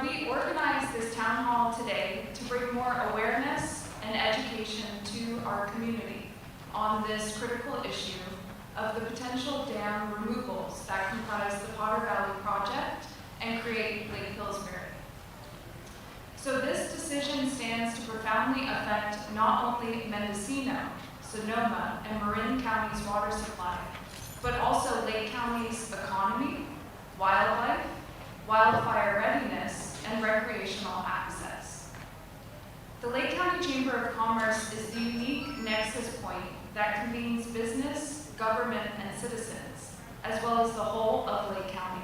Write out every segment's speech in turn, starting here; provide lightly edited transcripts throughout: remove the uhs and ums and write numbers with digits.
we organized this town hall today to bring more awareness and education to our community on this critical issue of the potential dam removals that comprise the Potter Valley project and create Lake Pillsbury. So this decision stands to profoundly affect not only Mendocino, Sonoma, and Marin County's water supply, but also Lake County's economy, wildlife, wildfire readiness, and recreational access. The Lake County Chamber of Commerce is the unique nexus point that convenes business, government, and citizens, as well as the whole of Lake County.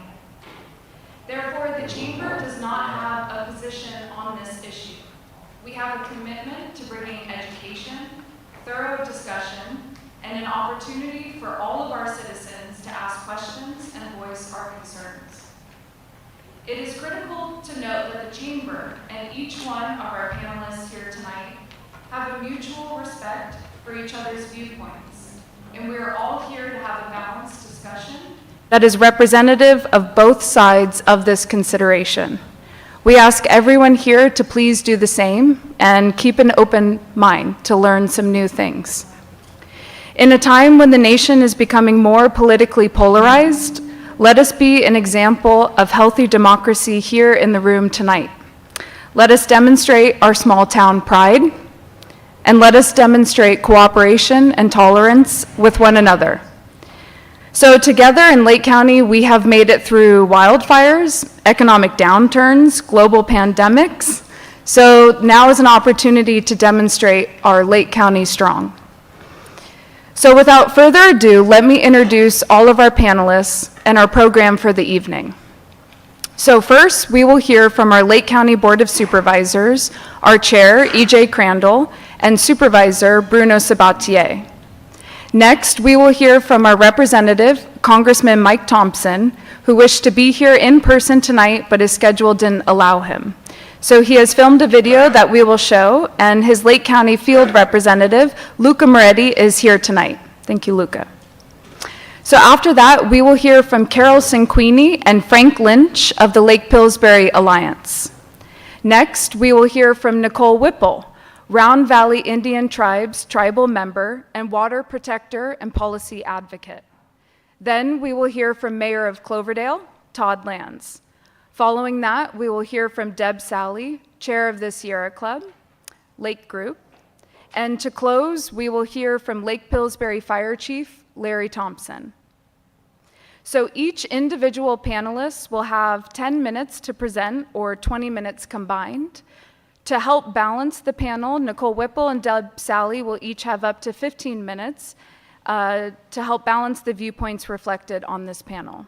Therefore, the Chamber does not have a position on this issue. We have a commitment to bringing education, thorough discussion, and an opportunity for all of our citizens to ask questions and voice our concerns. It is critical to note that the Chamber and each one of our panelists here tonight have a mutual respect for each other's viewpoints, and we are all here to have a balanced discussion that is representative of both sides of this consideration. We ask everyone here to please do the same and keep an open mind to learn some new things. In a time when the nation is becoming more politically polarized, let us be an example of healthy democracy here in the room tonight. Let us demonstrate our small town pride, and let us demonstrate cooperation and tolerance with one another. So together in Lake County, we have made it through wildfires, economic downturns, global pandemics. So now is an opportunity to demonstrate our Lake County strong. So without further ado, let me introduce all of our panelists and our program for the evening. So first, we will hear from our Lake County Board of Supervisors, our Chair, E.J. Crandall, and Supervisor Bruno Sabatier. Next, we will hear from our representative, Congressman Mike Thompson, who wished to be here in person tonight, but his schedule didn't allow him. So he has filmed a video that we will show, and his Lake County field representative, Luca Moretti, is here tonight. Thank you, Luca. So after that, we will hear from Carol Cinquini and Frank Lynch of the Lake Pillsbury Alliance. Next, we will hear from Nicole Whipple, Round Valley Indian Tribe's tribal member and water protector and policy advocate. Then we will hear from Mayor of Cloverdale, Todd Lands. Following that, we will hear from Deb Sally, chair of the Sierra Club, Lake Group. And to close, we will hear from Lake Pillsbury Fire Chief, Larry Thompson. So each individual panelist will have 10 minutes to present, or 20 minutes combined. To help balance the panel, Nicole Whipple and Deb Sally will each have up to 15 minutes to help balance the viewpoints reflected on this panel.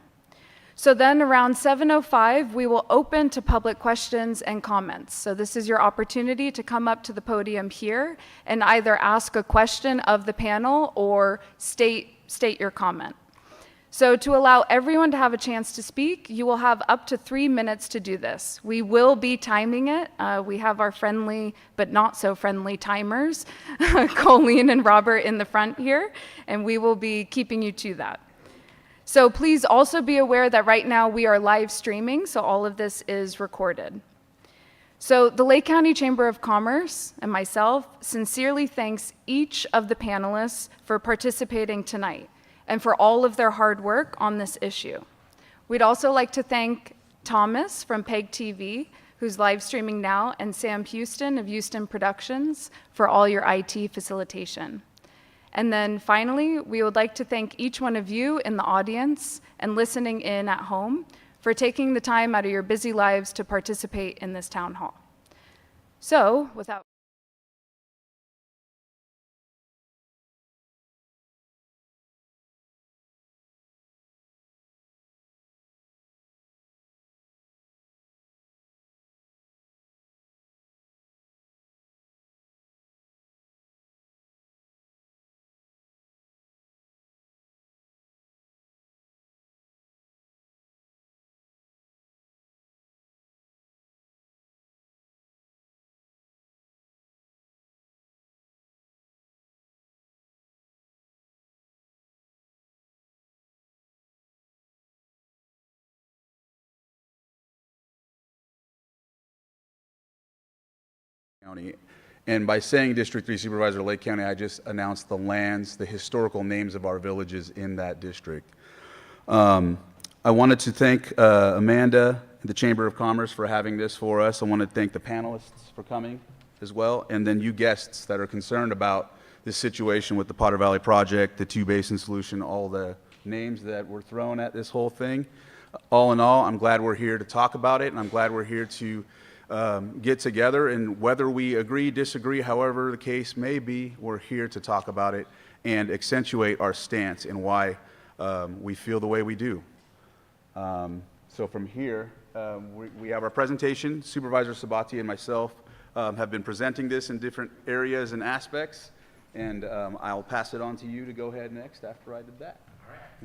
So then around 7:05, we will open to public questions and comments. So this is your opportunity to come up to the podium here and either ask a question of the panel or state your comment. So to allow everyone to have a chance to speak, you will have up to 3 minutes to do this. We will be timing it. We have our friendly but not so friendly timers, Colleen and Robert in the front here, and we will be keeping you to that. So please also be aware that right now we are live streaming, so all of this is recorded. So the Lake County Chamber of Commerce and myself sincerely thanks each of the panelists for participating tonight and for all of their hard work on this issue. We'd also like to thank Thomas from PEG TV, who's live streaming now, and Sam Houston of Houston Productions for all your IT facilitation. And then finally, we would like to thank each one of you in the audience and listening in at home for taking the time out of your busy lives to participate in this town hall. So, without County. And by saying District 3 Supervisor Lake County, I just announced the lands, the historical names of our villages in that district. I wanted to thank Amanda and the Chamber of Commerce for having this for us. I want to thank the panelists for coming as well, and then you guests that are concerned about this situation with the Potter Valley Project, the two-basin solution, all the names that were thrown at this whole thing. All in all, I'm glad we're here to talk about it, and I'm glad we're here to get together, and whether we agree, disagree, however the case may be, we're here to talk about it and accentuate our stance and why we feel the way we do. So from here, we have our presentation. Supervisor Sabati and myself have been presenting this in different areas and aspects, and I'll pass it on to you to go ahead next after I did that.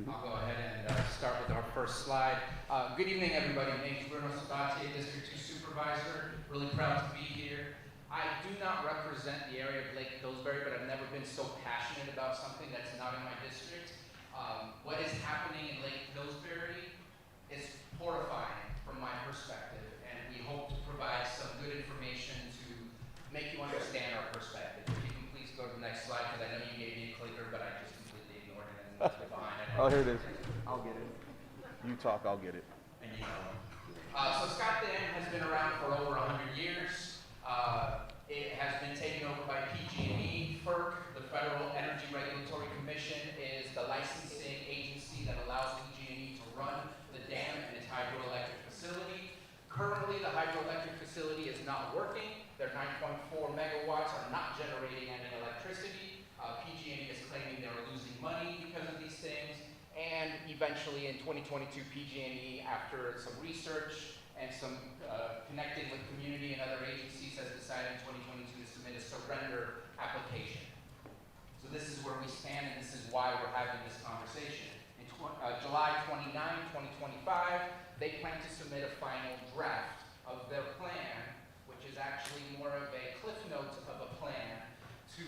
I'll go ahead and start with our first slide. Good evening, everybody. My name is Bruno Sabati, District 2 Supervisor. Really proud to be here. I do not represent the area of Lake Pillsbury, but I've never been so passionate about something that's not in my district. What is happening in Lake Pillsbury is horrifying from my perspective, and we hope to provide some good information to make you understand our perspective. If you can please go to the next slide, because I know you gave me a clicker, but I just completely ignored it and left it behind. Oh, here it is. I'll get it. You talk, I'll get it. And you know. So Scott Dam has been around for over 100 years. It has been taken over by PG&E. FERC, the Federal Energy Regulatory Commission, is the licensing agency that allows PG&E to run the dam and its hydroelectric facility. Currently, the hydroelectric facility is not working. Their 9.4 megawatts are not generating any electricity. PG&E is claiming they're losing money because of these things. And eventually in 2022, PG&E, after some research and some connecting with community and other agencies, has decided in 2022 to submit a surrender application. So this is where we stand, and this is why we're having this conversation. In July 29, 2025, they plan to submit a final draft of their plan, which is actually more of a cliff note of a plan to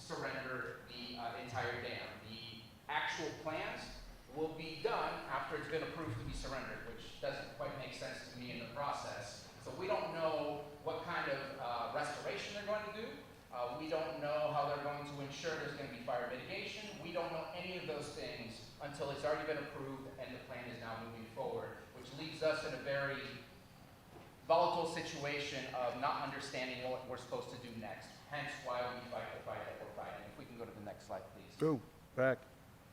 surrender the entire dam. The actual plans will be done after it's been approved to be surrendered, which doesn't quite make sense to me in the process. So we don't know what kind of restoration they're going to do. We don't know how they're going to ensure there's going to be fire mitigation. We don't know any of those things until it's already been approved and the plan is now moving forward, which leaves us in a very volatile situation of not understanding what we're supposed to do next. Hence why we fight the fight that we're fighting. If we can go to the next slide, please. Go back.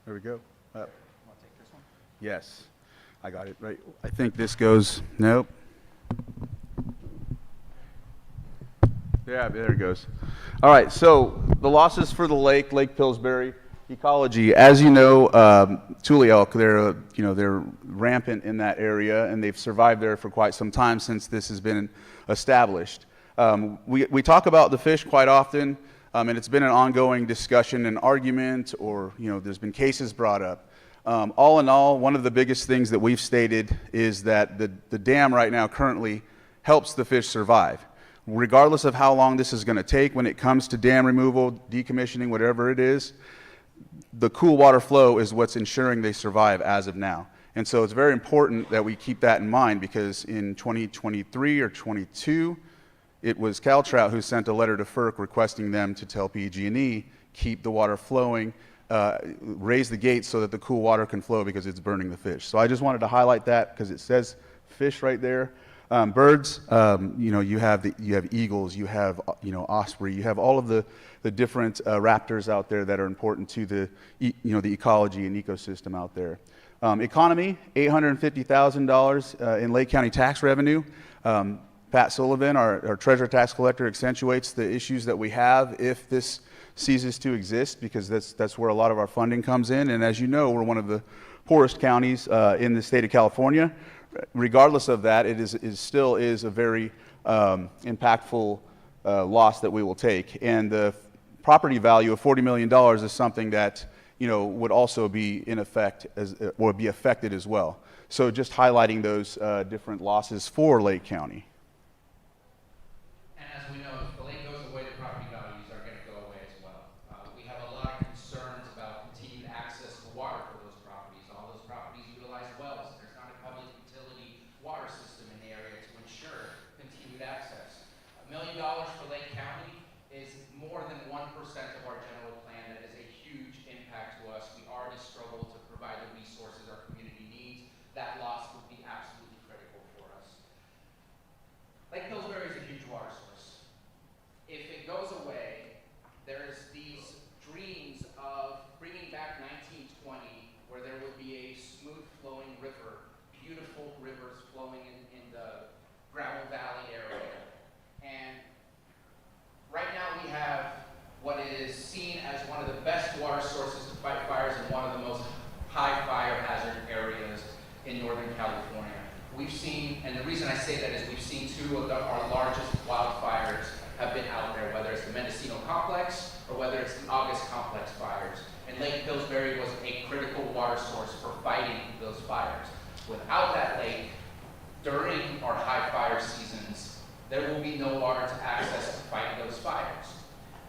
There we go. Up. Want to take this one? Yes, I got it right. I think this goes, nope. Yeah, there it goes. All right, so the losses for the Lake Pillsbury ecology. As you know, tule elk, they're rampant in that area, and they've survived there for quite some time since this has been established. We talk about the fish quite often, and it's been an ongoing discussion and argument, or there's been cases brought up. All in all, one of the biggest things that we've stated is that the dam right now currently helps the fish survive. Regardless of how long this is going to take when it comes to dam removal, decommissioning, whatever it is, the cool water flow is what's ensuring they survive as of now. And so it's very important that we keep that in mind, because in 2023 or 22, it was CalTrout who sent a letter to FERC requesting them to tell PG&E, keep the water flowing, raise the gates so that the cool water can flow because it's burning the fish. So I just wanted to highlight that because it says fish right there. Birds, you have eagles, you have osprey, you have all of the different raptors out there that are important to the ecology and ecosystem out there. Economy, $850,000 in Lake County tax revenue. Pat Sullivan, our treasurer tax collector, accentuates the issues that we have if this ceases to exist, because that's where a lot of our funding comes in. And as you know, we're one of the poorest counties in the state of California. Regardless of that, it still is a very impactful loss that we will take. And the property value of $40 million is something that would also be in effect or be affected as well. So just highlighting those different losses for Lake County. And as we know, if the lake goes away, the property values are going to go away as well. We have a lot of concerns about continued access to water for those properties. All those properties utilize wells. There's not a public utility water system in the area to ensure continued access. $1 million for Lake County more than 1% of our general plan. That is a huge impact to us. We already struggle to provide the resources our community needs. That loss would be absolutely critical for us. Lake Pillsbury is a huge water source. If it goes away, there's these dreams of bringing back 1920, where there would be a smooth flowing river, beautiful rivers flowing in the Gravel Valley area. And right now we have what is seen as one of the best water sources to fight fires in one of the most high fire hazard areas in Northern California. We've seen, and the reason I say that is we've seen two of our largest wildfires have been out there, whether it's the Mendocino Complex or whether it's the August Complex fires. And Lake Pillsbury was a critical water source for fighting those fires. Without that lake, during our high fire seasons, there will be no water to access to fight those fires.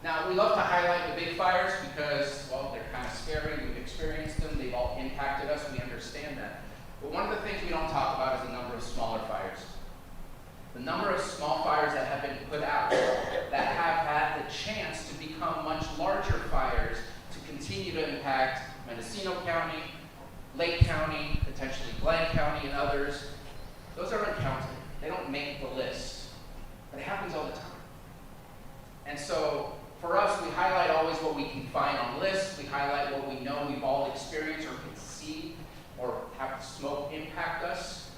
Now, we love to highlight the big fires because, well, they're kind of scary. We've experienced them. They've all impacted us. We understand that. But one of the things we don't talk about is the number of smaller fires. The number of small fires that have been put out that have had the chance to become much larger fires to continue to impact Mendocino County, Lake County, potentially Glenn County, and others. Those are uncounted. They don't make the list. But it happens all the time. And so, for us, we highlight always what we can find on lists. We highlight what we know we've all experienced or can see or have smoke impact us.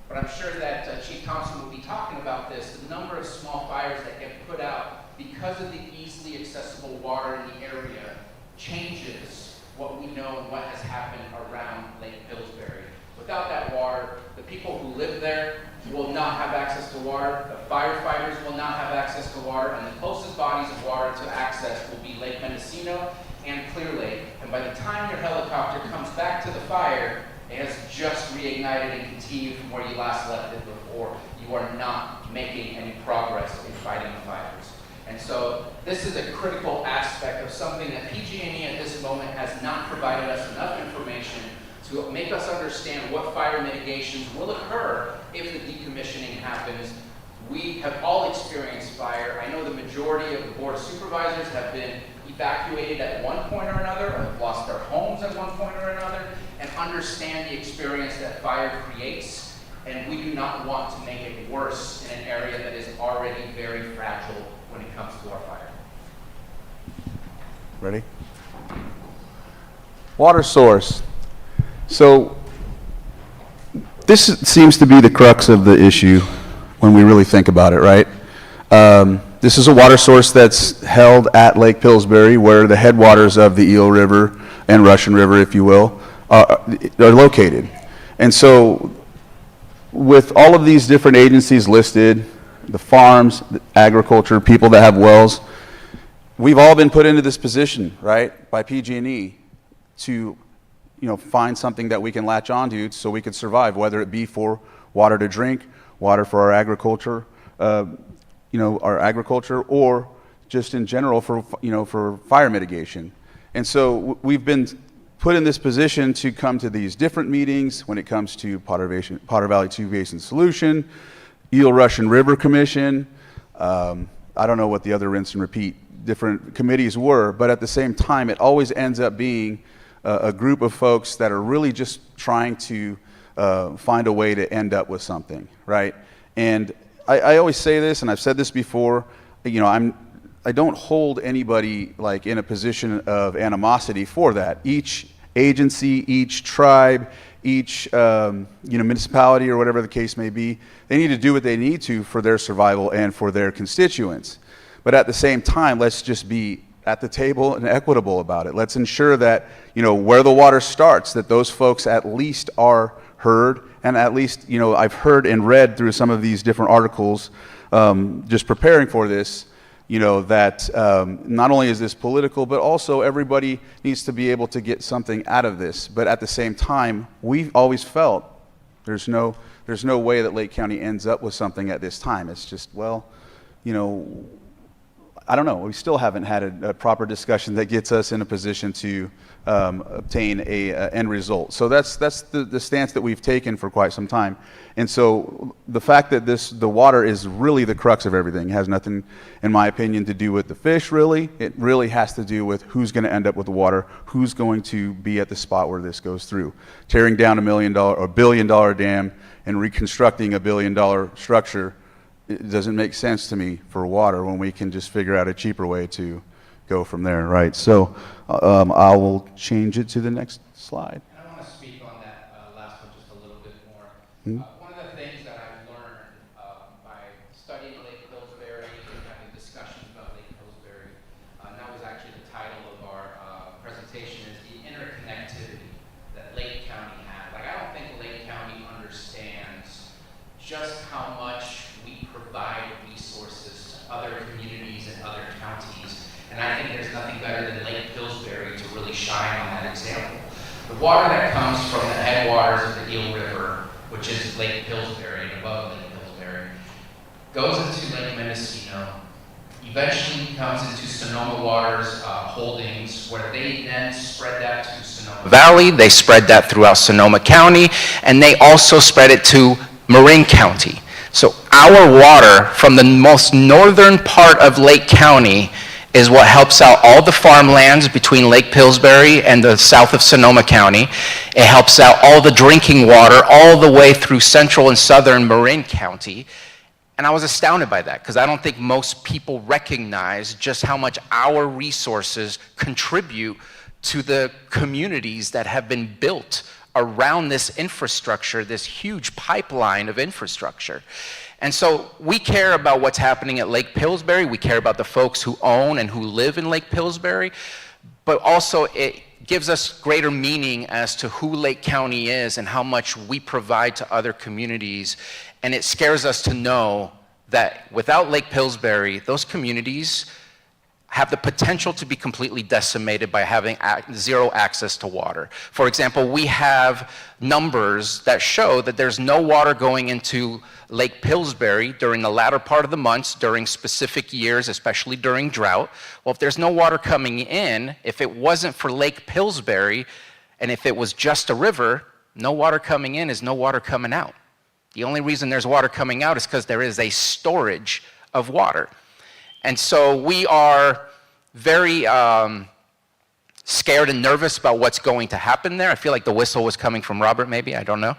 But I'm sure that Chief Thompson will be talking about this. The number of small fires that get put out because of the easily accessible water in the area changes what we know and what has happened around Lake Pillsbury. Without that water, the people who live there will not have access to water, the firefighters will not have access to water, and the closest bodies of water to access will be Lake Mendocino and Clear Lake. And by the time your helicopter comes back to the fire, it has just reignited and continued from where you last left it before. You are not making any progress in fighting the fires. And so this is a critical aspect of something that PG&E at this moment has not provided us enough information to make us understand what fire mitigations will occur if the decommissioning happens. We have all experienced fire. I know the majority of the Board of Supervisors have been evacuated at one point or another, or have lost their homes at one point or another, and understand the experience that fire creates. And we do not want to make it worse in an area that is already very fragile when it comes to our fire. Ready? Water source. So this seems to be the crux of the issue when we really think about it, right? This is a water source that's held at Lake Pillsbury, where the headwaters of the Eel River and Russian River, if you will, are located. And so with all of these different agencies listed, the farms, the agriculture, people that have wells, we've all been put into this position, right, by PG&E to find something that we can latch onto so we could survive, whether it be for water to drink, water for our agriculture, or just in general for fire mitigation. And so we've been put in this position to come to these different meetings when it comes to Potter Valley Two Basin Solution, Eel Russian River Commission. I don't know what the other rinse and repeat different committees were, but at the same time, it always ends up being a group of folks that are really just trying to find a way to end up with something, right? And I always say this, and I've said this before, I don't hold anybody like in a position of animosity for that. Each agency, each tribe, each municipality or whatever the case may be, they need to do what they need to for their survival and for their constituents. But at the same time, let's just be at the table and equitable about it. Let's ensure that, where the water starts, that those folks at least are heard, and at least, I've heard and read through some of these different articles, just preparing for this, that not only is this political, but also everybody needs to be able to get something out of this. But at the same time, we've always felt there's no way that Lake County ends up with something at this time. It's just, I don't know, we still haven't had a proper discussion that gets us in a position to obtain a end result. So that's the stance that we've taken for quite some time. And so the fact that the water is really the crux of everything, has nothing, in my opinion, to do with the fish, really. It really has to do with who's going to end up with the water, who's going to be at the spot where this goes through. Tearing down a billion-dollar dam and reconstructing a billion-dollar structure, it doesn't make sense to me for water when we can just figure out a cheaper way to go from there, right? So I will change it to the next slide. And I want to speak on that last one just a little bit more. Hmm? One of the things that I've learned by studying Lake Pillsbury and having discussions about Lake Pillsbury, and that was actually the title of our presentation, is the interconnectivity that Lake County has. Like, I don't think Lake County understands just how much we provide resources to other communities and other counties. And I think there's nothing better than Lake Pillsbury to really shine on that example. The water that comes from the headwaters of the Eel River, which is Lake Pillsbury and above Lake Pillsbury, goes into Lake Mendocino, eventually comes into Sonoma Waters Holdings, where they then spread that to Sonoma Valley. They spread that throughout Sonoma County, and they also spread it to Marin County. So our water from the most northern part of Lake County is what helps out all the farmlands between Lake Pillsbury and the south of Sonoma County. It helps out all the drinking water all the way through central and southern Marin County. And I was astounded by that, because I don't think most people recognize just how much our resources contribute to the communities that have been built around this infrastructure, this huge pipeline of infrastructure. And so we care about what's happening at Lake Pillsbury. We care about the folks who own and who live in Lake Pillsbury, but also it gives us greater meaning as to who Lake County is and how much we provide to other communities. And it scares us to know that without Lake Pillsbury, those communities have the potential to be completely decimated by having zero access to water. For example, we have numbers that show that there's no water going into Lake Pillsbury during the latter part of the months, during specific years, especially during drought. Well, if there's no water coming in, if it wasn't for Lake Pillsbury, and if it was just a river, no water coming in is no water coming out. The only reason there's water coming out is because there is a storage of water. And so we are very scared and nervous about what's going to happen there. I feel like the whistle was coming from Robert, maybe, I don't know.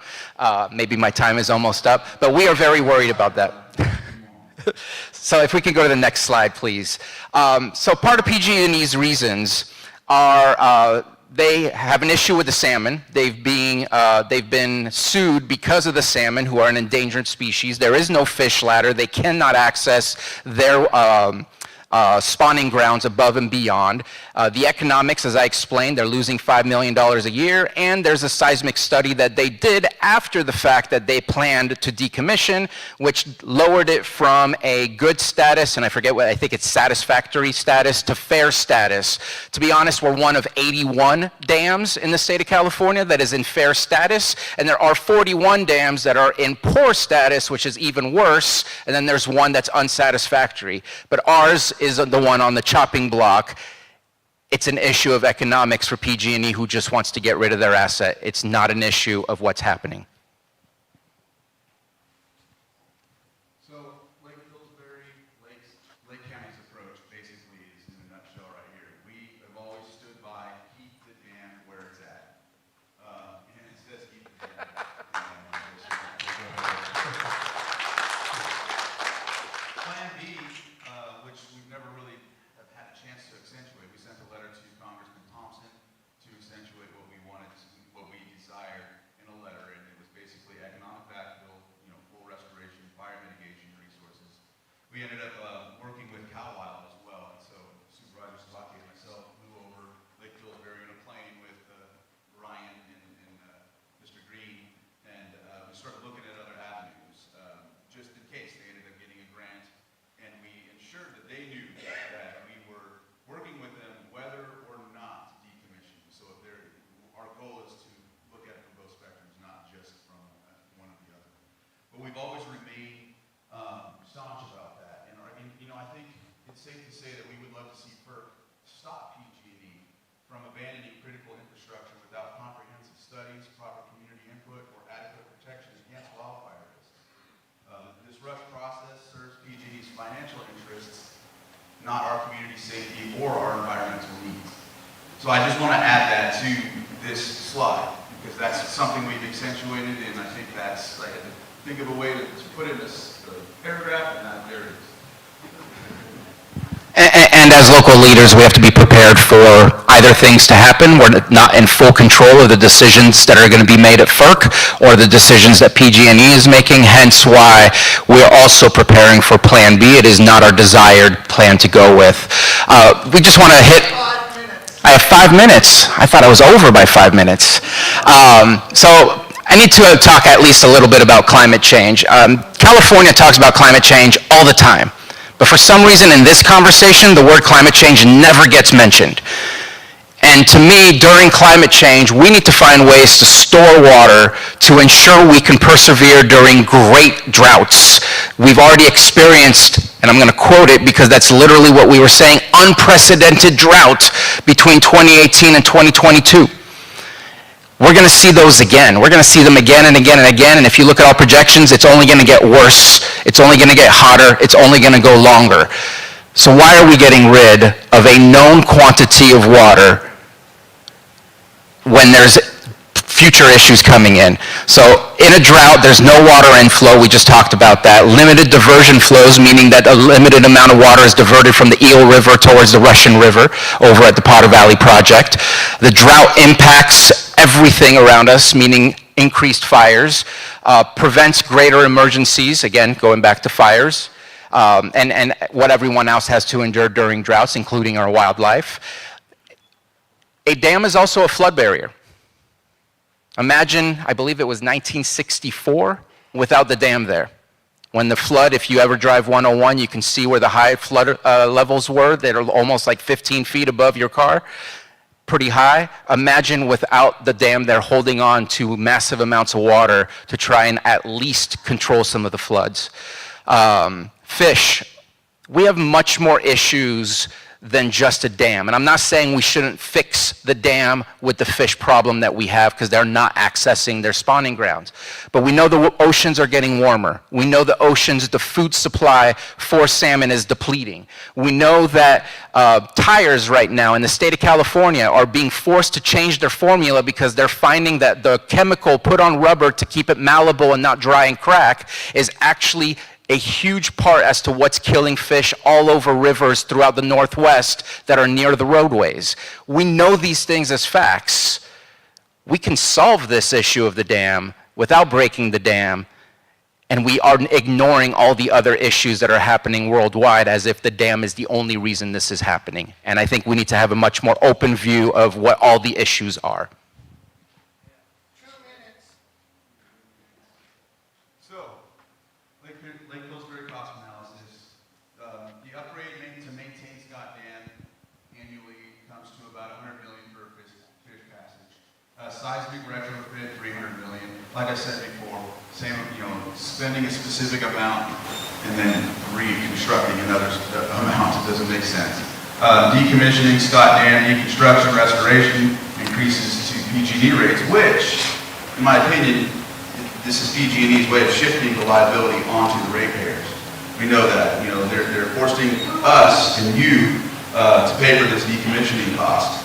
Maybe my time is almost up, but we are very worried about that. So if we can go to the next slide, please. So part of PG&E's reasons are they have an issue with the salmon. They've been sued because of the salmon, who are an endangered species. There is no fish ladder. They cannot access their spawning grounds above and beyond. The economics, as I explained, they're losing $5 million a year, and there's a seismic study that they did after the fact that they planned to decommission, which lowered it from a good status, and I forget what, I think it's satisfactory status, to fair status. To be honest, we're one of 81 dams in the state of California that is in fair status, and there are 41 dams that are in poor status, which is even worse, and then there's one that's unsatisfactory. But ours is the one on the chopping block. It's an issue of economics for PG&E, who just wants to get rid of their asset. It's not an issue of what's happening. So Lake Pillsbury, Lake County's approach basically is in a nutshell right here. We have always stood by keep the dam where it's at. And it says keep the dam. Plan B, which we've never really have had a chance to accentuate. We sent a letter to Congressman Thompson to accentuate what we wanted, what we desired in a letter, and it was basically economic backfill, full restoration, fire mitigation resources. We ended up working with Cal Wild as well, and so Supervisor Sabaki and myself flew over Lake Pillsbury in a plane with Ryan and Mr. Green, and we started looking at other avenues, just in case they ended up getting a grant. And we ensured that they knew that we were working with them whether or not decommission. So if our goal is to look at it from both spectrums, not just from one or the other. But we've always remained staunch about that. And I think it's safe to say that we would love to see FERC stop PG&E from abandoning critical infrastructure without comprehensive studies, proper community input, or adequate protections against wildfire risks. This rush process serves PG&E's financial interests, not our community safety or our environmental needs. So I just want to add that to this slide, because that's something we've accentuated, and I think that's, I had to think of a way to put in this paragraph, and there it is. And as local leaders, we have to be prepared for either things to happen. We're not in full control of the decisions that are going to be made at FERC or the decisions that PG&E is making, hence why we're also preparing for Plan B. It is not our desired plan to go with. We just want to hit... I have 5 minutes. I thought I was over by 5 minutes. So I need to talk at least a little bit about climate change. California talks about climate change all the time. But for some reason in this conversation, the word climate change never gets mentioned. And to me, during climate change, we need to find ways to store water to ensure we can persevere during great droughts. We've already experienced, and I'm going to quote it because that's literally what we were saying, unprecedented drought between 2018 and 2022. We're going to see those again. We're going to see them again and again and again, and if you look at our projections, it's only going to get worse, it's only going to get hotter, it's only going to go longer. So why are we getting rid of a known quantity of water when there's future issues coming in? So in a drought, there's no water inflow, we just talked about that. Limited diversion flows, meaning that a limited amount of water is diverted from the Eel River towards the Russian River over at the Potter Valley Project. The drought impacts everything around us, meaning increased fires, prevents greater emergencies, again, going back to fires, and what everyone else has to endure during droughts, including our wildlife. A dam is also a flood barrier. Imagine, I believe it was 1964, without the dam there. When the flood, if you ever drive 101, you can see where the high flood levels were. They're almost like 15 feet above your car. Pretty high. Imagine without the dam there holding on to massive amounts of water to try and at least control some of the floods. Fish. We have much more issues than just a dam. And I'm not saying we shouldn't fix the dam with the fish problem that we have because they're not accessing their spawning grounds. But we know the oceans are getting warmer. We know the oceans, the food supply for salmon is depleting. We know that tires right now in the state of California are being forced to change their formula because they're finding that the chemical put on rubber to keep it malleable and not dry and crack is actually a huge part as to what's killing fish all over rivers throughout the Northwest that are near the roadways. We know these things as facts. We can solve this issue of the dam without breaking the dam, and we are ignoring all the other issues that are happening worldwide as if the dam is the only reason this is happening. And I think we need to have a much more open view of what all the issues are. Lake Pillsbury cost analysis. The upgrade to maintain Scott Dam annually comes to about $100 million for a fish passage. Seismic retrofit, $300 million. Like I said before, same, spending a specific amount and then reconstructing another amount. It doesn't make sense. Decommissioning Scott Dam, deconstruction, restoration increases to PG&E rates, which, in my opinion, this is PG&E's way of shifting the liability onto the ratepayers. We know that. They're forcing us and you to pay for this decommissioning cost.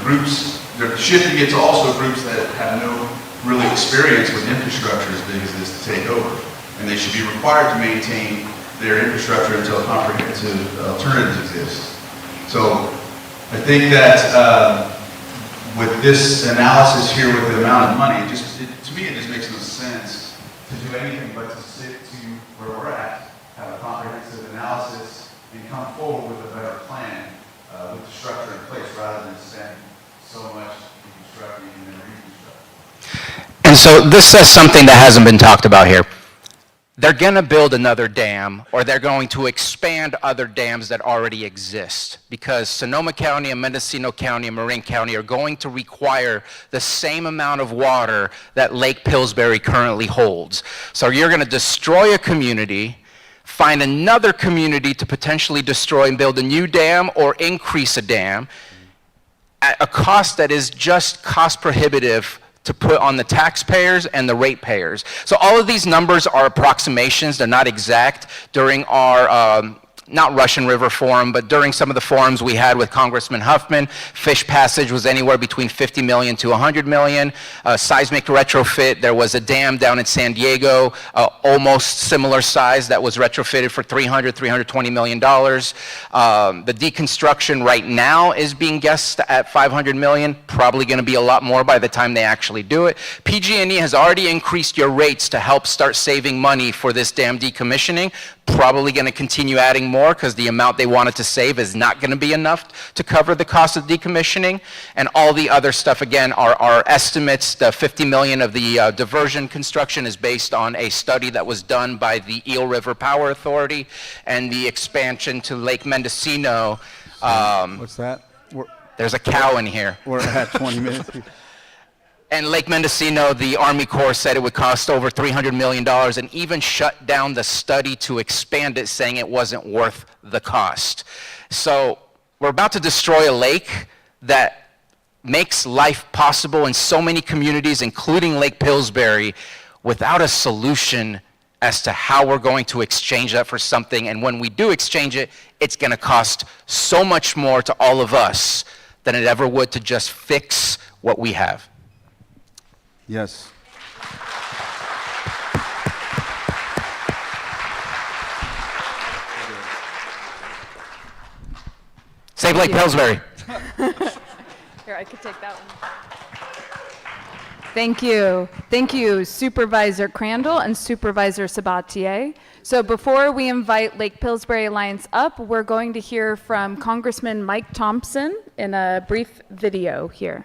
Groups, they're shifting it to also groups that have no really experience with infrastructure as big as this to take over. And they should be required to maintain their infrastructure until comprehensive alternatives exist. So I think that with this analysis here with the amount of money, to me it just makes no sense to do anything but to stick to where we're at, have a comprehensive analysis, and come forward with a better plan with the structure in place rather than spend so much reconstructing and then reconstructing. And so this says something that hasn't been talked about here. They're going to build another dam, or they're going to expand other dams that already exist, because Sonoma County and Mendocino County and Marin County are going to require the same amount of water that Lake Pillsbury currently holds. So you're going to destroy a community, find another community to potentially destroy and build a new dam or increase a dam at a cost that is just cost prohibitive to put on the taxpayers and the ratepayers. So all of these numbers are approximations, they're not exact. During our not Russian River Forum, but during some of the forums we had with Congressman Huffman, fish passage was anywhere between 50 million to 100 million. Seismic retrofit, there was a dam down in San Diego, almost similar size, that was retrofitted for $320 million. The deconstruction right now is being guessed at 500 million, probably gonna be a lot more by the time they actually do it. PG&E has already increased your rates to help start saving money for this dam decommissioning, probably gonna continue adding more because the amount they wanted to save is not going to be enough to cover the cost of decommissioning. And all the other stuff, again, are estimates. The 50 million of the diversion construction is based on a study that was done by the Eel River Power Authority, and the expansion to Lake Mendocino. What's that? There's a cow in here. We're at 20 minutes. And Lake Mendocino, the Army Corps said it would cost over $300 million, and even shut down the study to expand it, saying it wasn't worth the cost. So we're about to destroy a lake that makes life possible in so many communities, including Lake Pillsbury, without a solution as to how we're going to exchange that for something. And when we do exchange it, it's going to cost so much more to all of us than it ever would to just fix what we have. Yes. Save Lake Pillsbury. Here, I could take that one. Thank you. Thank you, Supervisor Crandall and Supervisor Sabatier. So before we invite Lake Pillsbury Alliance up, we're going to hear from Congressman Mike Thompson in a brief video here.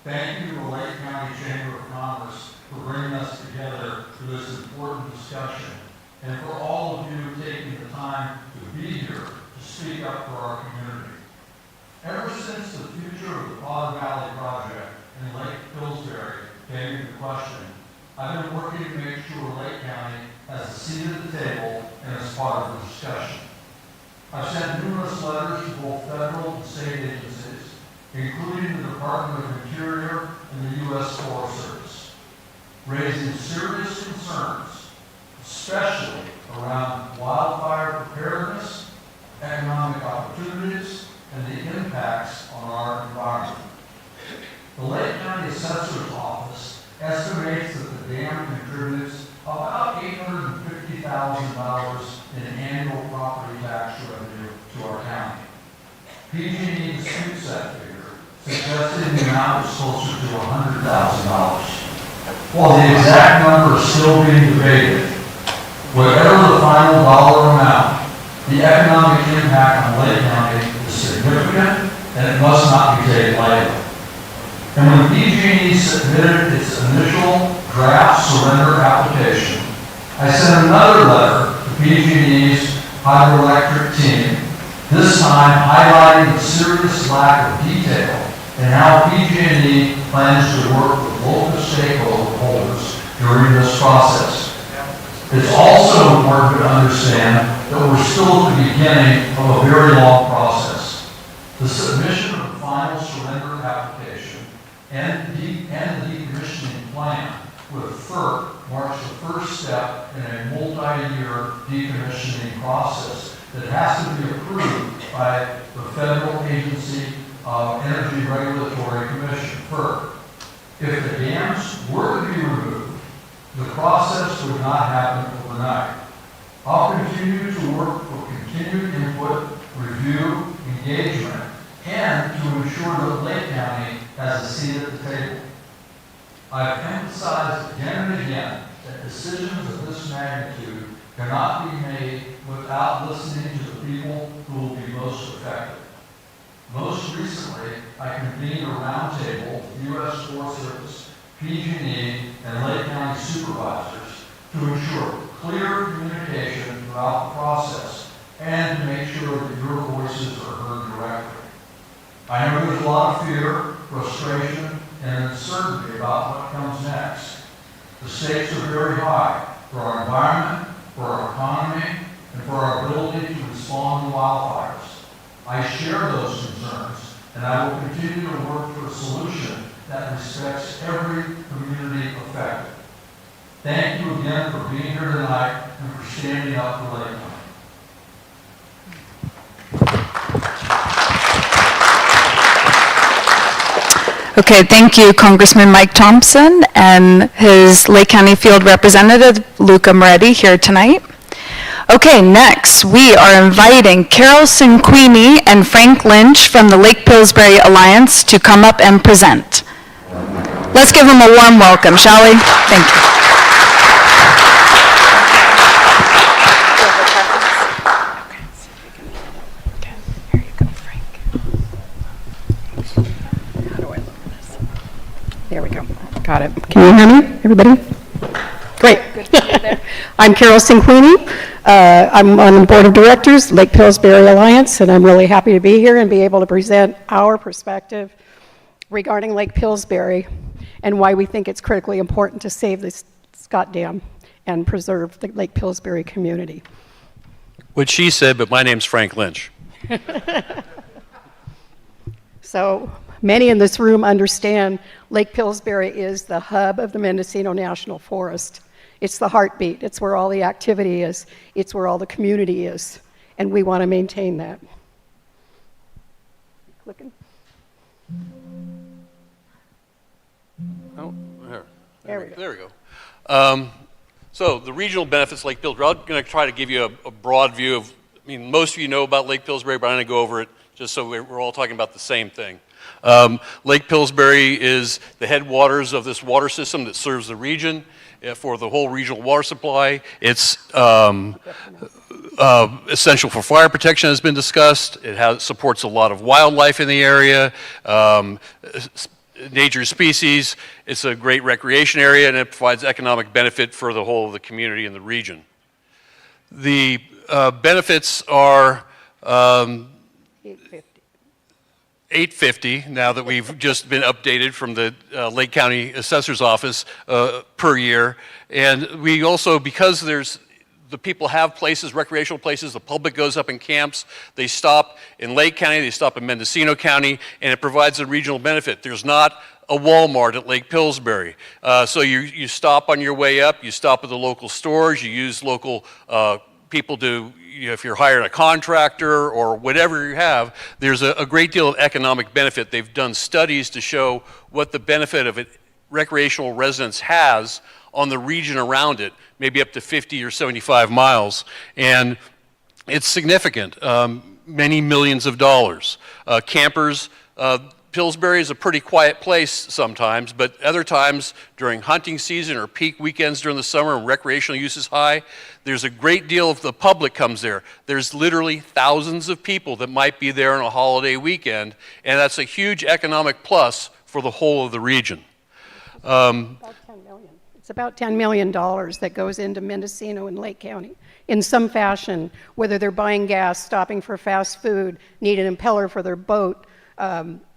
Thank you to the Lake County Chamber of Commerce for bringing us together for this important discussion, and for all of you taking the time to be here to speak up for our community. Ever since the future of the Potter Valley Project in Lake Pillsbury came into question, I've been working to make sure Lake County has a seat at the table and is part of the discussion. I've sent numerous letters to both federal and state agencies, including the Department of Interior and the U.S. Forest Service, raising serious concerns, especially around wildfire preparedness, economic opportunities, and the impacts on our environment. The Lake County Assessor's Office estimates that the dam contributes about $850,000 in annual property tax revenue to our county. PG&E disputes that figure, suggesting the amount is closer to $100,000. While the exact number is still being debated, whatever the final dollar amount, the economic impact on Lake County is significant, and it must not be taken lightly. And when PG&E submitted its initial draft surrender application, I sent another letter to PG&E's hydroelectric team, this time highlighting the serious lack of detail and how PG&E plans to work with local stakeholders during this process. It's also important to understand that we're still at the beginning of a very long process. The submission of the final surrender application and the decommissioning plan with FERC marks the first step in a multi-year decommissioning process that has to be approved by the Federal Agency of Energy Regulatory Commission, FERC. If the dams were to be removed, the process would not happen overnight. I'll continue to work for continued input, review, engagement, and to ensure that Lake County has a seat at the table. I've emphasized again and again that decisions of this magnitude cannot be made without listening to the people who will be most affected. Most recently, I convened a roundtable with U.S. Forest Service, PG&E, and Lake County supervisors to ensure clear communication throughout the process and to make sure that your voices are heard directly. I know there's a lot of fear, frustration, and uncertainty about what comes next. The stakes are very high for our environment, for our economy, and for our ability to respond to wildfires. I share those concerns, and I will continue to work for a solution that respects every community affected. Thank you again for being here tonight and for standing up for Lake County. Okay, thank you, Congressman Mike Thompson and his Lake County Field Representative, Luca Moretti, here tonight. Okay, next, we are inviting Carol Cinquini and Frank Lynch from the Lake Pillsbury Alliance to come up and present. Let's give them a warm welcome, shall we? Thank you. There we go. Got it. Can you hear me, everybody? Great. I'm Carol Cinquini. I'm on the board of directors, Lake Pillsbury Alliance, and I'm really happy to be here and be able to present our perspective regarding Lake Pillsbury and why we think it's critically important to save this Scott Dam and preserve the Lake Pillsbury community. What she said, but my name's Frank Lynch. So many in this room understand Lake Pillsbury is the hub of the Mendocino National Forest. It's the heartbeat. It's where all the activity is. It's where all the community is. And we want to maintain that. Clicking. Oh, There we go. There we go. So the regional benefits of Lake Pillsbury, I'm going to try to give you a broad view of, I mean, most of you know about Lake Pillsbury, but I'm going to go over it just so we're all talking about the same thing. Lake Pillsbury is the headwaters of this water system that serves the region for the whole regional water supply. It's essential for fire protection, has been discussed. It supports a lot of wildlife in the area, nature species. It's a great recreation area, and it provides economic benefit for the whole of the community in the region. The benefits are $850 now that we've just been updated from the Lake County Assessor's Office per year. And we also, because the people have places, recreational places, the public goes up in camps, they stop in Lake County, they stop in Mendocino County, and it provides a regional benefit. There's not a Walmart at Lake Pillsbury. So you stop on your way up, you stop at the local stores, you use local people to, if you're hiring a contractor or whatever you have, there's a great deal of economic benefit. They've done studies to show what the benefit of recreational residence has on the region around it, maybe up to 50 or 75 miles. And it's significant, many millions of dollars. Campers, Pillsbury is a pretty quiet place sometimes, but other times during hunting season or peak weekends during the summer when recreational use is high, there's a great deal of the public comes there. There's literally thousands of people that might be there on a holiday weekend, and that's a huge economic plus for the whole of the region. About 10 million. It's about $10 million that goes into Mendocino and Lake County in some fashion, whether they're buying gas, stopping for fast food, need an impeller for their boat.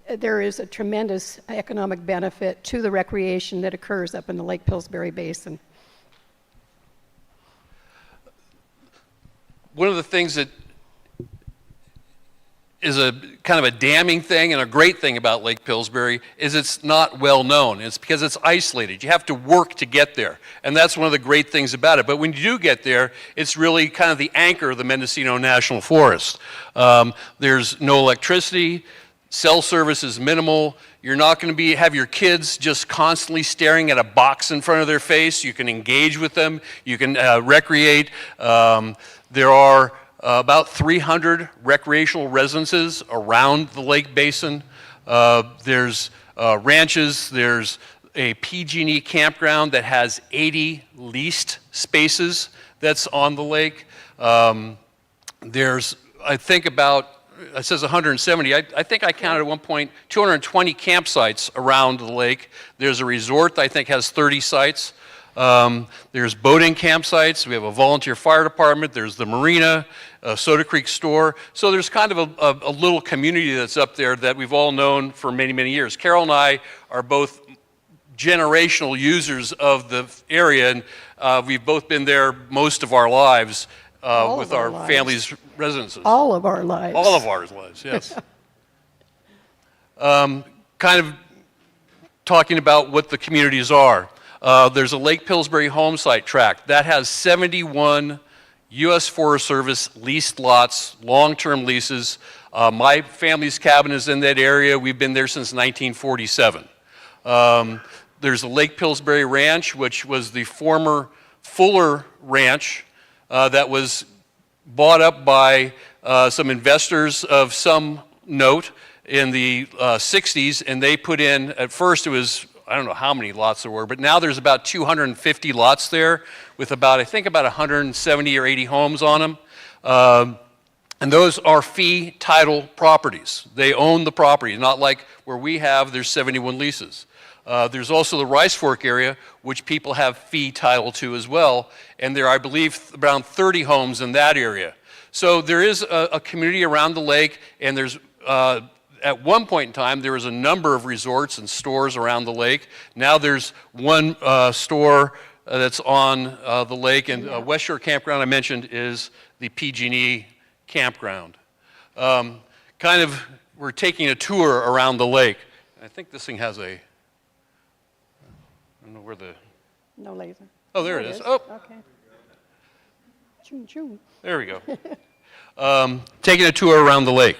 There is a tremendous economic benefit to the recreation that occurs up in the Lake Pillsbury Basin. One of the things that is a kind of a damning thing and a great thing about Lake Pillsbury is it's not well known. It's because it's isolated. You have to work to get there. And that's one of the great things about it. But when you do get there, it's really kind of the anchor of the Mendocino National Forest. There's no electricity. Cell service is minimal. You're not going to have your kids just constantly staring at a box in front of their face. You can engage with them. You can recreate. There are about 300 recreational residences around the lake basin. There's ranches. There's a PG&E campground that has 80 leased spaces that's on the lake. There's, I think, about it says 170. I think I counted at one point 220 campsites around the lake. There's a resort that I think has 30 sites. There's boating campsites. We have a volunteer fire department. There's the marina, Soda Creek store. So there's kind of a little community that's up there that we've all known for many, many years. Carol and I are both generational users of the area, and we've both been there most of our lives with our families' residences. All of our lives. All of our lives, yes. Kind of talking about what the communities are. There's a Lake Pillsbury home site tract that has 71 U.S. Forest Service leased lots, long-term leases. My family's cabin is in that area. We've been there since 1947. There's a Lake Pillsbury Ranch, which was the former Fuller Ranch that was bought up by some investors of some note in the 60s, and they put in, at first it was, I don't know how many lots there were, but now there's about 250 lots there with about, I think about 170 or 80 homes on them. And those are fee title properties. They own the property, not like where we have, there's 71 leases. There's also the Rice Fork area, which people have fee title to as well, and there are, I believe, around 30 homes in that area. So there is a community around the lake, and there's, at one point in time, there was a number of resorts and stores around the lake. Now there's one store that's on the lake, and West Shore Campground I mentioned is the PG&E campground. Kind of, we're taking a tour around the lake. I think this thing has a, I don't know where the... No laser. Oh, there it is. Oh, Okay. Choo choo. there we go. Taking a tour around the lake.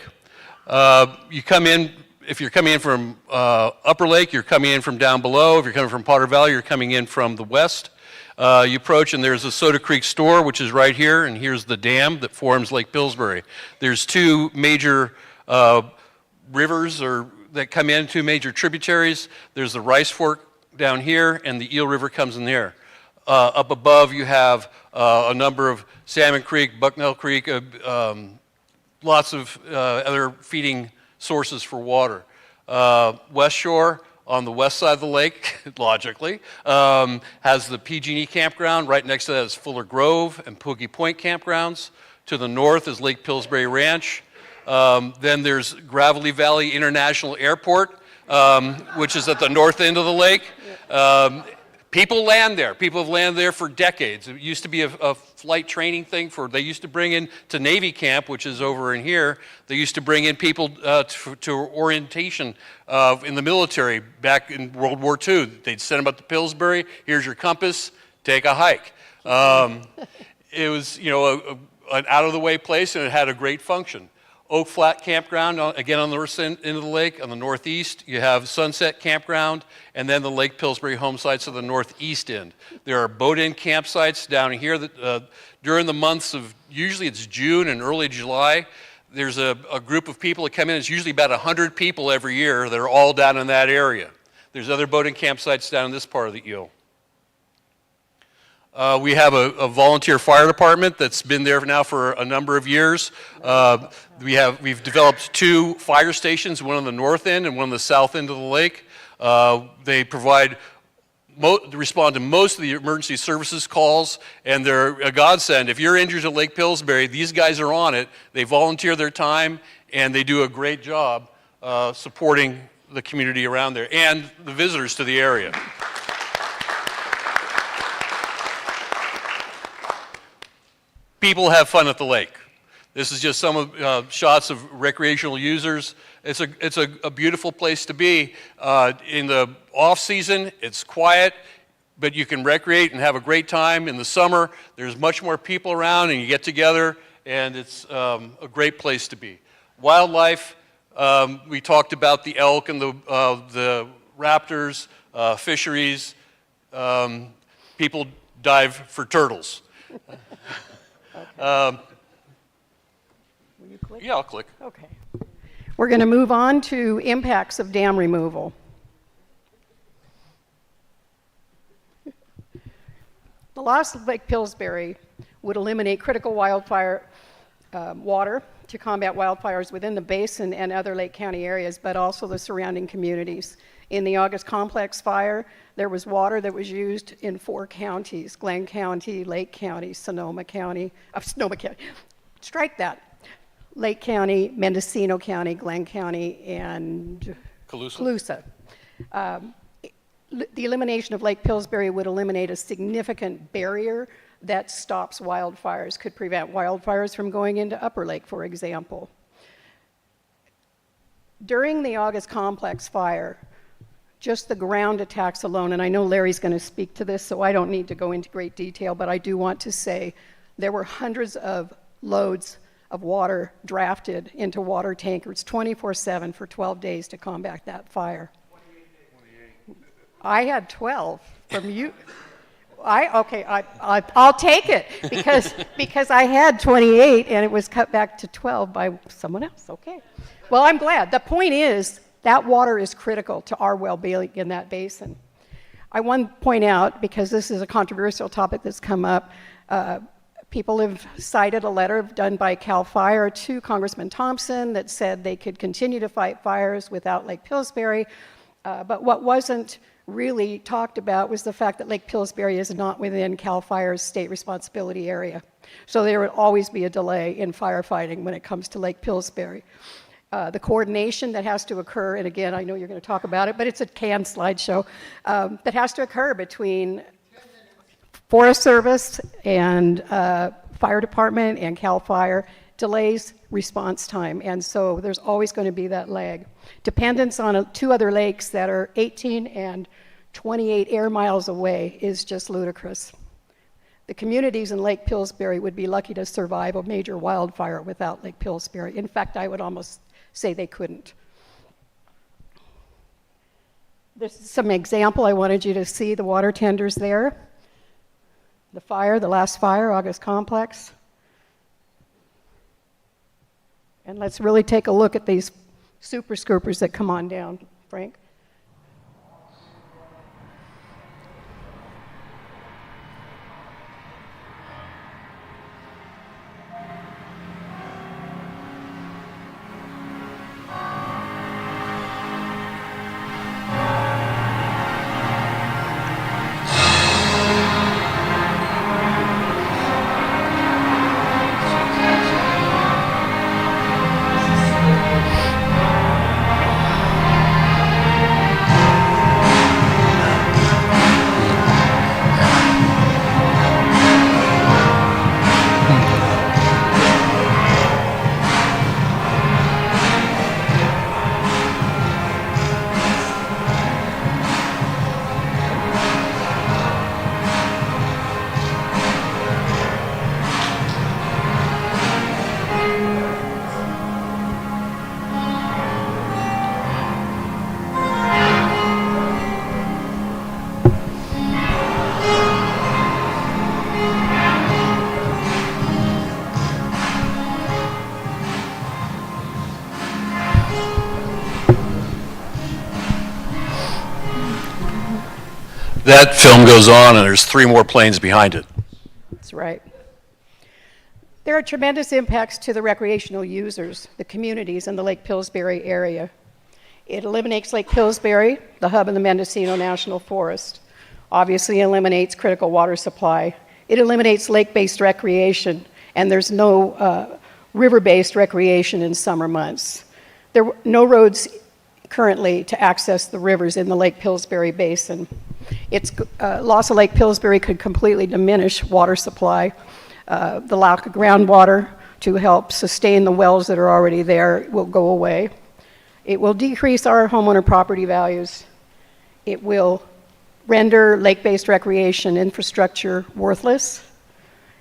You come in, if you're coming in from Upper Lake, you're coming in from down below. If you're coming from Potter Valley, you're coming in from the west. You approach, and there's a Soda Creek store, which is right here, and here's the dam that forms Lake Pillsbury. There's two major rivers that come in, two major tributaries. There's the Rice Fork down here, and the Eel River comes in there. Up above, you have a number of Salmon Creek, Bucknell Creek, lots of other feeding sources for water. West Shore, on the west side of the lake, logically, has the PG&E campground. Right next to that is Fuller Grove and Poogie Point campgrounds. To the north is Lake Pillsbury Ranch. Then there's Gravelly Valley International Airport, which is at the north end of the lake. People land there. People have landed there for decades. It used to be a flight training thing they used to bring in to Navy camp, which is over in here. They used to bring in people to orientation in the military back in World War II. They'd send them up to Pillsbury. Here's your compass. Take a hike. It was, an out-of-the-way place, and it had a great function. Oak Flat Campground, again on the north end of the lake. On the northeast, you have Sunset Campground, and then the Lake Pillsbury home sites of the northeast end. There are boat-in campsites down here that during the months of, usually it's June and early July, there's a group of people that come in. It's usually about 100 people every year that are all down in that area. There's other boat-in campsites down in this part of the Eel. We have a volunteer fire department that's been there now for a number of years. We've developed two fire stations, one on the north end and one on the south end of the lake. They respond to most of the emergency services calls, and they're a godsend. If you're injured at Lake Pillsbury, these guys are on it. They volunteer their time, and they do a great job supporting the community around there and the visitors to the area. People have fun at the lake. This is just some of shots of recreational users. It's a beautiful place to be. In the off season, it's quiet, but you can recreate and have a great time. In the summer, there's much more people around, and you get together, and it's a great place to be. Wildlife, we talked about the elk and the raptors, fisheries. People dive for turtles. Will you click? Yeah, I'll click. Okay. We're going to move on to impacts of dam removal. The loss of Lake Pillsbury would eliminate critical wildfire water to combat wildfires within the basin and other Lake County areas, but also the surrounding communities. In the August Complex fire, there was water that was used in 4 counties: Glenn County, Lake County, Sonoma County, strike that. Lake County, Mendocino County, Glenn County, and Colusa. The elimination of Lake Pillsbury would eliminate a significant barrier that stops wildfires, could prevent wildfires from going into Upper Lake, for example. During the August Complex fire, just the ground attacks alone, and I know Larry's going to speak to this, so I don't need to go into great detail, but I do want to say there were hundreds of loads of water drafted into water tankers 24/7 for 12 days to combat that fire. 28. I had 12 from you. I'll take it because I had 28 and it was cut back to 12 by someone else. Okay. Well, I'm glad. The point is that water is critical to our well-being in that basin. I want to point out, because this is a controversial topic that's come up, people have cited a letter done by CAL FIRE to Congressman Thompson that said they could continue to fight fires without Lake Pillsbury, but what wasn't really talked about was the fact that Lake Pillsbury is not within CAL FIRE's state responsibility area. So there would always be a delay in firefighting when it comes to Lake Pillsbury. The coordination that has to occur, and again, I know you're going to talk about it, but it's a canned slideshow, that has to occur between Forest Service and Fire Department and CAL FIRE delays response time, and so there's always going to be that lag. Dependence on 2 other lakes that are 18 and 28 air miles away is just ludicrous. The communities in Lake Pillsbury would be lucky to survive a major wildfire without Lake Pillsbury. In fact, I would almost say they couldn't. This is some example. I wanted you to see the water tenders there. The fire, the last fire, August Complex. And let's really take a look at these super scoopers that come on down, Frank. That film goes on, and there's 3 more planes behind it. That's right. There are tremendous impacts to the recreational users, the communities in the Lake Pillsbury area. It eliminates Lake Pillsbury, the hub of the Mendocino National Forest. Obviously eliminates critical water supply. It eliminates lake-based recreation, and there's no river-based recreation in summer months. There are no roads currently to access the rivers in the Lake Pillsbury Basin. Its loss of Lake Pillsbury could completely diminish water supply. The lack of groundwater to help sustain the wells that are already there will go away. It will decrease our homeowner property values. It will render lake-based recreation infrastructure worthless.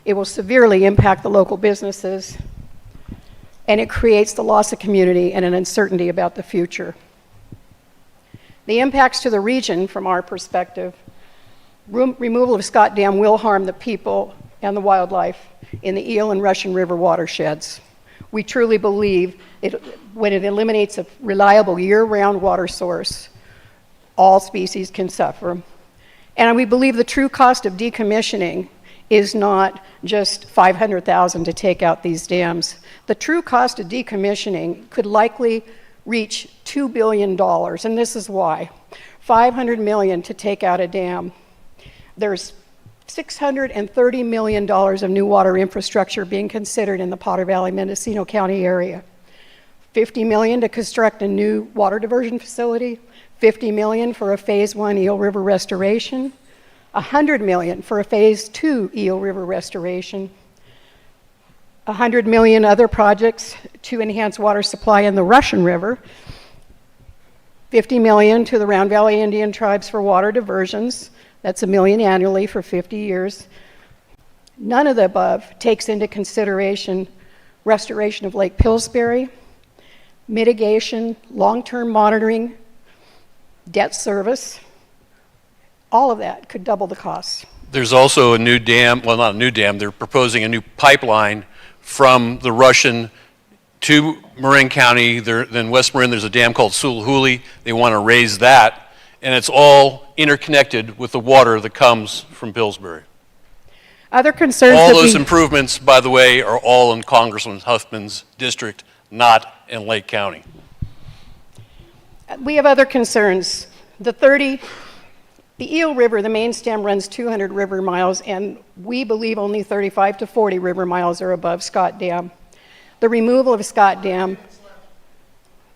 It will severely impact the local businesses. And it creates the loss of community and an uncertainty about the future. The impacts to the region, from our perspective, removal of Scott Dam will harm the people and the wildlife in the Eel and Russian River watersheds. We truly believe when it eliminates a reliable year-round water source, all species can suffer. And we believe the true cost of decommissioning is not just $500,000 to take out these dams. The true cost of decommissioning could likely reach $2 billion, and this is why. $500 million to take out a dam. There's $630 million of new water infrastructure being considered in the Potter Valley, Mendocino County area. $50 million to construct a new water diversion facility, $50 million for a phase 1 Eel River restoration, $100 million for a phase 2 Eel River restoration, $100 million other projects to enhance water supply in the Russian River, $50 million to the Round Valley Indian tribes for water diversions. That's $1 million annually for 50 years. None of the above takes into consideration restoration of Lake Pillsbury, mitigation, long-term monitoring, debt service. All of that could double the costs. There's also a new dam, well, not a new dam, they're proposing a new pipeline from the Russian to Marin County. Then West Marin, there's a dam called Sulhuli. They want to raise that, and it's all interconnected with the water that comes from Pillsbury. Other concerns All that those we- improvements, by the way, are all in Congressman Huffman's district, not in Lake County. We have other concerns. The Eel River, the main stem, runs 200 river miles, and we believe only 35 to 40 river miles are above Scott Dam. The removal of Scott Dam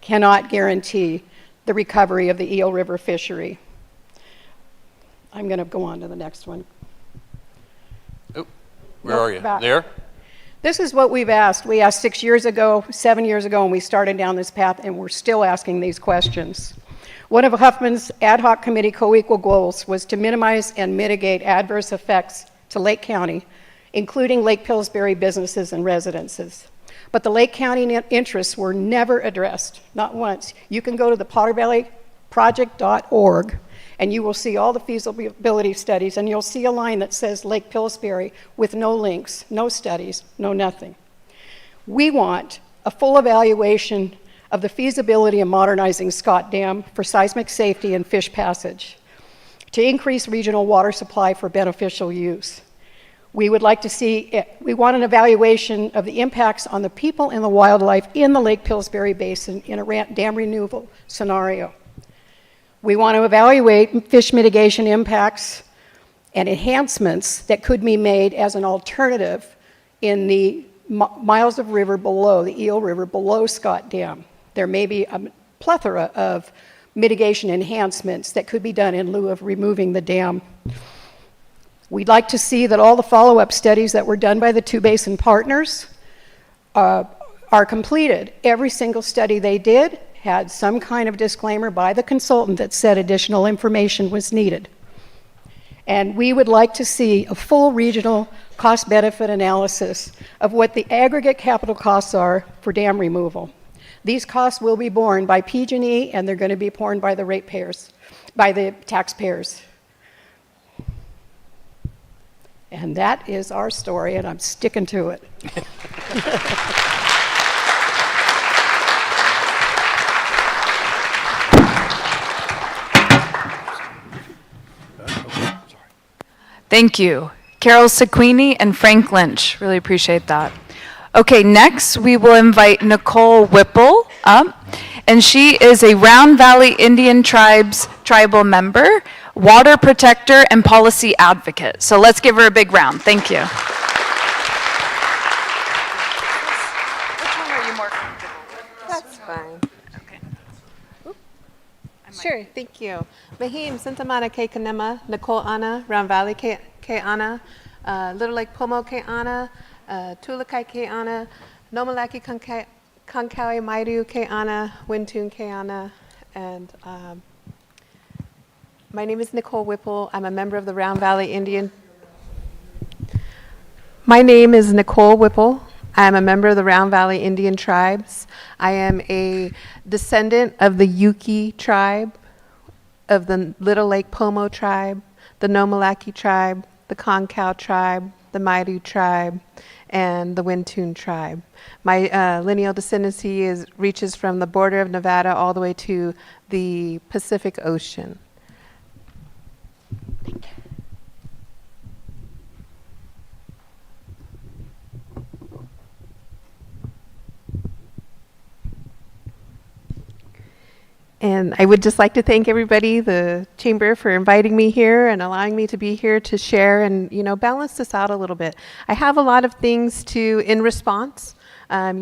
cannot guarantee the recovery of the Eel River fishery. I'm going to go on to the next one. Oh, where are you? Back. There? This is what we've asked. We asked 6 years ago, 7 years ago, and we started down this path, and we're still asking these questions. One of Huffman's ad hoc committee co-equal goals was to minimize and mitigate adverse effects to Lake County, including Lake Pillsbury businesses and residences. But the Lake County interests were never addressed, not once. You can go to the PotterValleyProject.org, and you will see all the feasibility studies, and you'll see a line that says Lake Pillsbury with no links, no studies, no nothing. We want a full evaluation of the feasibility of modernizing Scott Dam for seismic safety and fish passage to increase regional water supply for beneficial use. We would like to see, we want an evaluation of the impacts on the people and the wildlife in the Lake Pillsbury Basin in a dam renewal scenario. We want to evaluate fish mitigation impacts and enhancements that could be made as an alternative in the miles of river below, the Eel River below Scott Dam. There may be a plethora of mitigation enhancements that could be done in lieu of removing the dam. We'd like to see that all the follow-up studies that were done by the two basin partners are completed. Every single study they did had some kind of disclaimer by the consultant that said additional information was needed. And we would like to see a full regional cost-benefit analysis of what the aggregate capital costs are for dam removal. These costs will be borne by PG&E, and they're going to be borne by the ratepayers, by the taxpayers. And that is our story, and I'm sticking to it. Thank you. Carol Sequini and Frank Lynch. Really appreciate that. Okay, next we will invite Nicole Whipple up, and she is a Round Valley Indian tribal member, water protector, and policy advocate. So let's give her a big round. Thank you. Which one are you more comfortable with? That's fine. Okay. Sure, thank you. Mahim, Santamana Ke Kanema, Nicole Ana, Round Valley Ke Ana, Little Lake Pomo Ke Ana, Tulakai Ke Ana, Nomalaki Kankawi Maidu Ke Ana, Wintun Ke Ana, and my name is Nicole Whipple. I'm a member of the Round Valley Indian. My name is Nicole Whipple. I am a member of the Round Valley Indian tribes. I am a descendant of the Yuki tribe, of the Little Lake Pomo tribe, the Nomalaki tribe, the Concow tribe, the Maidu tribe, and the Wintun tribe. My lineal descendancy reaches from the border of Nevada all the way to the Pacific Ocean. And I would just like to thank everybody, the chamber, for inviting me here and allowing me to be here to share and, balance this out a little bit. I have a lot of things in response. I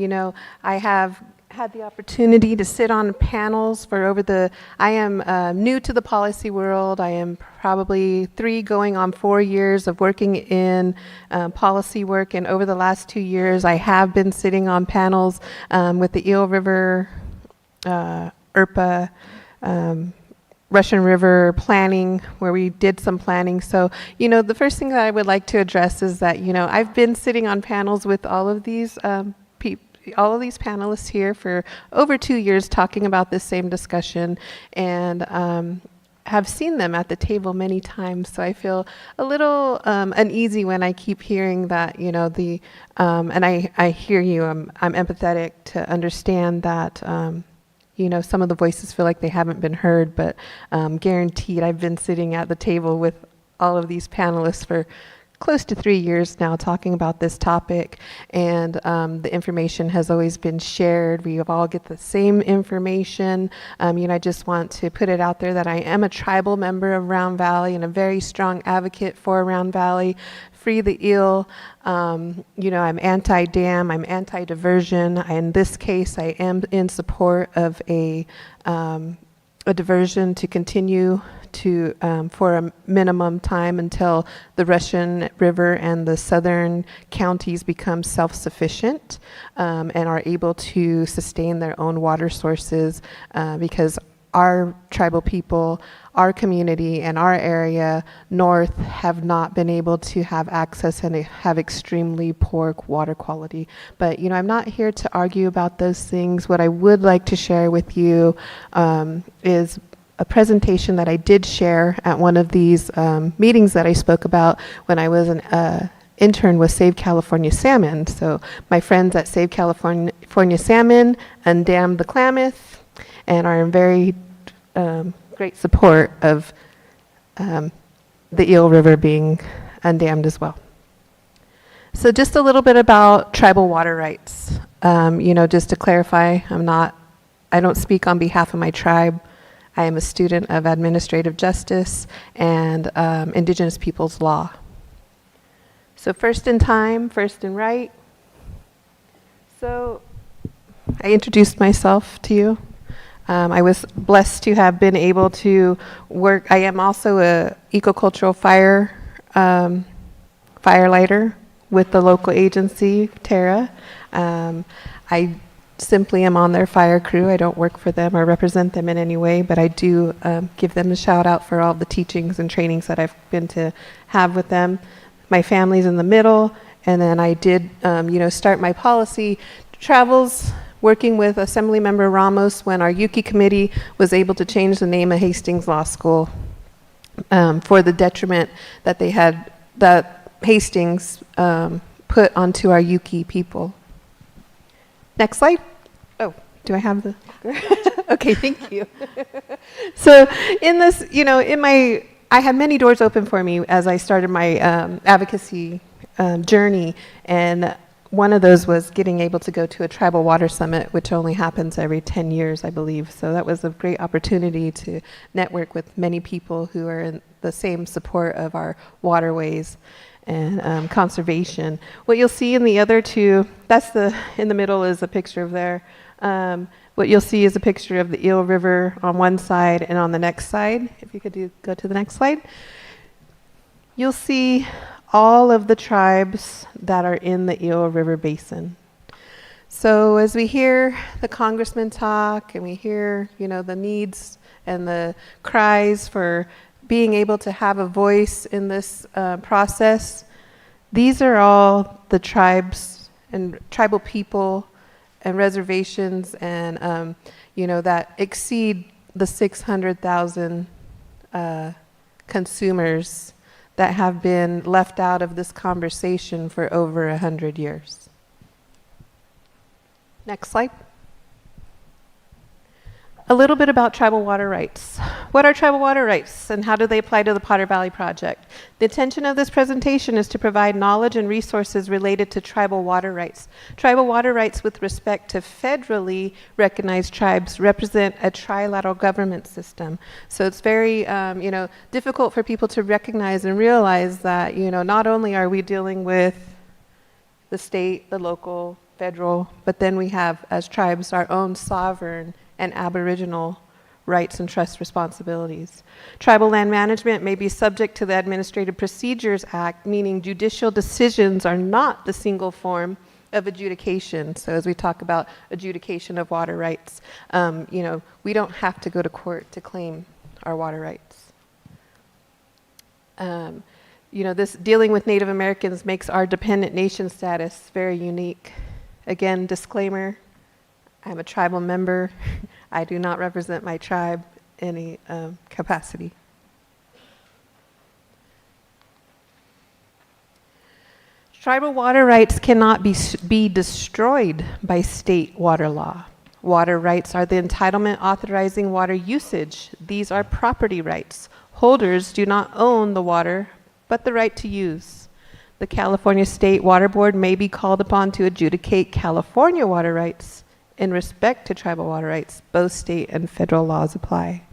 have had the opportunity to sit on panels I am new to the policy world. I am probably 3 going on 4 years of working in policy work, and over the last 2 years, I have been sitting on panels with the Eel River, IRPA, Russian River planning, where we did some planning. So, the first thing that I would like to address is that, I've been sitting on panels with all of these panelists here for over 2 years talking about this same discussion, and have seen them at the table many times. So I feel a little uneasy when I keep hearing that, and I hear you, I'm empathetic to understand that, some of the voices feel like they haven't been heard, but guaranteed I've been sitting at the table with all of these panelists for close to 3 years now talking about this topic, and the information has always been shared. We all get the same information. I just want to put it out there that I am a tribal member of Round Valley and a very strong advocate for Round Valley. Free the eel. I'm anti-dam, I'm anti-diversion. In this case, I am in support of a diversion to continue for a minimum time until the Russian River and the southern counties become self-sufficient and are able to sustain their own water sources, because our tribal people, our community, and our area north have not been able to have access and have extremely poor water quality. But, I'm not here to argue about those things. What I would like to share with you is a presentation that I did share at one of these meetings that I spoke about when I was an intern with Save California Salmon. So my friends at Save California Salmon undammed the Klamath and are in very great support of the Eel River being undammed as well. So just a little bit about tribal water rights. Just to clarify, I don't speak on behalf of my tribe. I am a student of administrative justice and Indigenous peoples law. So first in time, first in right. So I introduced myself to you. I was blessed to have been able to work. I am also a ecocultural firelighter with the local agency, Terra. I simply am on their fire crew. I don't work for them or represent them in any way, but I do give them a shout out for all the teachings and trainings that I've been to have with them. My family's in the middle, and then I did, start my policy travels working with Assemblymember Ramos when our Yuki committee was able to change the name of Hastings Law School for the detriment that that Hastings put onto our Yuki people. Next slide. Oh, do I have the? Okay, thank you. So in this, I had many doors open for me as I started my advocacy journey, and one of those was getting able to go to a tribal water summit, which only happens every 10 years, I believe. So that was a great opportunity to network with many people who are in the same support of our waterways and conservation. What you'll see in the other two, in the middle is a picture of there. What you'll see is a picture of the Eel River on one side, and on the next side, if you could go to the next slide, you'll see all of the tribes that are in the Eel River Basin. So as we hear the congressman talk and we hear, the needs and the cries for being able to have a voice in this process, these are all the tribes and tribal people and reservations and, that exceed the 600,000 consumers that have been left out of this conversation for over 100 years. Next slide. A little bit about tribal water rights. What are tribal water rights and how do they apply to the Potter Valley Project? The intention of this presentation is to provide knowledge and resources related to tribal water rights. Tribal water rights with respect to federally recognized tribes represent a trilateral government system. So it's very difficult for people to recognize and realize that not only are we dealing with the state, the local, federal, but then we have as tribes our own sovereign and Aboriginal rights and trust responsibilities. Tribal land management may be subject to the Administrative Procedures Act, meaning judicial decisions are not the single form of adjudication. So as we talk about adjudication of water rights, we don't have to go to court to claim our water rights. This dealing with Native Americans makes our dependent nation status very unique. Again, disclaimer, I'm a tribal member. I do not represent my tribe in any capacity. Tribal water rights cannot be destroyed by state water law. Water rights are the entitlement authorizing water usage. These are property rights. Holders do not own the water, but the right to use. The California State Water Board may be called upon to adjudicate California water rights. In respect to tribal water rights, both state and federal laws apply,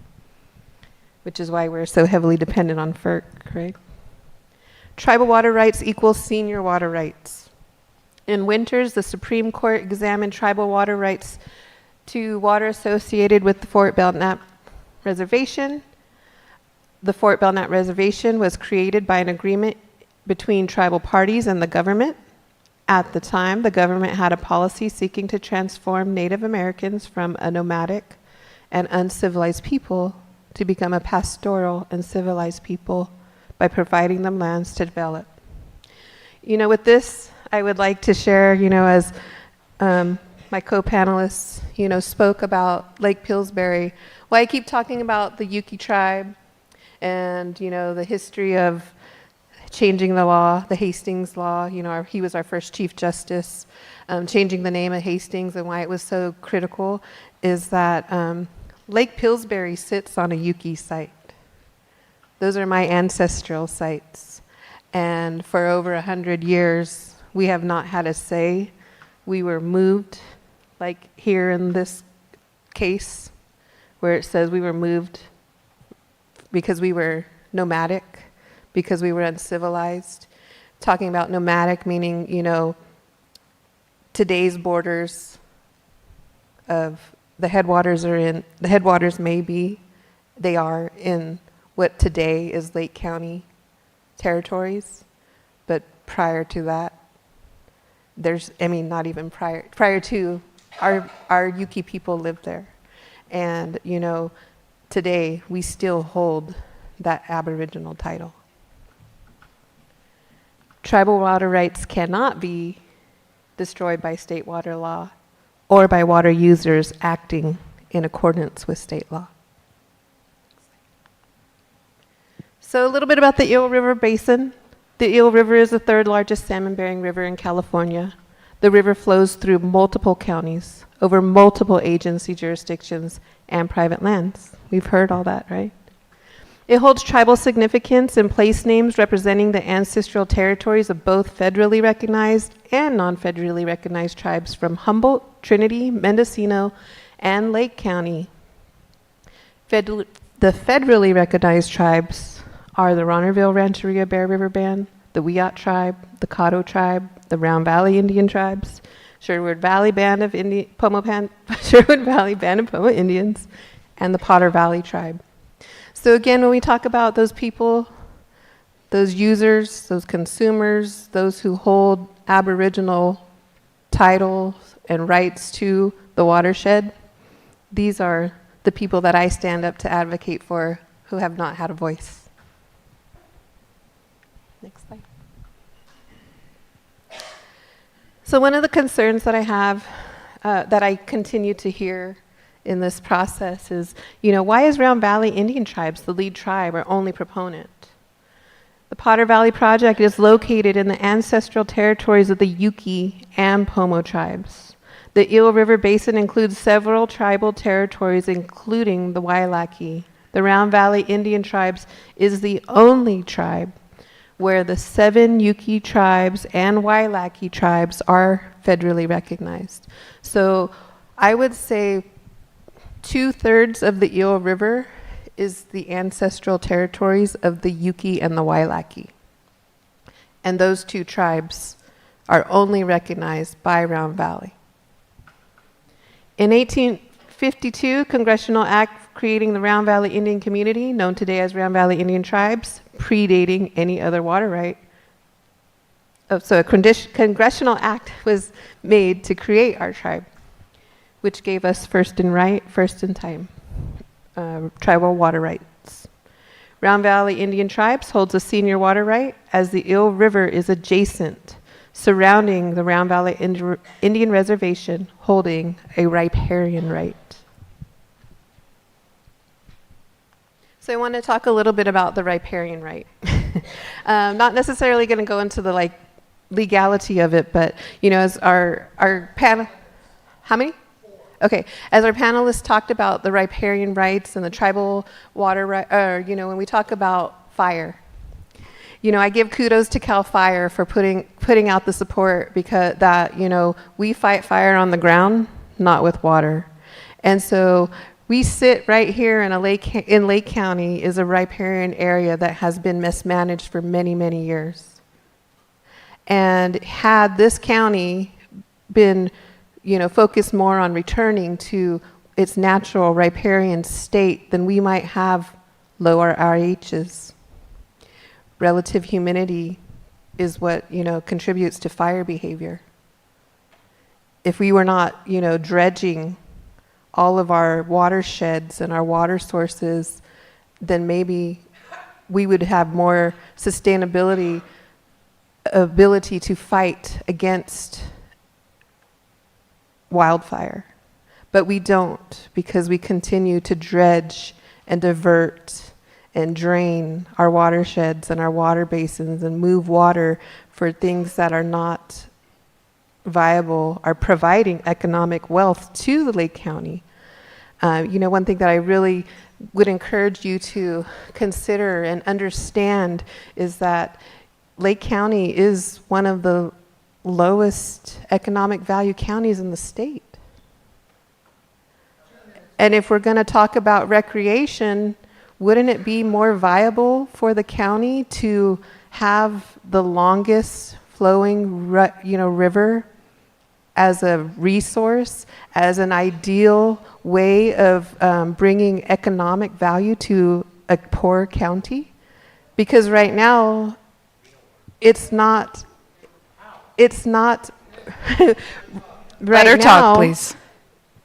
which is why we're so heavily dependent on FERC, right? Tribal water rights equals senior water rights. In Winters, the Supreme Court examined tribal water rights to water associated with the Fort Belknap Reservation. The Fort Belknap Reservation was created by an agreement between tribal parties and the government. At the time, the government had a policy seeking to transform Native Americans from a nomadic and uncivilized people to become a pastoral and civilized people by providing them lands to develop. With this, I would like to share, as my co-panelists, spoke about Lake Pillsbury. Well, I keep talking about the Yuki tribe and, the history of changing the law, the Hastings law, he was our first Chief Justice. Changing the name of Hastings and why it was so critical is that Lake Pillsbury sits on a Yuki site. Those are my ancestral sites. And for over 100 years, we have not had a say. We were moved, like here in this case, where it says we were moved because we were nomadic, because we were uncivilized. Talking about nomadic meaning, today's borders of the headwaters they are in what today is Lake County territories, but prior to that, not even prior to, our Yuki people lived there. And, today we still hold that Aboriginal title. Tribal water rights cannot be destroyed by state water law or by water users acting in accordance with state law. So a little bit about the Eel River Basin. The Eel River is the third largest salmon-bearing river in California. The river flows through multiple counties, over multiple agency jurisdictions, and private lands. We've heard all that, right? It holds tribal significance and place names representing the ancestral territories of both federally recognized and non-federally recognized tribes from Humboldt, Trinity, Mendocino, and Lake County. The federally recognized tribes are the Ronnerville Rancheria Bear River Band, the Wiyot tribe, the Caddo tribe, the Round Valley Indian tribes, Sherwood Valley Band of Pomo Indians, and the Potter Valley tribe. So again, when we talk about those people, those users, those consumers, those who hold Aboriginal titles and rights to the watershed, these are the people that I stand up to advocate for who have not had a voice. Next slide. So one of the concerns that I have, that I continue to hear in this process is, why is Round Valley Indian Tribes the lead tribe or only proponent? The Potter Valley Project is located in the ancestral territories of the Yuki and Pomo tribes. The Eel River Basin includes several tribal territories, including the Wailaki. The Round Valley Indian Tribes is the only tribe where the 7 Yuki tribes and Wailaki tribes are federally recognized. So I would say 2/3 of the Eel River is the ancestral territories of the Yuki and the Wailaki. And those 2 tribes are only recognized by Round Valley. In 1852, Congressional Act creating the Round Valley Indian Community, known today as Round Valley Indian Tribes, predating any other water right. So a congressional act was made to create our tribe, which gave us first in time, tribal water rights. Round Valley Indian Tribes holds a senior water right as the Eel River is adjacent, surrounding the Round Valley Indian Reservation, holding a riparian right. So I want to talk a little bit about the riparian right. Not necessarily going to go into the legality of it, but as our panel, how many? Okay, as our panelists talked about the riparian rights and the tribal water right, when we talk about fire, I give kudos to CAL FIRE for putting out the support because we fight fire on the ground, not with water. And so we sit right here in Lake County is a riparian area that has been mismanaged for many, many years. And had this county been, focused more on returning to its natural riparian state, then we might have lower RHs. Relative humidity is what, contributes to fire behavior. If we were not, dredging all of our watersheds and our water sources, then maybe we would have more sustainability, ability to fight against wildfire. But we don't, because we continue to dredge and divert and drain our watersheds and our water basins and move water for things that are not viable, are providing economic wealth to the Lake County. One thing that I really would encourage you to consider and understand is that Lake County is one of the lowest economic value counties in the state. And if we're going to talk about recreation, wouldn't it be more viable for the county to have the longest flowing, river as a resource, as an ideal way of bringing economic value to a poor county? Because right now, it's not. Right Better now, talk, please.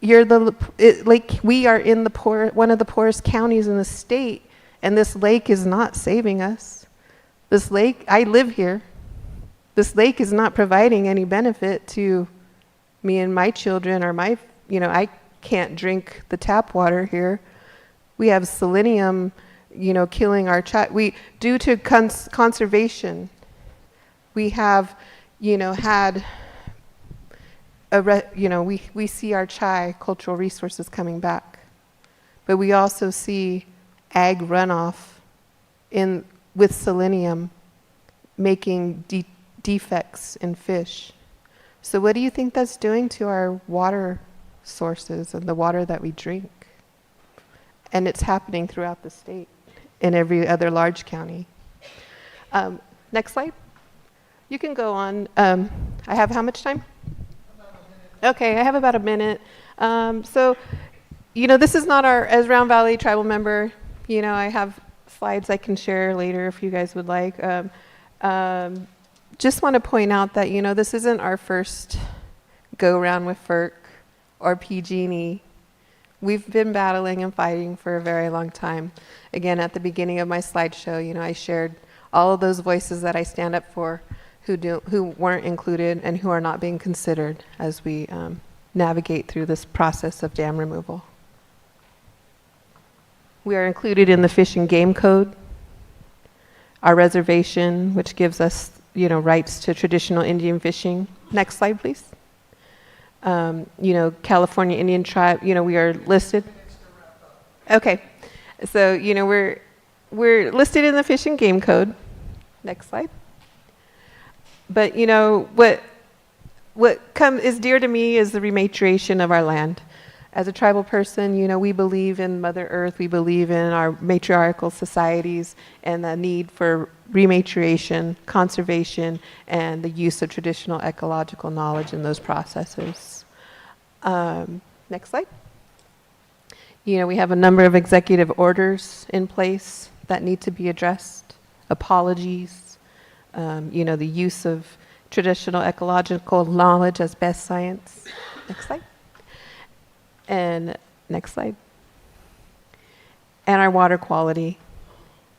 We are in one of the poorest counties in the state, and this lake is not saving us. This lake, I live here. This lake is not providing any benefit to me and my children, or I can't drink the tap water here. We have selenium, killing our due to conservation. We have, had we see our chai cultural resources coming back, but we also see ag runoff with selenium making defects in fish. So what do you think that's doing to our water sources and the water that we drink? And it's happening throughout the state in every other large county. Next slide. You can go on. I have how much time? Okay, I have about a minute. So, this is not as Round Valley tribal member, I have slides I can share later if you guys would like. Just want to point out that, this isn't our first go-around with FERC or PG&E. We've been battling and fighting for a very long time. Again, at the beginning of my slideshow, I shared all of those voices that I stand up for who weren't included and who are not being considered as we navigate through this process of dam removal. We are included in the Fish and Game Code, our reservation, which gives us rights to traditional Indian fishing. Next slide, please. California Indian tribe, we are listed. Okay, so, we're listed in the Fish and Game Code. Next slide. But, what is dear to me is the rematriation of our land. As a tribal person, we believe in Mother Earth, we believe in our matriarchal societies and the need for rematriation, conservation, and the use of traditional ecological knowledge in those processes. Next slide. We have a number of executive orders in place that need to be addressed. Apologies, the use of traditional ecological knowledge as best science. Next slide. And next slide. And our water quality.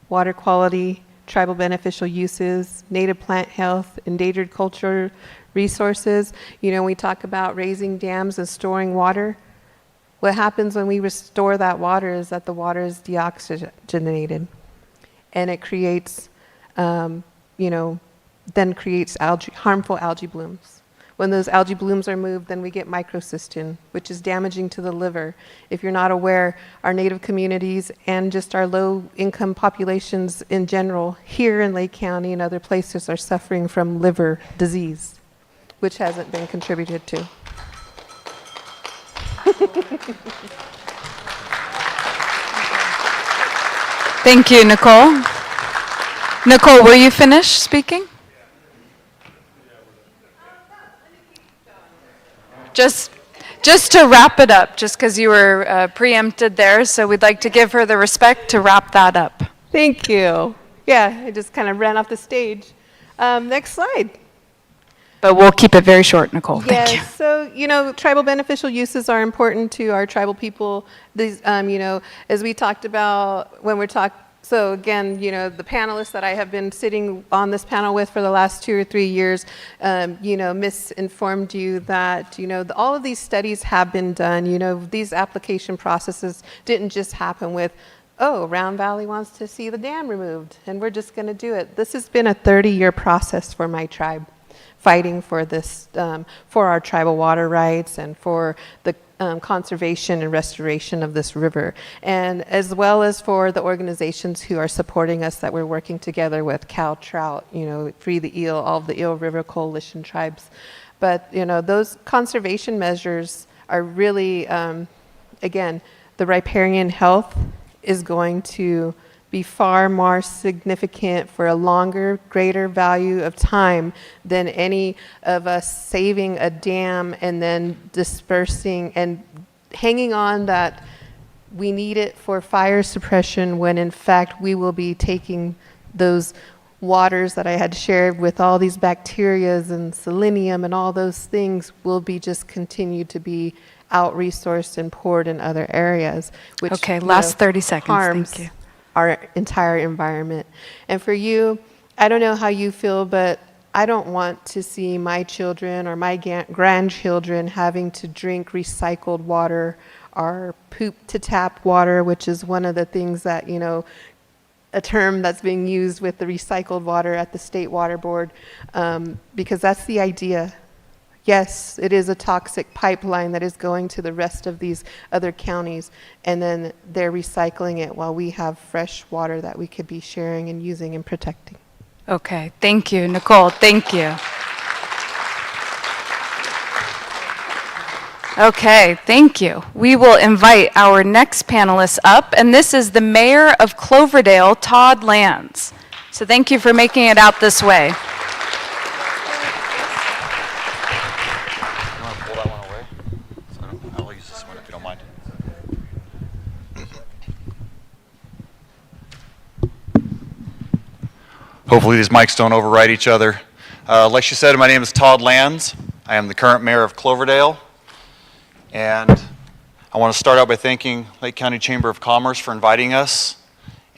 Water quality, tribal beneficial uses, native plant health, endangered culture resources. We talk about raising dams and storing water. What happens when we restore that water is that the water is deoxygenated. And it creates, then creates harmful algae blooms. When those algae blooms are moved, then we get microcystin, which is damaging to the liver. If you're not aware, our native communities and just our low-income populations in general here in Lake County and other places are suffering from liver disease, which hasn't been contributed to. Thank you, Nicole. Nicole, were you finished speaking? Just to wrap it up, just because you were preempted there, so we'd like to give her the respect to wrap that up. Thank you. Yeah, I just kind of ran off the stage. Next slide. But we'll keep it very short, Nicole. Thank you. Yes, so, tribal beneficial uses are important to our tribal people. These, as we talked about when we're talking, so again, the panelists that I have been sitting on this panel with for the last 2 or 3 years, misinformed you that, all of these studies have been done. These application processes didn't just happen with, oh, Round Valley wants to see the dam removed, and we're just going to do it. This has been a 30-year process for my tribe, fighting for this, for our tribal water rights and for the conservation and restoration of this river, and as well as for the organizations who are supporting us that we're working together with, Cow Trout, Free the Eel, all of the Eel River Coalition tribes. But, those conservation measures are really, again, the riparian health is going to be far more significant for a longer, greater value of time than any of us saving a dam and then dispersing and hanging on that we need it for fire suppression when in fact we will be taking those waters that I had shared with all these bacterias and selenium and all those things will be just continue to be out-resourced and poured in other areas, which Okay, last 30 seconds. harms Thank you. our entire environment. And for you, I don't know how you feel, but I don't want to see my children or my grandchildren having to drink recycled water or poop to tap water, which is one of the things that, a term that's being used with the recycled water at the State Water Board, because that's the idea. Yes, it is a toxic pipeline that is going to the rest of these other counties, and then they're recycling it while we have fresh water that we could be sharing and using and protecting. Okay, thank you, Nicole. Thank you. Okay, thank you. We will invite our next panelist up, and this is the Mayor of Cloverdale, Todd Lands. So thank you for making it out this way. Hopefully these mics don't override each other. Like she said, my name is Todd Lands. I am the current mayor of Cloverdale. And I want to start out by thanking Lake County Chamber of Commerce for inviting us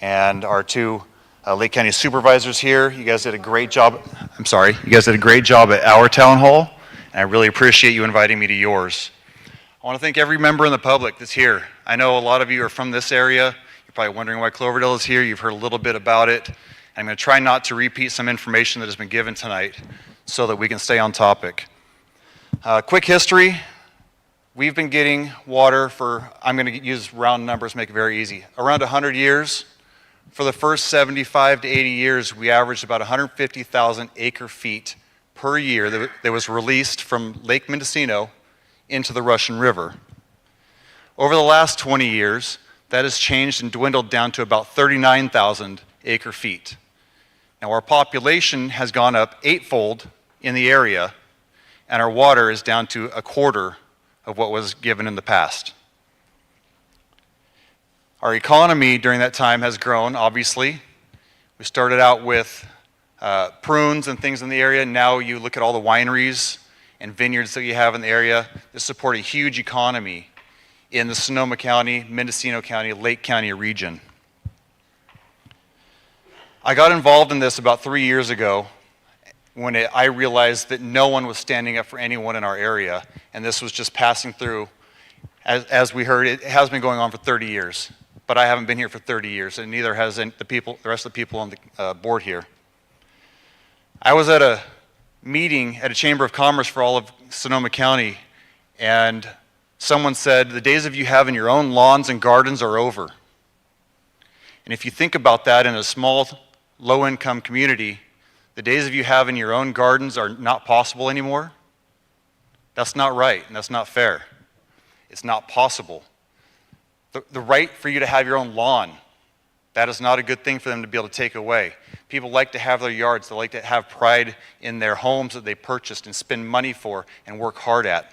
and our two Lake County supervisors here. You guys did a great job. You guys did a great job at our town hall, and I really appreciate you inviting me to yours. I want to thank every member in the public that's here. I know a lot of you are from this area. You're probably wondering why Cloverdale is here. You've heard a little bit about it. I'm going to try not to repeat some information that has been given tonight so that we can stay on topic. Quick history. We've been getting water for, I'm going to use round numbers, make it very easy, around 100 years. For the first 75 to 80 years, we averaged about 150,000 acre feet per year that was released from Lake Mendocino into the Russian River. Over the last 20 years, that has changed and dwindled down to about 39,000 acre feet. Now, our population has gone up eightfold in the area, and our water is down to a quarter of what was given in the past. Our economy during that time has grown, obviously. We started out with prunes and things in the area. Now you look at all the wineries and vineyards that you have in the area that support a huge economy in the Sonoma County, Mendocino County, Lake County region. I got involved in this about 3 years ago when I realized that no one was standing up for anyone in our area, and this was just passing through. As we heard, it has been going on for 30 years. But I haven't been here for 30 years, and neither has the rest of the people on the board here. I was at a meeting at a Chamber of Commerce for all of Sonoma County, and someone said, the days of you having your own lawns and gardens are over. And if you think about that in a small, low-income community, the days of you having your own gardens are not possible anymore. That's not right, and that's not fair. It's not possible. The right for you to have your own lawn, that is not a good thing for them to be able to take away. People like to have their yards. They like to have pride in their homes that they purchased and spend money for and work hard at.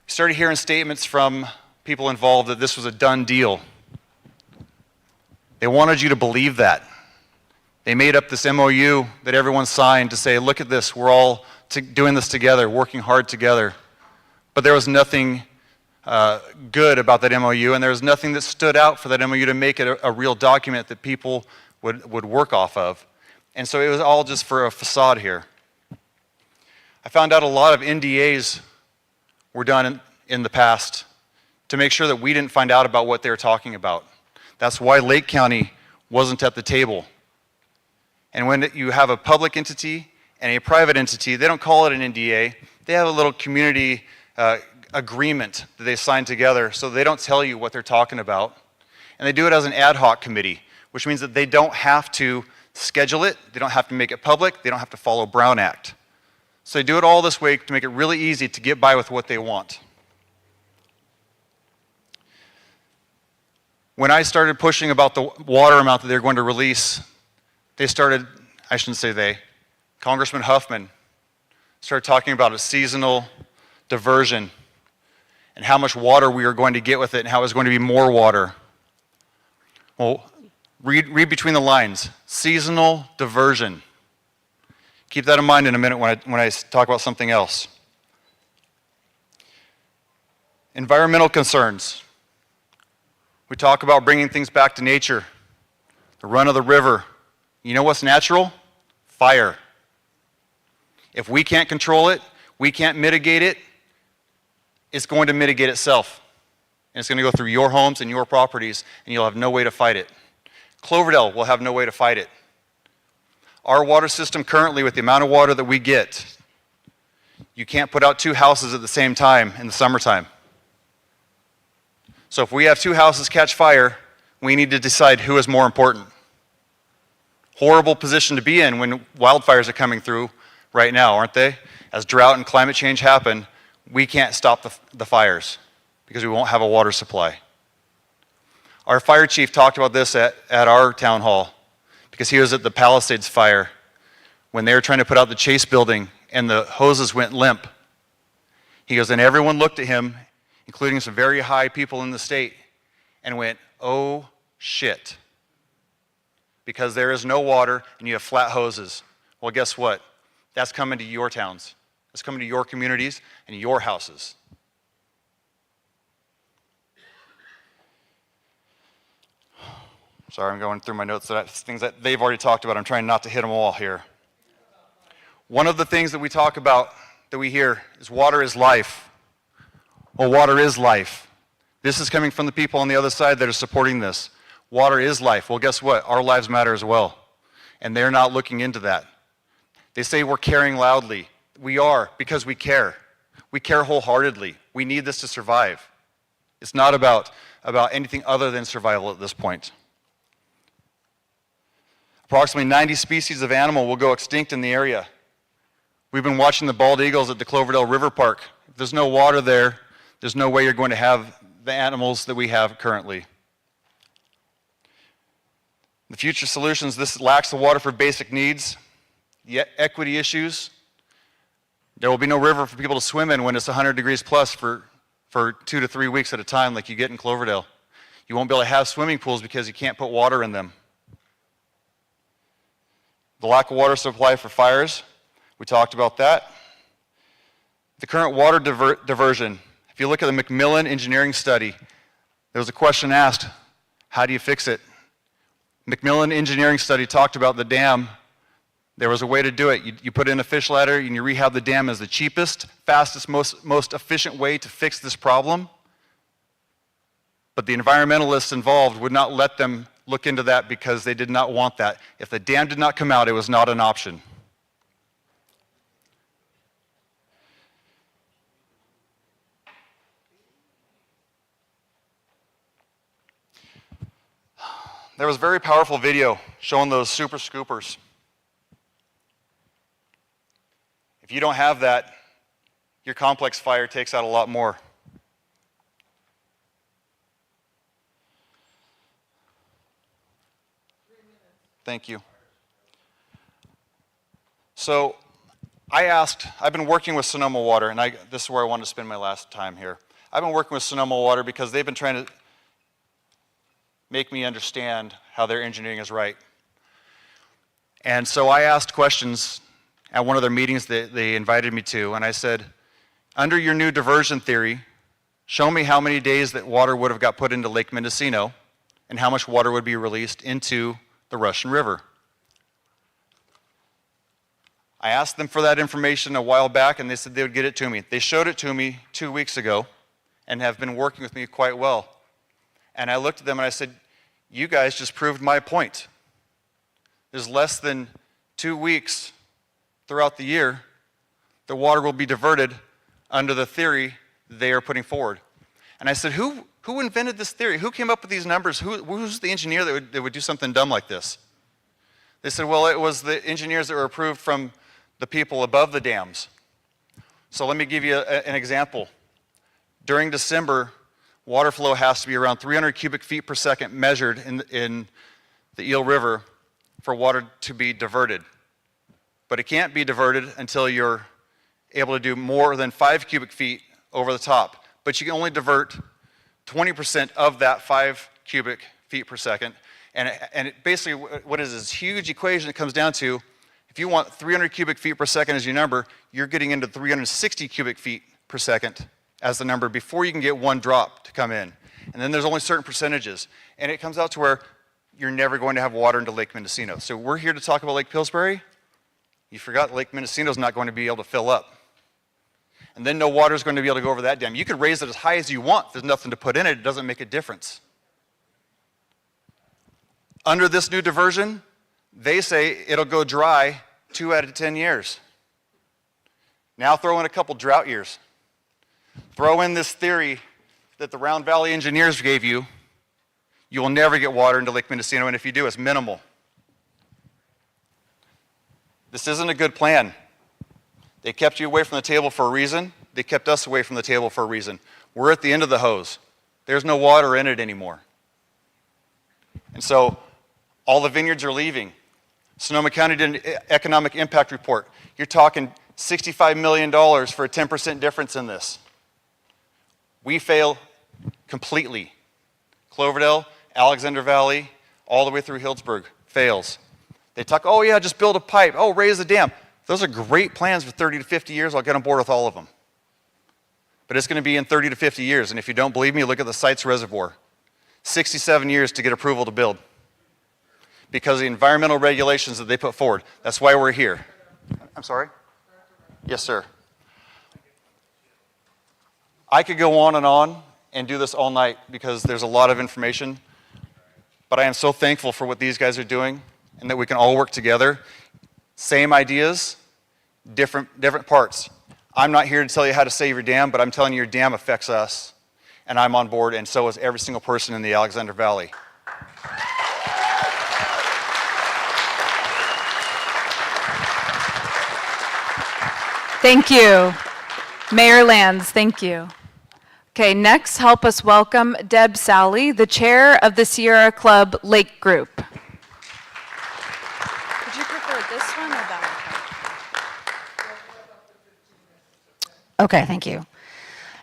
We started hearing statements from people involved that this was a done deal. They wanted you to believe that. They made up this MOU that everyone signed to say, look at this, we're all doing this together, working hard together. But there was nothing good about that MOU, and there was nothing that stood out for that MOU to make it a real document that people would work off of. And so it was all just for a facade here. I found out a lot of NDAs were done in the past to make sure that we didn't find out about what they were talking about. That's why Lake County wasn't at the table. And when you have a public entity and a private entity, they don't call it an NDA. They have a little community agreement that they sign together, so they don't tell you what they're talking about. And they do it as an ad hoc committee, which means that they don't have to schedule it, they don't have to make it public, they don't have to follow Brown Act. So they do it all this way to make it really easy to get by with what they want. When I started pushing about the water amount that they're going to release, Congressman Huffman started talking about a seasonal diversion and how much water we are going to get with it and how it's going to be more water. Well, read between the lines. Seasonal diversion. Keep that in mind in a minute when I talk about something else. Environmental concerns. We talk about bringing things back to nature. The run of the river. You know what's natural? Fire. If we can't control it, we can't mitigate it, it's going to mitigate itself. And it's going to go through your homes and your properties, and you'll have no way to fight it. Cloverdale will have no way to fight it. Our water system currently, with the amount of water that we get, you can't put out 2 houses at the same time in the summertime. So if we have 2 houses catch fire, we need to decide who is more important. Horrible position to be in when wildfires are coming through right now, aren't they? As drought and climate change happen, we can't stop the fires because we won't have a water supply. Our fire chief talked about this at our town hall because he was at the Palisades fire when they were trying to put out the Chase building and the hoses went limp. He goes, and everyone looked at him, including some very high people in the state, and went, oh shit. Because there is no water and you have flat hoses. Well, guess what? That's coming to your towns. It's coming to your communities and your houses. Sorry, I'm going through my notes. Things that they've already talked about. I'm trying not to hit them all here. One of the things that we talk about, that we hear, is water is life. Well, water is life. This is coming from the people on the other side that are supporting this. Water is life. Well, guess what? Our lives matter as well. And they're not looking into that. They say we're caring loudly. We are, because we care. We care wholeheartedly. We need this to survive. It's not about anything other than survival at this point. Approximately 90 species of animal will go extinct in the area. We've been watching the bald eagles at the Cloverdale River Park. If there's no water there, there's no way you're going to have the animals that we have currently. The future solutions, this lacks the water for basic needs, the equity issues. There will be no river for people to swim in when it's 100 degrees plus for 2 to 3 weeks at a time like you get in Cloverdale. You won't be able to have swimming pools because you can't put water in them. The lack of water supply for fires, we talked about that. The current water diversion, if you look at the Macmillan engineering study, there was a question asked, how do you fix it? Macmillan engineering study talked about the dam. There was a way to do it. You put in a fish ladder and you rehab the dam as the cheapest, fastest, most efficient way to fix this problem. But the environmentalists involved would not let them look into that because they did not want that. If the dam did not come out, it was not an option. There was a very powerful video showing those super scoopers. If you don't have that, your complex fire takes out a lot more. Thank you. So I've been working with Sonoma Water, and this is where I want to spend my last time here. I've been working with Sonoma Water because they've been trying to make me understand how their engineering is right. And so I asked questions at one of their meetings that they invited me to, and I said, under your new diversion theory, show me how many days that water would have got put into Lake Mendocino and how much water would be released into the Russian River. I asked them for that information a while back, and they said they would get it to me. They showed it to me 2 weeks ago and have been working with me quite well. And I looked at them and I said, you guys just proved my point. There's less than 2 weeks throughout the year, the water will be diverted under the theory they are putting forward. And I said, who invented this theory? Who came up with these numbers? Who's the engineer that would do something dumb like this? They said, well, it was the engineers that were approved from the people above the dams. So let me give you an example. During December, water flow has to be around 300 cubic feet per second measured in the Eel River for water to be diverted. But it can't be diverted until you're able to do more than 5 cubic feet over the top. But you can only divert 20% of that 5 cubic feet per second. And it basically, what is this huge equation that comes down to, if you want 300 cubic feet per second as your number, you're getting into 360 cubic feet per second as the number before you can get one drop to come in. And then there's only certain percentages. And it comes out to where you're never going to have water into Lake Mendocino. So we're here to talk about Lake Pillsbury. You forgot Lake Mendocino is not going to be able to fill up. And then no water is going to be able to go over that dam. You could raise it as high as you want. There's nothing to put in it. It doesn't make a difference. Under this new diversion, they say it'll go dry 2 out of 10 years. Now throw in a couple drought years. Throw in this theory that the Round Valley engineers gave you, you will never get water into Lake Mendocino, and if you do, it's minimal. This isn't a good plan. They kept you away from the table for a reason. They kept us away from the table for a reason. We're at the end of the hose. There's no water in it anymore. And so all the vineyards are leaving. Sonoma County did an economic impact report. You're talking $65 million for a 10% difference in this. We fail completely. Cloverdale, Alexander Valley, all the way through Healdsburg fails. They talk, oh yeah, just build a pipe. Oh, raise the dam. Those are great plans for 30 to 50 years. I'll get on board with all of them. But it's going to be in 30 to 50 years. And if you don't believe me, look at the Sites Reservoir. 67 years to get approval to build because of the environmental regulations that they put forward. That's why we're here. I'm sorry? Yes, sir. I could go on and do this all night because there's a lot of information. But I am so thankful for what these guys are doing and that we can all work together. Same ideas, different parts. I'm not here to tell you how to save your dam, but I'm telling you your dam affects us, and I'm on board, and so is every single person in the Alexander Valley. Thank you. Mayor Lands, thank you. Okay, next, help us welcome Deb Sally, the chair of the Sierra Club Lake Group. Would you prefer this one or that one? Okay, thank you.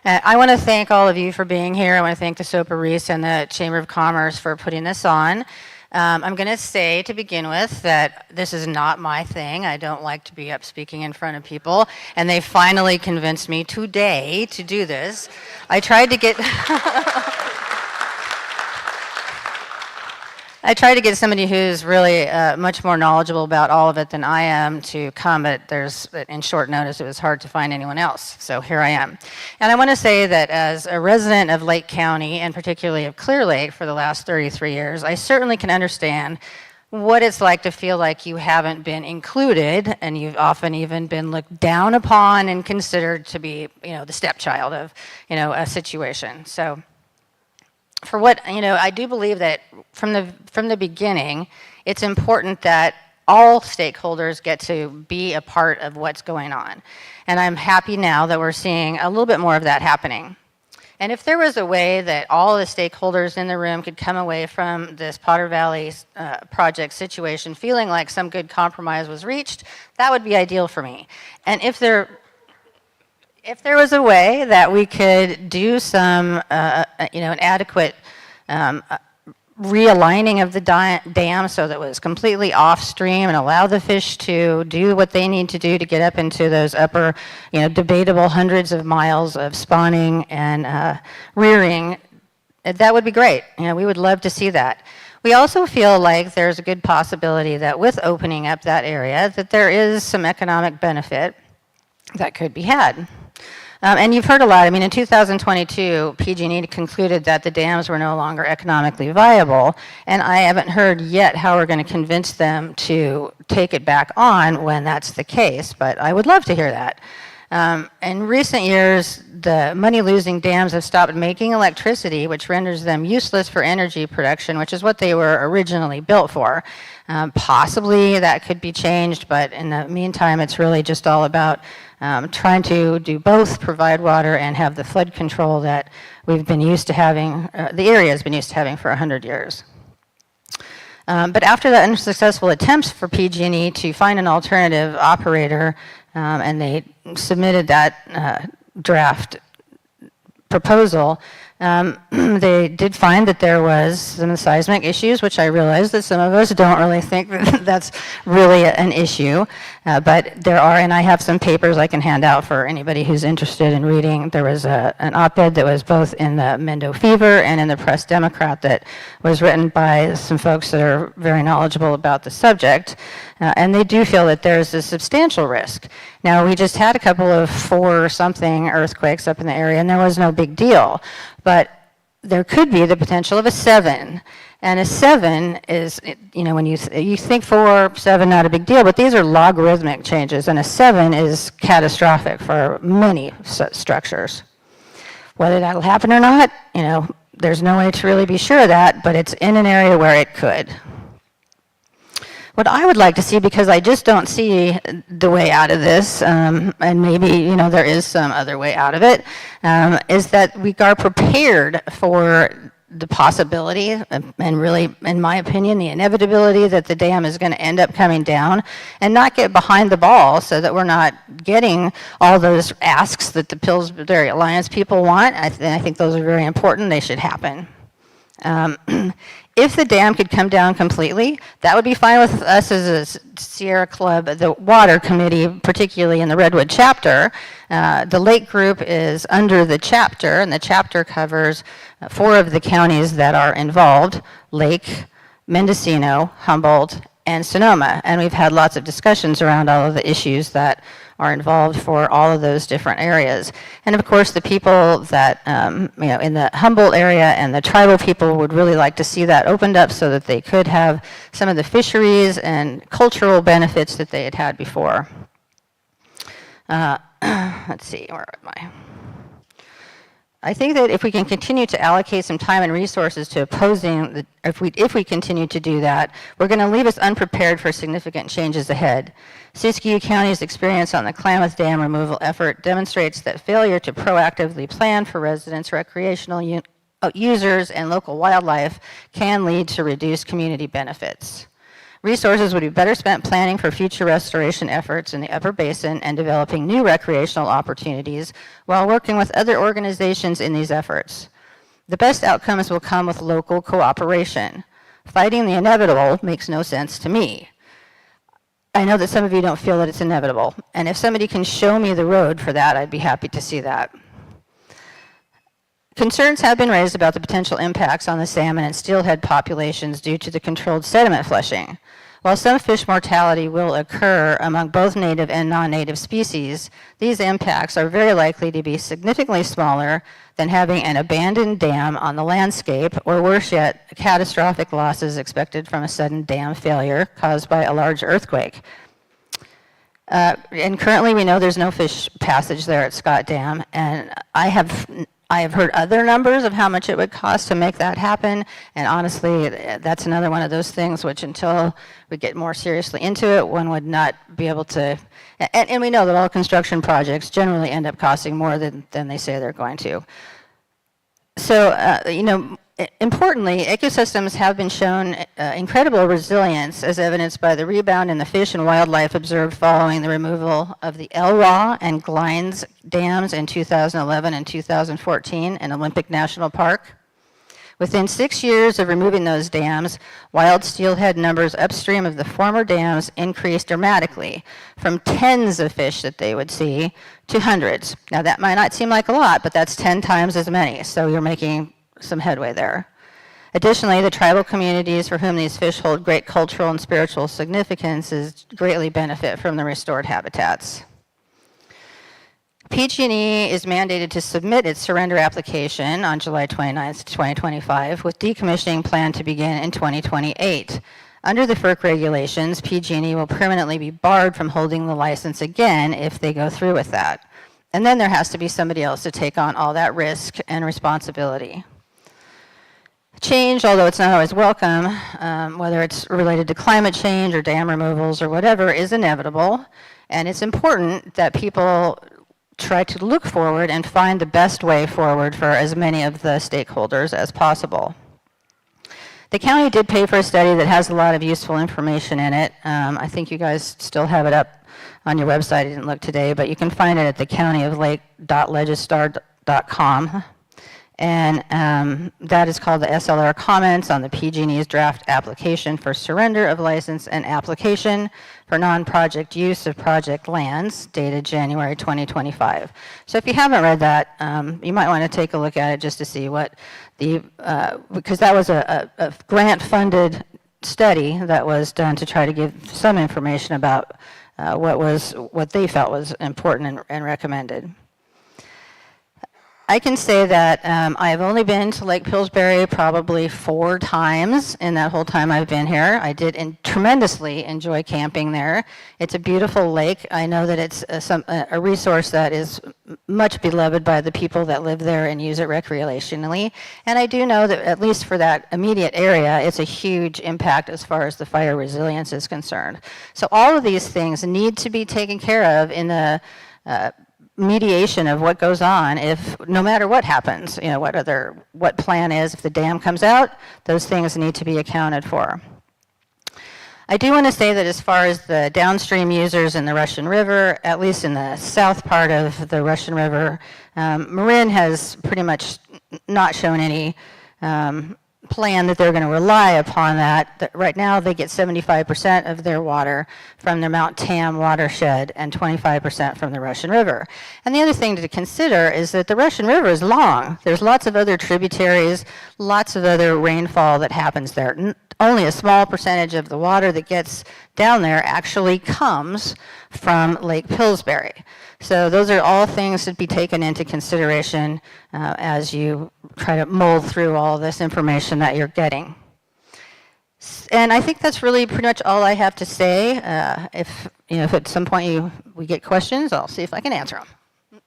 I want to thank all of you for being here. I want to thank the SOPA Reese and the Chamber of Commerce for putting this on. I'm going to say to begin with that this is not my thing. I don't like to be up speaking in front of people, and they finally convinced me today to do this. I tried to get somebody who's really much more knowledgeable about all of it than I am to come, but in short notice, it was hard to find anyone else. So here I am. And I want to say that as a resident of Lake County, and particularly of Clear Lake for the last 33 years, I certainly can understand what it's like to feel like you haven't been included, and you've often even been looked down upon and considered to be, the stepchild of, a situation. So for what, I do believe that from the beginning, it's important that all stakeholders get to be a part of what's going on. And I'm happy now that we're seeing a little bit more of that happening. And if there was a way that all the stakeholders in the room could come away from this Potter Valley project situation feeling like some good compromise was reached, that would be ideal for me. And if there was a way that we could do some, an adequate realigning of the dam so that it was completely off stream and allow the fish to do what they need to do to get up into those upper, debatable hundreds of miles of spawning and rearing, that would be great. We would love to see that. We also feel like there's a good possibility that with opening up that area, that there is some economic benefit that could be had. And you've heard a lot. In 2022, PG&E concluded that the dams were no longer economically viable, and I haven't heard yet how we're going to convince them to take it back on when that's the case, but I would love to hear that. In recent years, the money-losing dams have stopped making electricity, which renders them useless for energy production, which is what they were originally built for. Possibly that could be changed, but in the meantime, it's really just all about trying to do both, provide water and have the flood control that we've been used to having, the area has been used to having for 100 years. But after the unsuccessful attempts for PG&E to find an alternative operator, and they submitted that draft proposal, they did find that there was some seismic issues, which I realize that some of us don't really think that that's really an issue, but there are, and I have some papers I can hand out for anybody who's interested in reading. There was an op-ed that was both in the Mendo Fever and in the Press Democrat that was written by some folks that are very knowledgeable about the subject, and they do feel that there's a substantial risk. Now, we just had a couple of 4-something earthquakes up in the area, and there was no big deal. But there could be the potential of a 7. And a 7 is, when you think 4, 7, not a big deal, but these are logarithmic changes, and a 7 is catastrophic for many structures. Whether that'll happen or not, there's no way to really be sure of that, but it's in an area where it could. What I would like to see, because I just don't see the way out of this, and maybe, there is some other way out of it, is that we are prepared for the possibility, and really, in my opinion, the inevitability that the dam is going to end up coming down, and not get behind the ball so that we're not getting all those asks that the Pillsbury Alliance people want. I think those are very important. They should happen. If the dam could come down completely, that would be fine with us as a Sierra Club, the water committee, particularly in the Redwood chapter. The Lake Group is under the chapter, and the chapter covers 4 of the counties that are involved: Lake, Mendocino, Humboldt, and Sonoma. And we've had lots of discussions around all of the issues that are involved for all of those different areas. And of course, the people that, in the Humboldt area and the tribal people would really like to see that opened up so that they could have some of the fisheries and cultural benefits that they had had before. let's see, where am I? I think that if we can continue to allocate some time and resources to opposing, if we continue to do that, we're going to leave us unprepared for significant changes ahead. Siskiyou County's experience on the Klamath Dam removal effort demonstrates that failure to proactively plan for residents, recreational users, and local wildlife can lead to reduced community benefits. Resources would be better spent planning for future restoration efforts in the Upper Basin and developing new recreational opportunities while working with other organizations in these efforts. The best outcomes will come with local cooperation. Fighting the inevitable makes no sense to me. I know that some of you don't feel that it's inevitable, and if somebody can show me the road for that, I'd be happy to see that. Concerns have been raised about the potential impacts on the salmon and steelhead populations due to the controlled sediment flushing. While some fish mortality will occur among both native and non-native species, these impacts are very likely to be significantly smaller than having an abandoned dam on the landscape, or worse yet, catastrophic losses expected from a sudden dam failure caused by a large earthquake. And currently we know there's no fish passage there at Scott Dam, and I have heard other numbers of how much it would cost to make that happen, and honestly, that's another one of those things which until we get more seriously into it, one would not be able to, and we know that all construction projects generally end up costing more than they say they're going to. So, importantly, ecosystems have been shown incredible resilience as evidenced by the rebound in the fish and wildlife observed following the removal of the Elwha and Glines dams in 2011 and 2014 in Olympic National Park. Within 6 years of removing those dams, wild steelhead numbers upstream of the former dams increased dramatically, from tens of fish that they would see to hundreds. Now that might not seem like a lot, but that's 10 times as many, so you're making some headway there. Additionally, the tribal communities for whom these fish hold great cultural and spiritual significance greatly benefit from the restored habitats. PG&E is mandated to submit its surrender application on July 29, 2025, with decommissioning planned to begin in 2028. Under the FERC regulations, PG&E will permanently be barred from holding the license again if they go through with that. And then there has to be somebody else to take on all that risk and responsibility. Change, although it's not always welcome, whether it's related to climate change or dam removals or whatever, is inevitable. And it's important that people try to look forward and find the best way forward for as many of the stakeholders as possible. The county did pay for a study that has a lot of useful information in it. I think you guys still have it up on your website. I didn't look today, but you can find it at thecountyoflake.legistar.com. And that is called the SLR Comments on the PG&E's draft application for surrender of license and application for non-project use of project lands, dated January 2025. So if you haven't read that, you might want to take a look at it just to see what the, because that was a grant-funded study that was done to try to give some information about what they felt was important and recommended. I can say that I've only been to Lake Pillsbury probably 4 times in that whole time I've been here. I did tremendously enjoy camping there. It's a beautiful lake. I know that it's a resource that is much beloved by the people that live there and use it recreationally. And I do know that at least for that immediate area, it's a huge impact as far as the fire resilience is concerned. So all of these things need to be taken care of in the mediation of what goes on if, no matter what happens, what plan is, if the dam comes out, those things need to be accounted for. I do want to say that as far as the downstream users in the Russian River, at least in the south part of the Russian River, Marin has pretty much not shown any plan that they're going to rely upon that. Right now they get 75% of their water from their Mount Tam watershed and 25% from the Russian River. And the other thing to consider is that the Russian River is long. There's lots of other tributaries, lots of other rainfall that happens there. Only a small percentage of the water that gets down there actually comes from Lake Pillsbury. So those are all things to be taken into consideration as you try to mull through all this information that you're getting. And I think that's really pretty much all I have to say. If at some point we get questions, I'll see if I can answer them.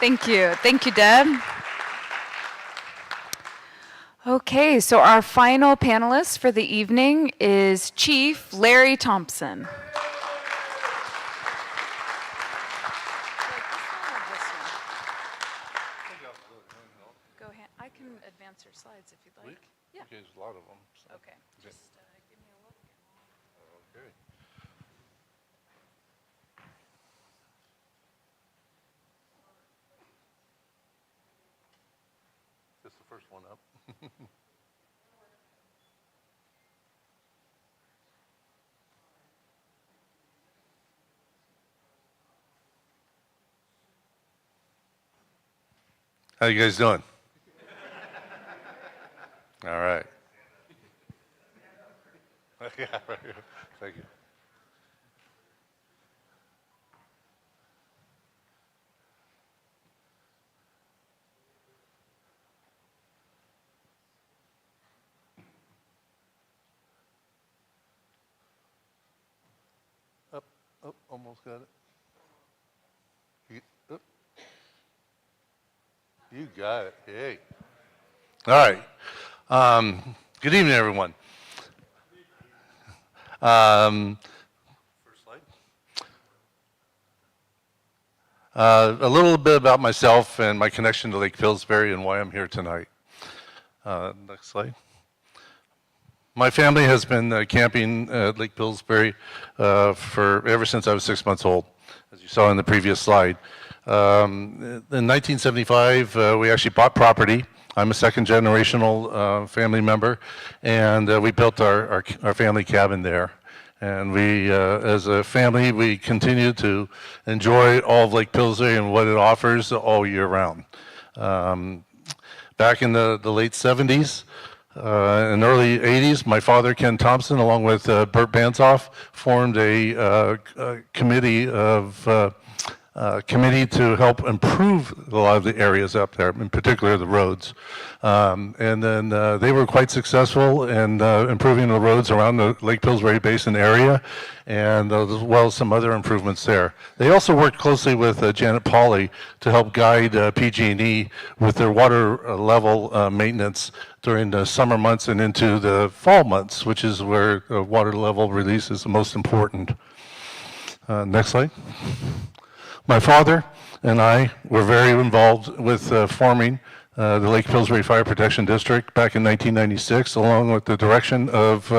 Thank you. Thank you, Deb. Okay, so our final panelist for the evening is Chief Larry Thompson. Go ahead. I can advance your slides if you'd like. Yeah. Okay, there's a lot of them. So. Okay. Just give me a look. Okay. This is the first one up. How you guys doing? All right. Yeah, right here. Thank you. Up, almost got it. Up. You got it. Hey. All right. Good evening, everyone. First slide. A little bit about myself and my connection to Lake Pillsbury and why I'm here tonight. Next slide. My family has been camping at Lake Pillsbury for ever since I was 6 months old, as you saw in the previous slide. In 1975, we actually bought property. I'm a second generational family member, and we built our family cabin there. And we, as a family, we continue to enjoy all of Lake Pillsbury and what it offers all year round. Back in the late 70s and early 80s, my father, Ken Thompson, along with Bert Banzoff, formed a committee to help improve a lot of the areas up there, in particular the roads. And then they were quite successful in improving the roads around the Lake Pillsbury Basin area, and as well as some other improvements there. They also worked closely with Janet Pauley to help guide PG&E with their water level maintenance during the summer months and into the fall months, which is where water level release is the most important. Next slide. My father and I were very involved with forming the Lake Pillsbury Fire Protection District back in 1996, along with the direction of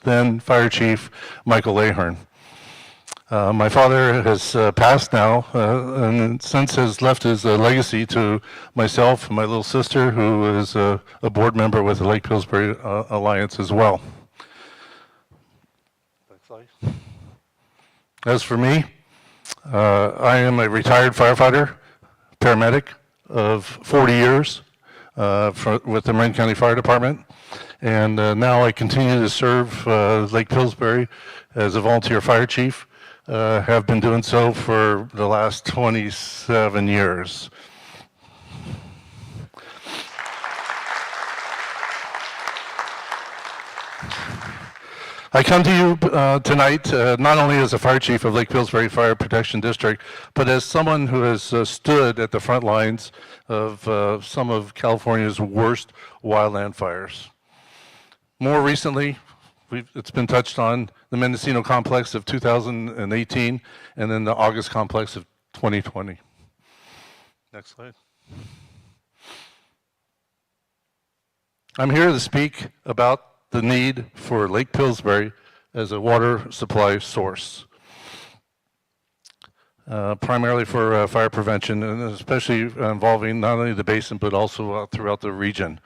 then Fire Chief Michael Ahern. My father has passed now, and since has left his legacy to myself and my little sister, who is a board member with the Lake Pillsbury Alliance as well. Next slide. As for me, I am a retired firefighter, paramedic of 40 years with the Marin County Fire Department, and now I continue to serve Lake Pillsbury as a volunteer fire chief. Have been doing so for the last 27 years. I come to you tonight not only as a fire chief of Lake Pillsbury Fire Protection District, but as someone who has stood at the front lines of some of California's worst wildland fires. More recently, it's been touched on the Mendocino complex of 2018 and then the August complex of 2020. Next slide. I'm here to speak about the need for Lake Pillsbury as a water supply source, primarily for fire prevention, and especially involving not only the basin but also throughout the region.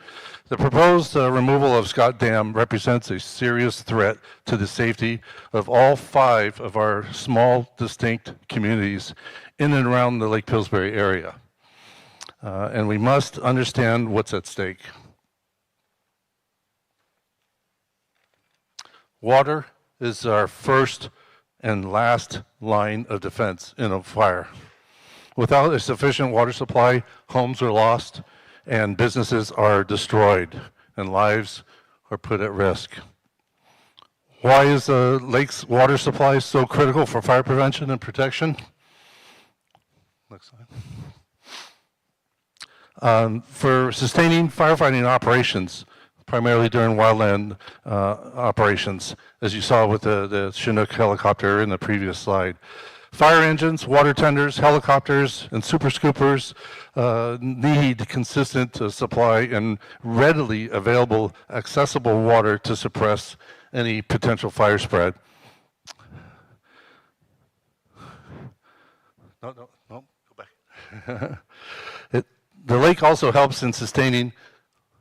The proposed removal of Scott Dam represents a serious threat to the safety of all 5 of our small, distinct communities in and around the Lake Pillsbury area. And we must understand what's at stake. Water is our first and last line of defense in a fire. Without a sufficient water supply, homes are lost and businesses are destroyed and lives are put at risk. Why is the lake's water supply so critical for fire prevention and protection? Next slide. For sustaining firefighting operations, primarily during wildland operations, as you saw with the Chinook helicopter in the previous slide. Fire engines, water tenders, helicopters, and super scoopers need consistent supply and readily available, accessible water to suppress any potential fire spread. No, go back. The lake also helps in sustaining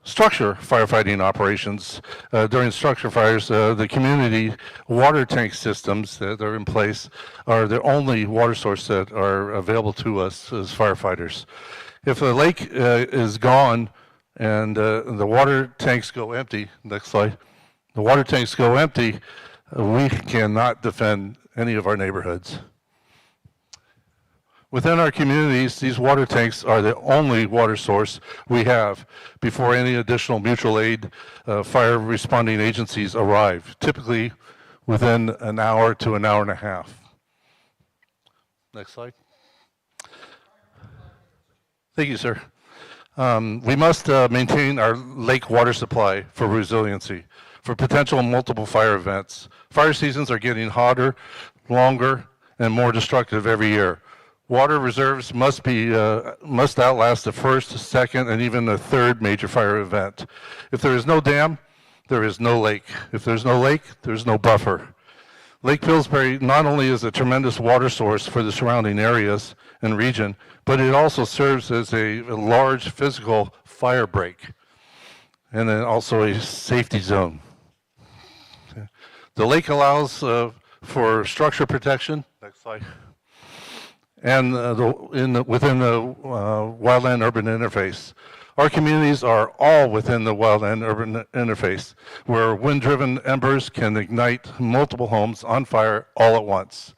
structure firefighting operations. During structure fires, the community water tank systems that are in place are the only water source that are available to us as firefighters. If the lake is gone and the water tanks go empty, next slide, the water tanks go empty, we cannot defend any of our neighborhoods. Within our communities, these water tanks are the only water source we have before any additional mutual aid fire responding agencies arrive, typically within an hour to an hour and a half. Next slide. Thank you, sir. We must maintain our lake water supply for resiliency, for potential multiple fire events. Fire seasons are getting hotter, longer, and more destructive every year. Water reserves must outlast the first, second, and even the third major fire event. If there is no dam, there is no lake. If there's no lake, there's no buffer. Lake Pillsbury not only is a tremendous water source for the surrounding areas and region, but it also serves as a large physical fire break and then also a safety zone. Okay. The lake allows for structure protection. Next slide. And within the wildland-urban interface. Our communities are all within the wildland-urban interface, where wind-driven embers can ignite multiple homes on fire all at once.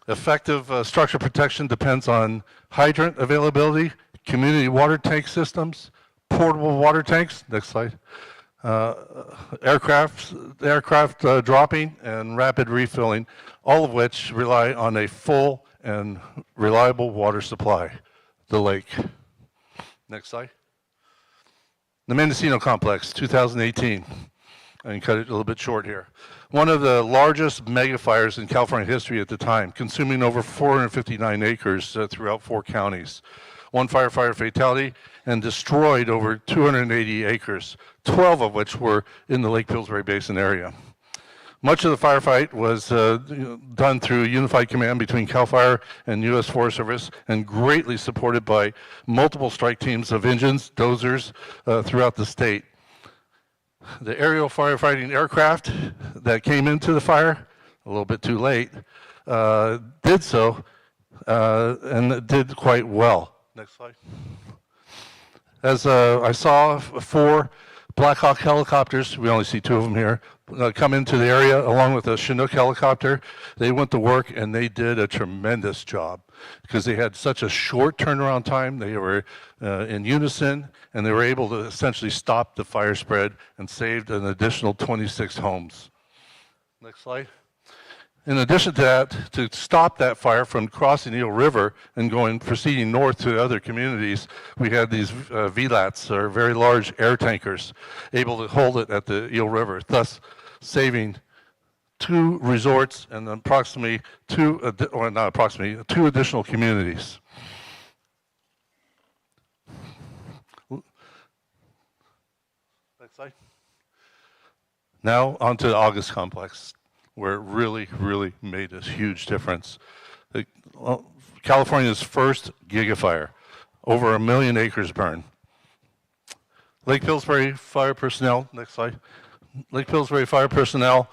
Effective structure protection depends on hydrant availability, community water tank systems, portable water tanks, next slide, aircraft dropping, and rapid refilling, all of which rely on a full and reliable water supply, the lake. Next slide. The Mendocino Complex, 2018. I can cut it a little bit short here. One of the largest mega fires in California history at the time, consuming over 459 acres throughout 4 counties. One firefighter fatality and destroyed over 280 acres, 12 of which were in the Lake Pillsbury Basin area. Much of the firefight was done through unified command between CAL FIRE and U.S. Forest Service and greatly supported by multiple strike teams of engines, dozers throughout the state. The aerial firefighting aircraft that came into the fire, a little bit too late, did so and did quite well. Next slide. As I saw 4 Black Hawk helicopters, we only see 2 of them here, come into the area along with a Chinook helicopter. They went to work and they did a tremendous job because they had such a short turnaround time. They were in unison and they were able to essentially stop the fire spread and saved an additional 26 homes. Next slide. In addition to that, to stop that fire from crossing the Eel River and proceeding north to other communities, we had these VLATs, or very large air tankers, able to hold it at the Eel River, thus saving 2 resorts and approximately 2 additional communities. Next slide. Now onto the August Complex, where it really, really made a huge difference. California's first gigafire, over 1 million acres burned. Lake Pillsbury fire personnel, next slide. Lake Pillsbury fire personnel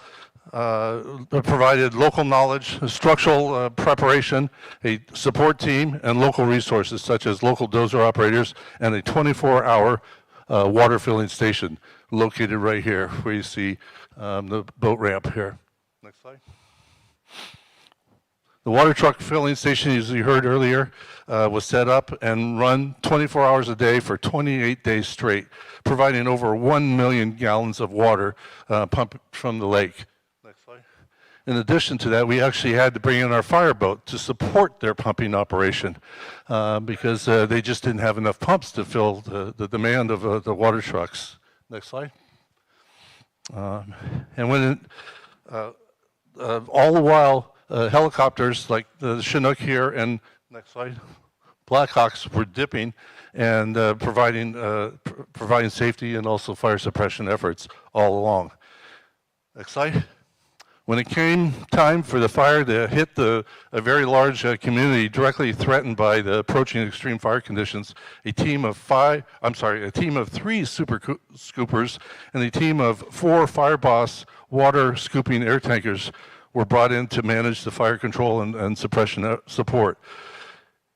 provided local knowledge, structural preparation, a support team, and local resources such as local dozer operators and a 24-hour water filling station located right here where you see the boat ramp here. Next slide. The water truck filling station, as you heard earlier, was set up and run 24 hours a day for 28 days straight, providing over 1 million gallons of water pumped from the lake. Next slide. In addition to that, we actually had to bring in our fireboat to support their pumping operation because they just didn't have enough pumps to fill the demand of the water trucks. Next slide. And when all the while, helicopters like the Chinook here and next slide, Blackhawks were dipping and providing safety and also fire suppression efforts all along. Next slide. When it came time for the fire to hit a very large community directly threatened by the approaching extreme fire conditions, a team of 3 super scoopers and a team of 4 Fire Boss water scooping air tankers were brought in to manage the fire control and suppression support.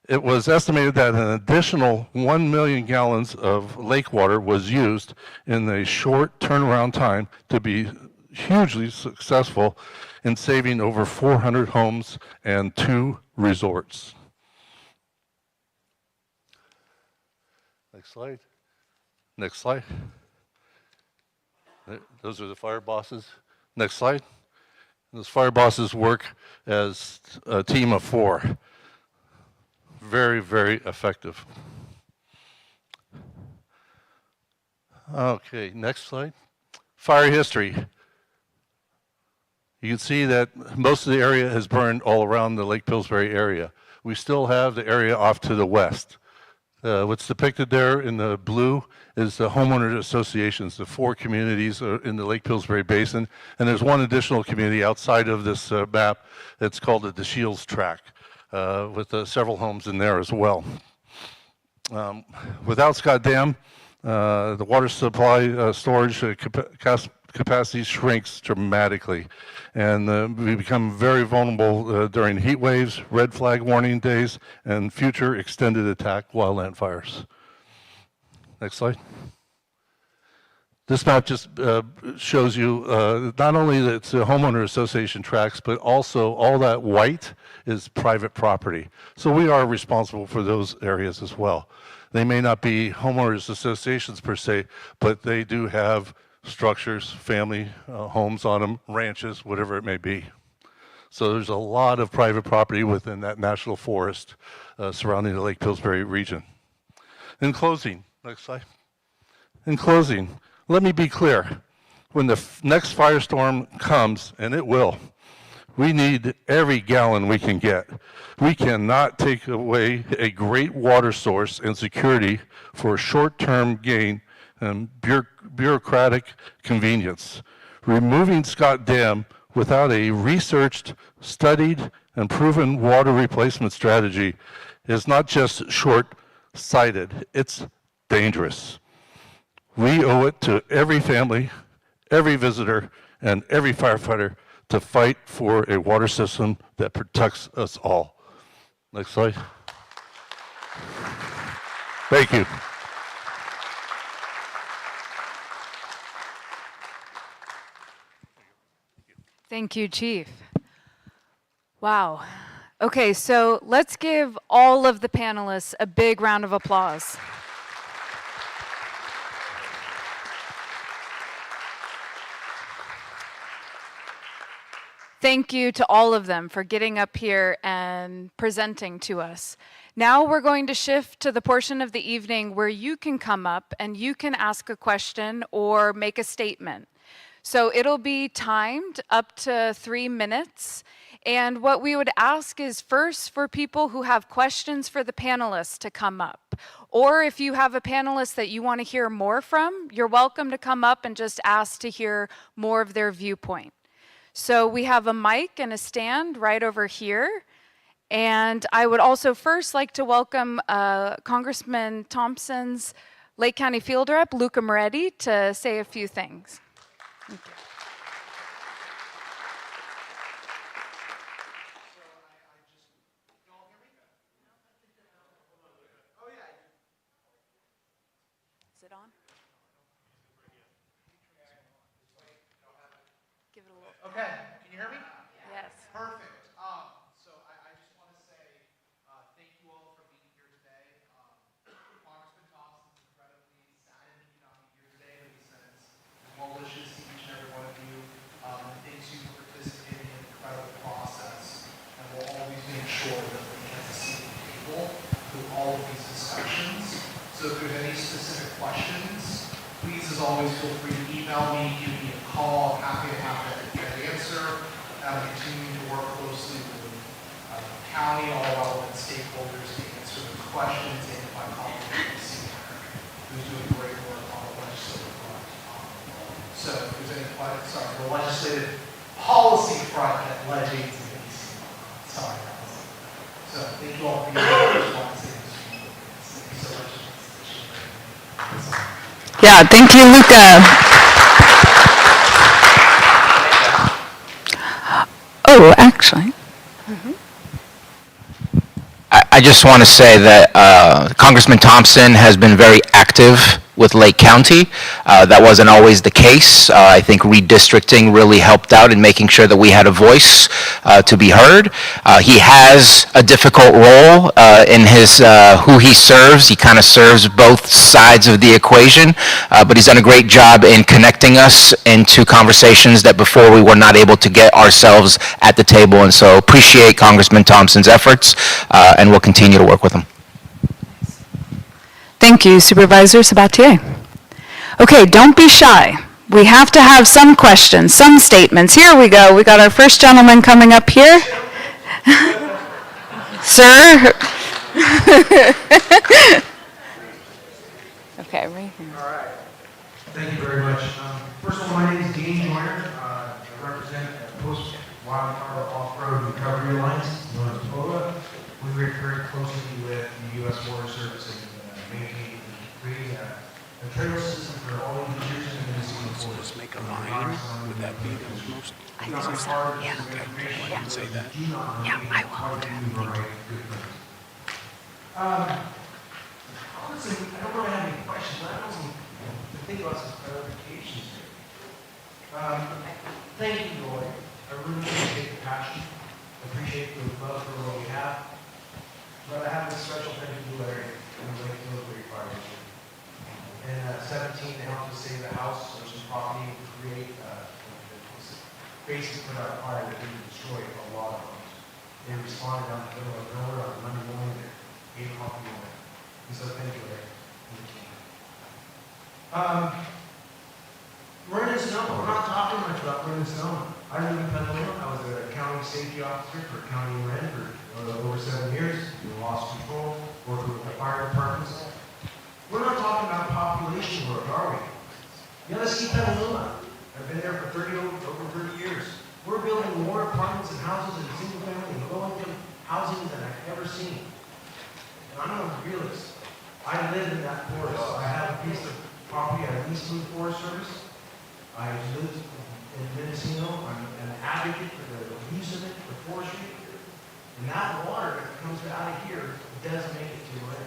It was estimated that an additional 1 million gallons of lake water was used in a short turnaround time to be hugely successful in saving over 400 homes and 2 resorts. Next slide. Next slide. Those are the fire bosses. Next slide. Those fire bosses work as a team of 4. Very, very effective. Okay, next slide. Fire history. You can see that most of the area has burned all around the Lake Pillsbury area. We still have the area off to the west. What's depicted there in the blue is the homeowners associations, the 4 communities in the Lake Pillsbury Basin, and there's one additional community outside of this map that's called the DeShields Tract, with several homes in there as well. Without Scott Dam, the water supply storage capacity shrinks dramatically, and we become very vulnerable during heat waves, red flag warning days, and future extended attack wildland fires. Next slide. This map just shows you not only that it's a homeowner association tracts, but also all that white is private property. So we are responsible for those areas as well. They may not be homeowners associations per se, but they do have structures, family homes on them, ranches, whatever it may be. So there's a lot of private property within that national forest surrounding the Lake Pillsbury region. In closing, next slide. In closing, let me be clear. When the next firestorm comes, and it will, we need every gallon we can get. We cannot take away a great water source and security for short-term gain and bureaucratic convenience. Removing Scott Dam without a researched, studied, and proven water replacement strategy is not just short-sighted, it's dangerous. We owe it to every family, every visitor, and every firefighter to fight for a water system that protects us all. Next slide. Thank you. Thank you, Chief. Wow. Okay, so let's give all of the panelists a big round of applause. Thank you to all of them for getting up here and presenting to us. Now we're going to shift to the portion of the evening where you can come up and you can ask a question or make a statement. So it'll be timed up to 3 minutes. And what we would ask is first for people who have questions for the panelists to come up. Or if you have a panelist that you want to hear more from, you're welcome to come up and just ask to hear more of their viewpoint. So we have a mic and a stand right over here. And I would also first like to welcome Congressman Thompson's Lake County Field Rep, Luca Moretti, to say a few things. Thank you. Is it on? Give it a little. Okay, can you hear me? Yes. Perfect. So I just want to say thank you all for being here today. Congressman Thompson's incredibly sad that he's not here today, but he sends well wishes to each and every one of always feel free to email me, give me a call. I'm happy to have that answer. I'm continuing to work closely with the county, all relevant stakeholders to answer the questions, and if I call the agency, who's doing great work on the legislative front. So if there's any questions, sorry, the legislative policy front that ledge agency. Sorry. So thank you all for your response. Thank you so much. Yeah, thank you, Luca. Oh, actually. I just want to say that Congressman Thompson has been very active with Lake County. That wasn't always the case. I think redistricting really helped out in making sure that we had a voice to be heard. He has a difficult role in his who he serves. He kind of serves both sides of the equation, but he's done a great job in connecting us into conversations that before we were not able to get ourselves at the table. And so appreciate Congressman Thompson's efforts, and we'll continue to work with him. Thank you, Supervisor Sabatier. Okay, don't be shy. We have to have some questions, some statements. Here we go. We got our first gentleman coming up here. Sir? Okay, right here. All right. Thank you very much. First of all, my name is Dean Joyner. I represent Post-Wildfire Off-Road Recovery Alliance, known as POA. We work very closely with the U.S. Water Service and maintaining creating a trail system for all the users in the municipal forest. Make a line. Would that be the most? I think so. Yeah. Okay. Yeah. Say that. Yeah, I will. Listen, I don't really have any questions, but I also think about some clarifications here. Thank you, Roy. I really appreciate the passion. I appreciate the love for what we have. But I have a special thank you to Larry and the Lake Pillsbury Fire District. In 17, they helped us save the house, or some property, and create basically put out a fire that didn't destroy a lot of homes. They responded down the middle of nowhere on Monday morning at 8 o'clock in the morning. And so thank you, Larry, and the team. Marin and Sonoma, we're not talking much about Marin and Sonoma. I live in Petaluma. I was a county safety officer for County Marin for over 7 years. We lost control, working with the fire departments. We're not talking about population growth, are we? You know, let's see Petaluma. I've been there for over 30 years. We're building more apartments and houses and single family and low-income housing than I've ever seen. And I'm a realist. I live in that forest. I have a piece of property at Eastman Forest Service. I live in Mendocino. I'm an advocate for the use of it for forestry. And that water that comes out of here does make it to Marin.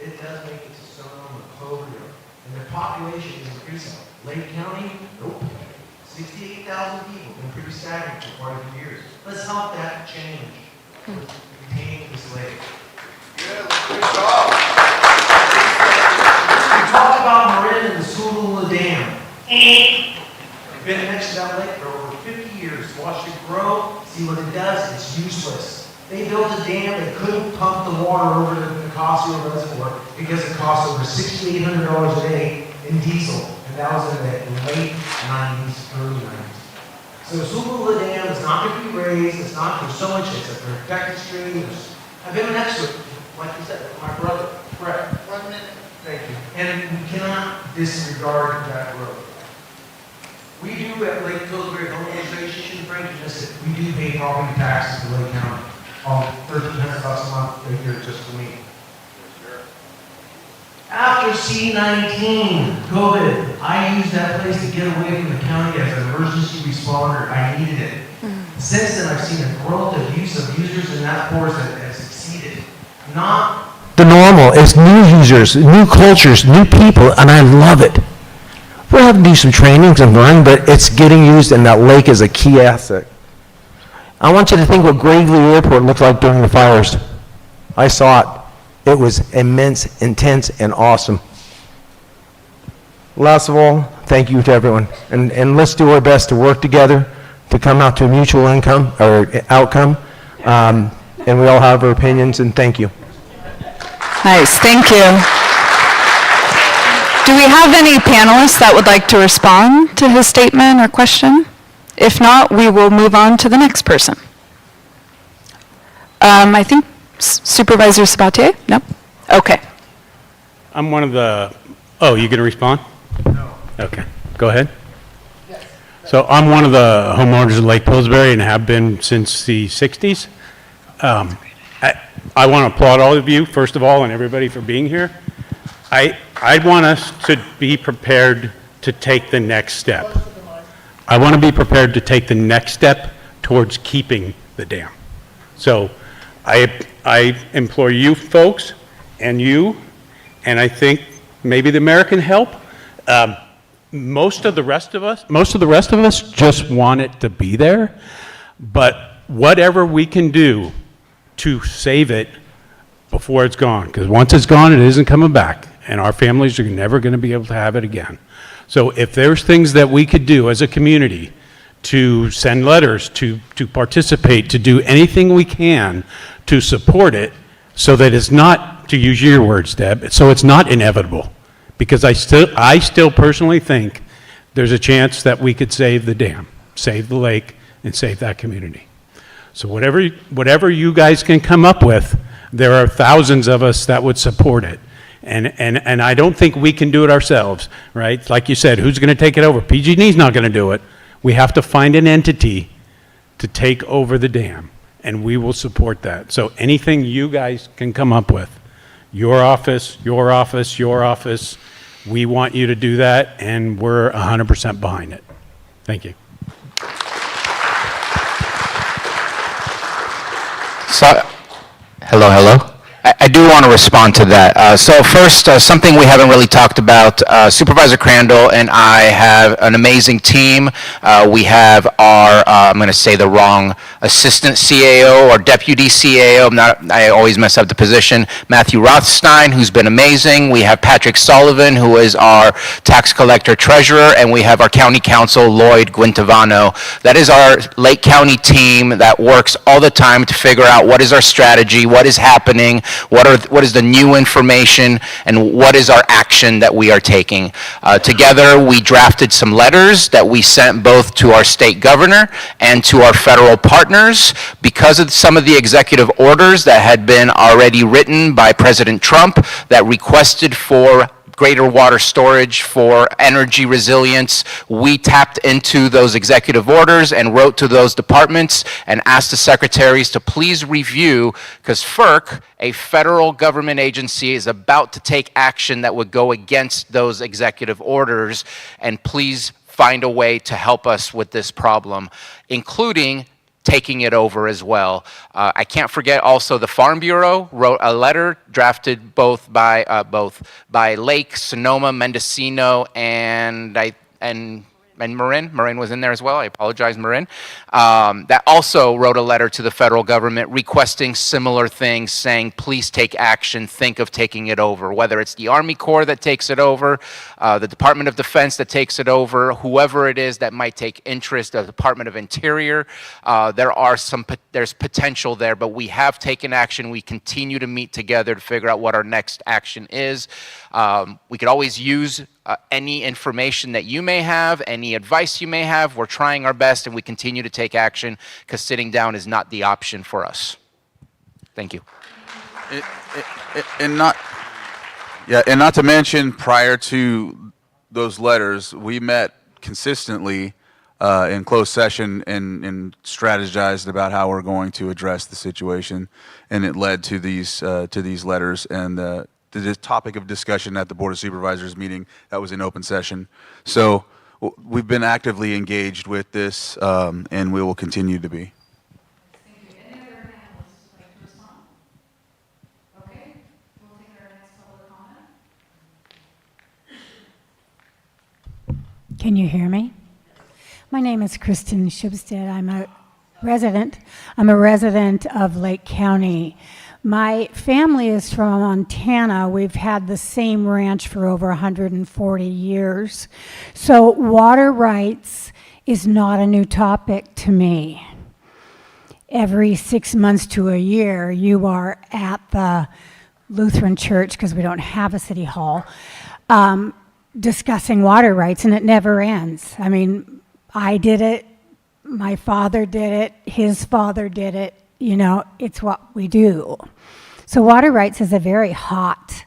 It does make it to Sonoma and Cloverdale. And the population is increasing. Lake County, nope. 68,000 people, been pretty stagnant for quite a few years. Let's help that change. Retaining this lake. Yeah, good job. We talk about Marin and the Sulula Dam. I've been next to that lake for over 50 years. Watched it grow, see what it does, it's useless. They built a dam that couldn't pump the water over the Nicasio Reservoir because it cost over $6,800 a day in diesel. And that was in the late 90s, early 90s. So Sulula Dam is not going to be raised. It's not, there's so much, it's a protected stream. I've been next to it, like you said, with my brother, Brett. 1 minute. Thank you. And we cannot disregard that growth. We do at Lake Pillsbury Organization, Frank, we do pay property taxes to Lake County. $1,300 a month a year just for me. After C-19, COVID, I used that place to get away from the county as an emergency responder. I needed it. Since then, I've seen a growth of use of users in that forest that has succeeded. Not the normal, it's new users, new cultures, new people, and I love it. We'll have to do some trainings and learn, but it's getting used, and that lake is a key asset. I want you to think what Gravely Airport looked like during the fires. I saw it. It was immense, intense, and awesome. Last of all, thank you to everyone. And let's do our best to work together to come out to a mutual outcome. And we all have our opinions, and thank you. Nice, thank you. Do we have any panelists that would like to respond to his statement or question? If not, we will move on to the next person. I think Supervisor Sabatier? No? Okay. I'm one of the, oh, you going to respond? No. Okay, go ahead. So I'm one of the homeowners of Lake Pillsbury and have been since the 60s. I want to applaud all of you, first of all, and everybody for being here. I want us to be prepared to take the next step. I want to be prepared to take the next step towards keeping the dam. So I implore you folks and you, and I think maybe the mayor can help. Most of the rest of us just want it to be there, but whatever we can do to save it before it's gone, because once it's gone, it isn't coming back, and our families are never going to be able to have it again. So if there's things that we could do as a community to send letters, to participate, to do anything we can to support it so that it's not, to use your words, Deb, so it's not inevitable. Because I still personally think there's a chance that we could save the dam, save the lake, and save that community. So whatever you guys can come up with, there are thousands of us that would support it. And I don't think we can do it ourselves, right? Like you said, who's going to take it over? PG&E's not going to do it. We have to find an entity to take over the dam, and we will support that. So anything you guys can come up with, your office, your office, your office, we want you to do that, and we're 100% behind it. Thank you. So, hello. I do want to respond to that. So first, something we haven't really talked about, Supervisor Crandall and I have an amazing team. We have our, I'm going to say the wrong, assistant CAO or deputy CAO, I always mess up the position, Matthew Rothstein, who's been amazing. We have Patrick Sullivan, who is our tax collector treasurer, and we have our county counsel, Lloyd Guintavano. That is our Lake County team that works all the time to figure out what is our strategy, what is happening, what is the new information, and what is our action that we are taking. Together, we drafted some letters that we sent both to our state governor and to our federal partners because of some of the executive orders that had been already written by President Trump that requested for greater water storage, for energy resilience. We tapped into those executive orders and wrote to those departments and asked the secretaries to please review, because FERC, a federal government agency, is about to take action that would go against those executive orders, and please find a way to help us with this problem, including taking it over as well. I can't forget also the Farm Bureau wrote a letter drafted both by Lake, Sonoma, Mendocino, and Marin. Marin was in there as well. I apologize, Marin. That also wrote a letter to the federal government requesting similar things, saying, please take action, think of taking it over. Whether it's the Army Corps that takes it over, the Department of Defense that takes it over, whoever it is that might take interest, the Department of Interior, there's potential there, but we have taken action. We continue to meet together to figure out what our next action is. We could always use any information that you may have, any advice you may have. We're trying our best, and we continue to take action because sitting down is not the option for us. Thank you. And not to mention, prior to those letters, we met consistently in closed session and strategized about how we're going to address the situation, and it led to these letters and the topic of discussion at the Board of Supervisors meeting that was in open session. So we've been actively engaged with this, and we will continue to be. Thank you. Any other panelists would like to respond? Okay, we'll take our next public comment. Can you hear me? My name is Kristen Shubstead. I'm a resident of Lake County. My family is from Montana. We've had the same ranch for over 140 years. So water rights is not a new topic to me. Every 6 months to a year, you are at the Lutheran church, because we don't have a city hall, discussing water rights, and it never ends. I mean, I did it, my father did it, his father did it, you know, it's what we do. So water rights is a very hot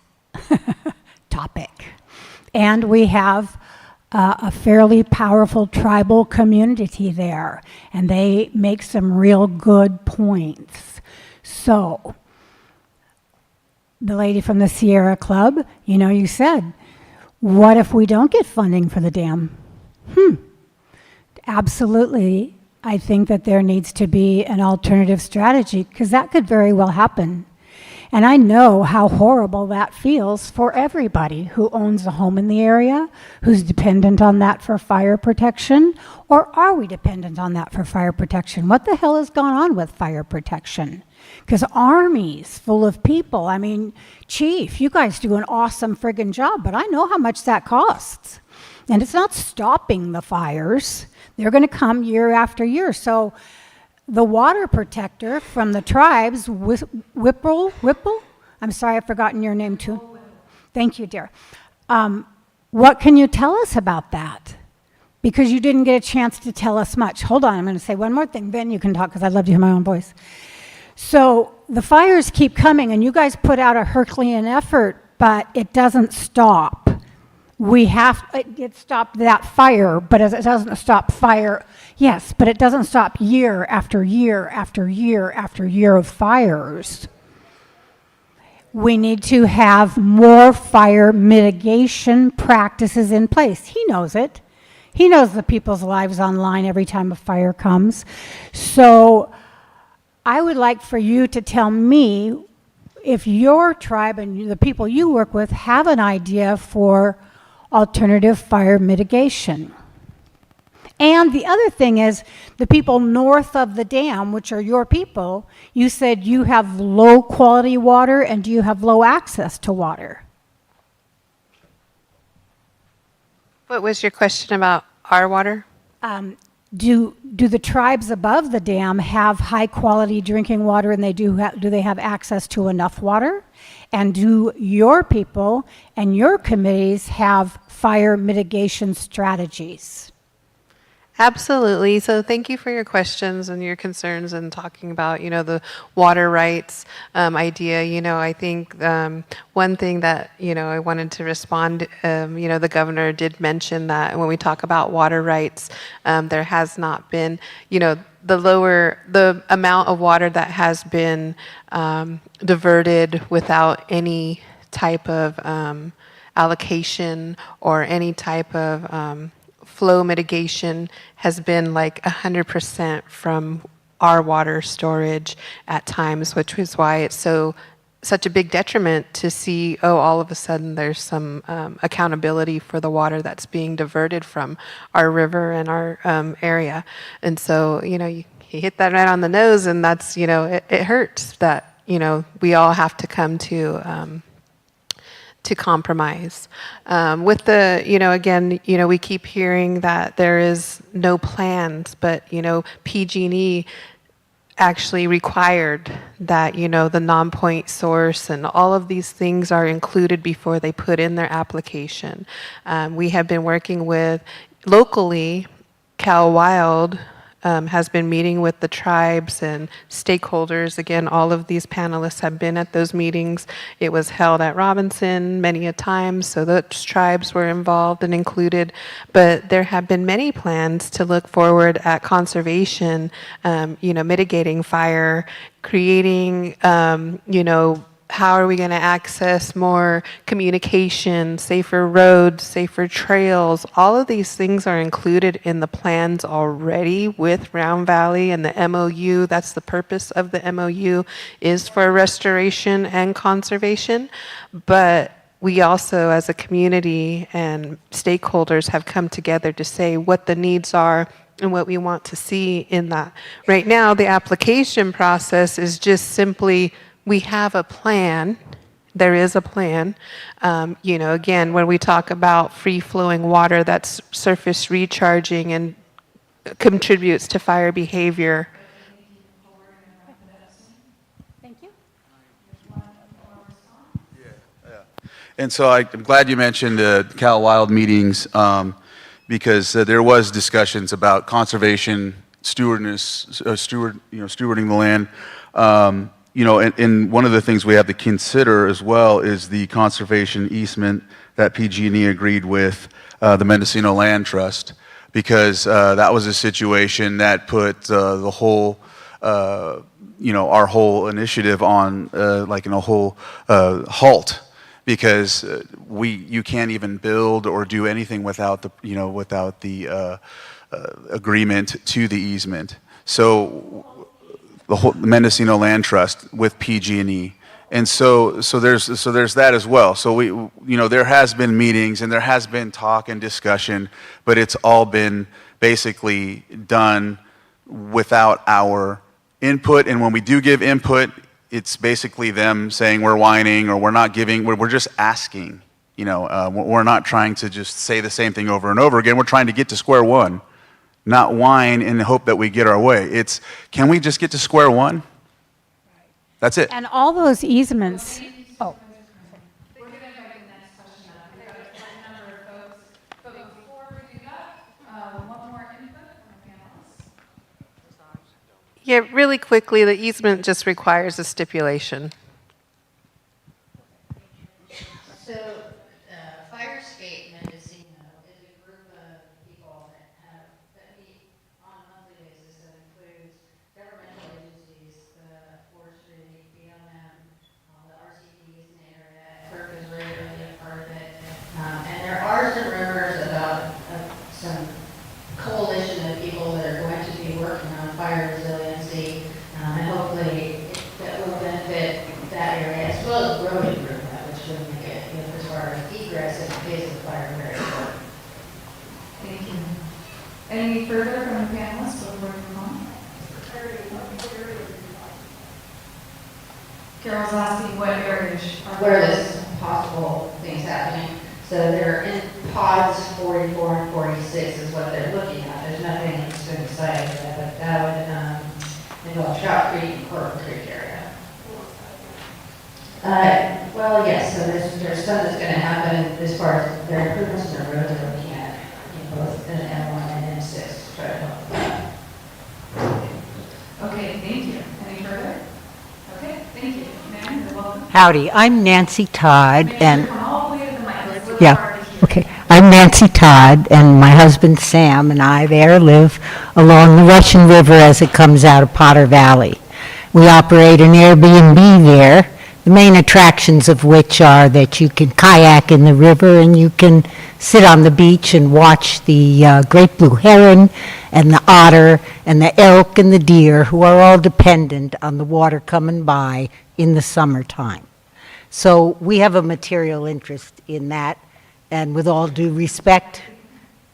topic. And we have a fairly powerful tribal community there, and they make some real good points. So, the lady from the Sierra Club, you know, you said, what if we don't get funding for the dam? Absolutely, I think that there needs to be an alternative strategy, because that could very well happen. And I know how horrible that feels for everybody who owns a home in the area, who's dependent on that for fire protection, or are we dependent on that for fire protection? What the hell has gone on with fire protection? Because armies full of people, I mean, Chief, you guys do an awesome friggin' job, but I know how much that costs. And it's not stopping the fires. They're gonna come year after year. So the water protector from the tribes, Whipple? I'm sorry, I've forgotten your name too. Thank you, dear. What can you tell us about that? Because you didn't get a chance to tell us much. Hold on, I'm gonna say one more thing, then you can talk, because I'd love to hear my own voice. So the fires keep coming, and you guys put out a Herculean effort, but it doesn't stop. It stopped that fire, but it doesn't stop fire. Yes, but it doesn't stop year after year after year after year of fires. We need to have more fire mitigation practices in place. He knows it. He knows the people's lives online every time a fire comes. So I would like for you to tell me if your tribe and the people you work with have an idea for alternative fire mitigation. And the other thing is, the people north of the dam, which are your people, you said you have low quality water, and do you have low access to water? What was your question about our water? Do the tribes above the dam have high quality drinking water, and do they have access to enough water? And do your people and your committees have fire mitigation strategies? Absolutely. So thank you for your questions and your concerns and talking about, you know, the water rights idea. You know, I think one thing that, you know, I wanted to respond, you know, the governor did mention that when we talk about water rights, there has not been, you know, the amount of water that has been diverted without any type of allocation or any type of flow mitigation has been like 100% from our water storage at times, which is why it's such a big detriment to see, all of a sudden there's some accountability for the water that's being diverted from our river and our area. And so, you know, you hit that right on the nose, and that's, you know, it hurts that, you know, we all have to come to compromise. With the, you know, again, you know, we keep hearing that there is no plans, but, you know, PG&E actually required that, you know, the non-point source and all of these things are included before they put in their application. We have been working with, locally, Cal Wild has been meeting with the tribes and stakeholders. Again, all of these panelists have been at those meetings. It was held at Robinson many a time, so those tribes were involved and included. But there have been many plans to look forward at conservation, you know, mitigating fire, creating, you know, how are we going to access more communication, safer roads, safer trails? All of these things are included in the plans already with Round Valley and the MOU. That's the purpose of the MOU, is for restoration and conservation. But we also, as a community and stakeholders, have come together to say what the needs are and what we want to see in that. Right now, the application process is just simply, we have a plan. There is a plan. You know, again, when we talk about free-flowing water that's surface recharging and contributes to fire behavior. Thank you. And so I'm glad you mentioned Cal Wild meetings, because there was discussions about conservation, stewarding the land. And one of the things we have to consider as well is the conservation easement that PG&E agreed with the Mendocino Land Trust, because that was a situation that put the whole, our whole initiative on in a whole halt, because you can't even build or do anything without the agreement to the easement. So the whole Mendocino Land Trust with PG&E. And so there's that as well. So there has been meetings and there has been talk and discussion, but it's all been basically done without our input. And when we do give input, it's basically them saying we're whining or we're not giving. We're just asking. We're not trying to just say the same thing over and over again. We're trying to get to square one, not whine in the hope that we get our way. It's, can we just get to square one? That's it. And all those easements, oh, We're going to invite the next question up. We've got a certain number of folks, but before we do that, one more input from the panelists. Yeah, really quickly, the easement just requires a stipulation. So, Fire Escape Mendocino is a group of people that meet on a monthly basis that includes governmental agencies, the forestry, BLM, the RCPs in the area. FERC is regularly a part of it. And there are some rumors about some coalition of people that are going to be working on fire resiliency, and hopefully that will benefit that area, as well as road improvement, which would make it, as far as egress in case of fire, very important. Thank you. Any further from the panelists before we move on? Carol's asking what areas are Where there's possible things happening. So they're in pods 44 and 46 is what they're looking at. There's nothing that's been decided yet, but that would involve Trout Creek and Coral Creek area. Well, yes, so there's some that's going to happen as far as their improvements in the road they're looking at, both in M1 and M6 to try to help that. Okay, thank you. Any further? Okay, thank you. Ma'am, you're welcome. Howdy, I'm Nancy Todd, and Come all the way to the mic. It's really yeah, hard to hear. okay. I'm Nancy Todd, and my husband Sam and I there live along the Russian River as it comes out of Potter Valley. We operate an Airbnb there, the main attractions of which are that you can kayak in the river and you can sit on the beach and watch the great blue heron and the otter and the elk and the deer, who are all dependent on the water coming by in the summertime. So we have a material interest in that, and with all due respect,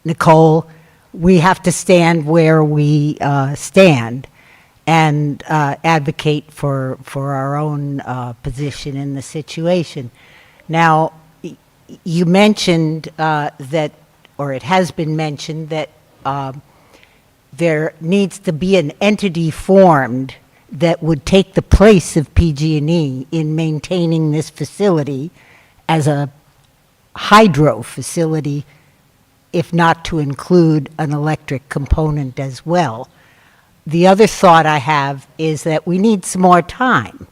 Nicole, we have to stand where we stand and advocate for our own position in the situation. Now, you mentioned that, or it has been mentioned, that there needs to be an entity formed that would take the place of PG&E in maintaining this facility as a hydro facility, if not to include an electric component as well. The other thought I have is that we need some more time.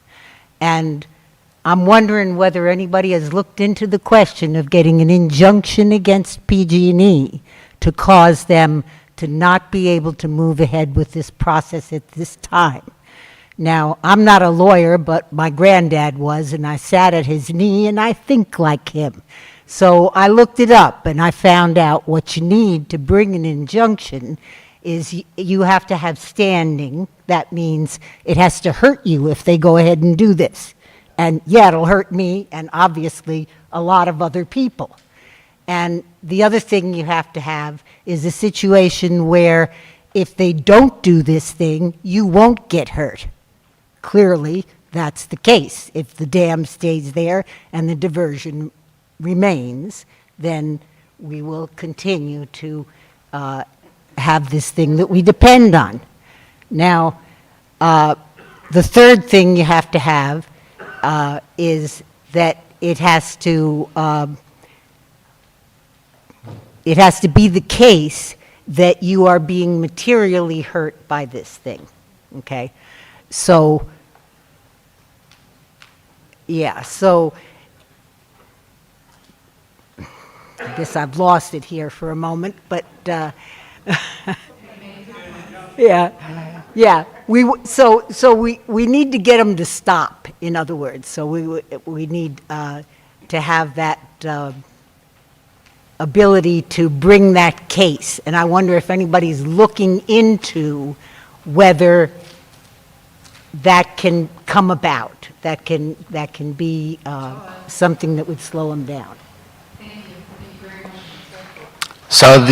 And I'm wondering whether anybody has looked into the question of getting an injunction against PG&E to cause them to not be able to move ahead with this process at this time. Now, I'm not a lawyer, but my granddad was, and I sat at his knee, and I think like him. So I looked it up, and I found out what you need to bring an injunction is you have to have standing. That means it has to hurt you if they go ahead and do this. And yeah, it'll hurt me, and obviously a lot of other people. And the other thing you have to have is a situation where if they don't do this thing, you won't get hurt. Clearly, that's the case. If the dam stays there and the diversion remains, then we will continue to have this thing that we depend on. Now, the third thing you have to have is that it has to be the case that you are being materially hurt by this thing, okay? So, yeah, so I guess I've lost it here for a moment, but, yeah. So we need to get them to stop, in other words. So we need to have that ability to bring that case. And I wonder if anybody's looking into whether that can come about, that can be something that would slow them down. Thank you. Thank you very much. So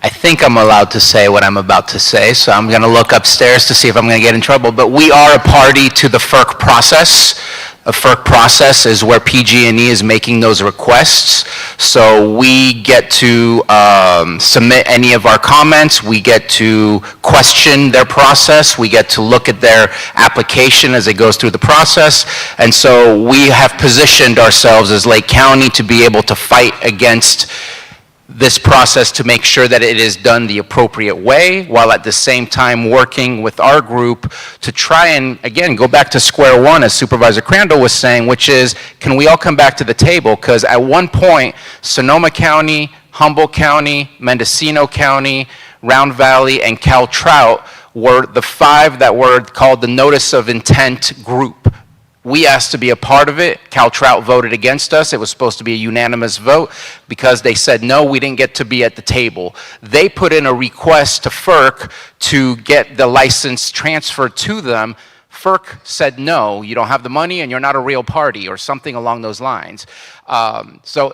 I think I'm allowed to say what I'm about to say, so I'm going to look upstairs to see if I'm going to get in trouble. But we are a party to the FERC process. A FERC process is where PG&E is making those requests. So we get to submit any of our comments. We get to question their process. We get to look at their application as it goes through the process. And so we have positioned ourselves as Lake County to be able to fight against this process to make sure that it is done the appropriate way, while at the same time working with our group to try and, again, go back to square one, as Supervisor Crandall was saying, which is, can we all come back to the table? Because at one point, Sonoma County, Humboldt County, Mendocino County, Round Valley, and Cal Trout were the 5 that were called the Notice of Intent group. We asked to be a part of it. Cal Trout voted against us. It was supposed to be a unanimous vote because they said, no, we didn't get to be at the table. They put in a request to FERC to get the license transferred to them. FERC said, no, you don't have the money and you're not a real party, or something along those lines. So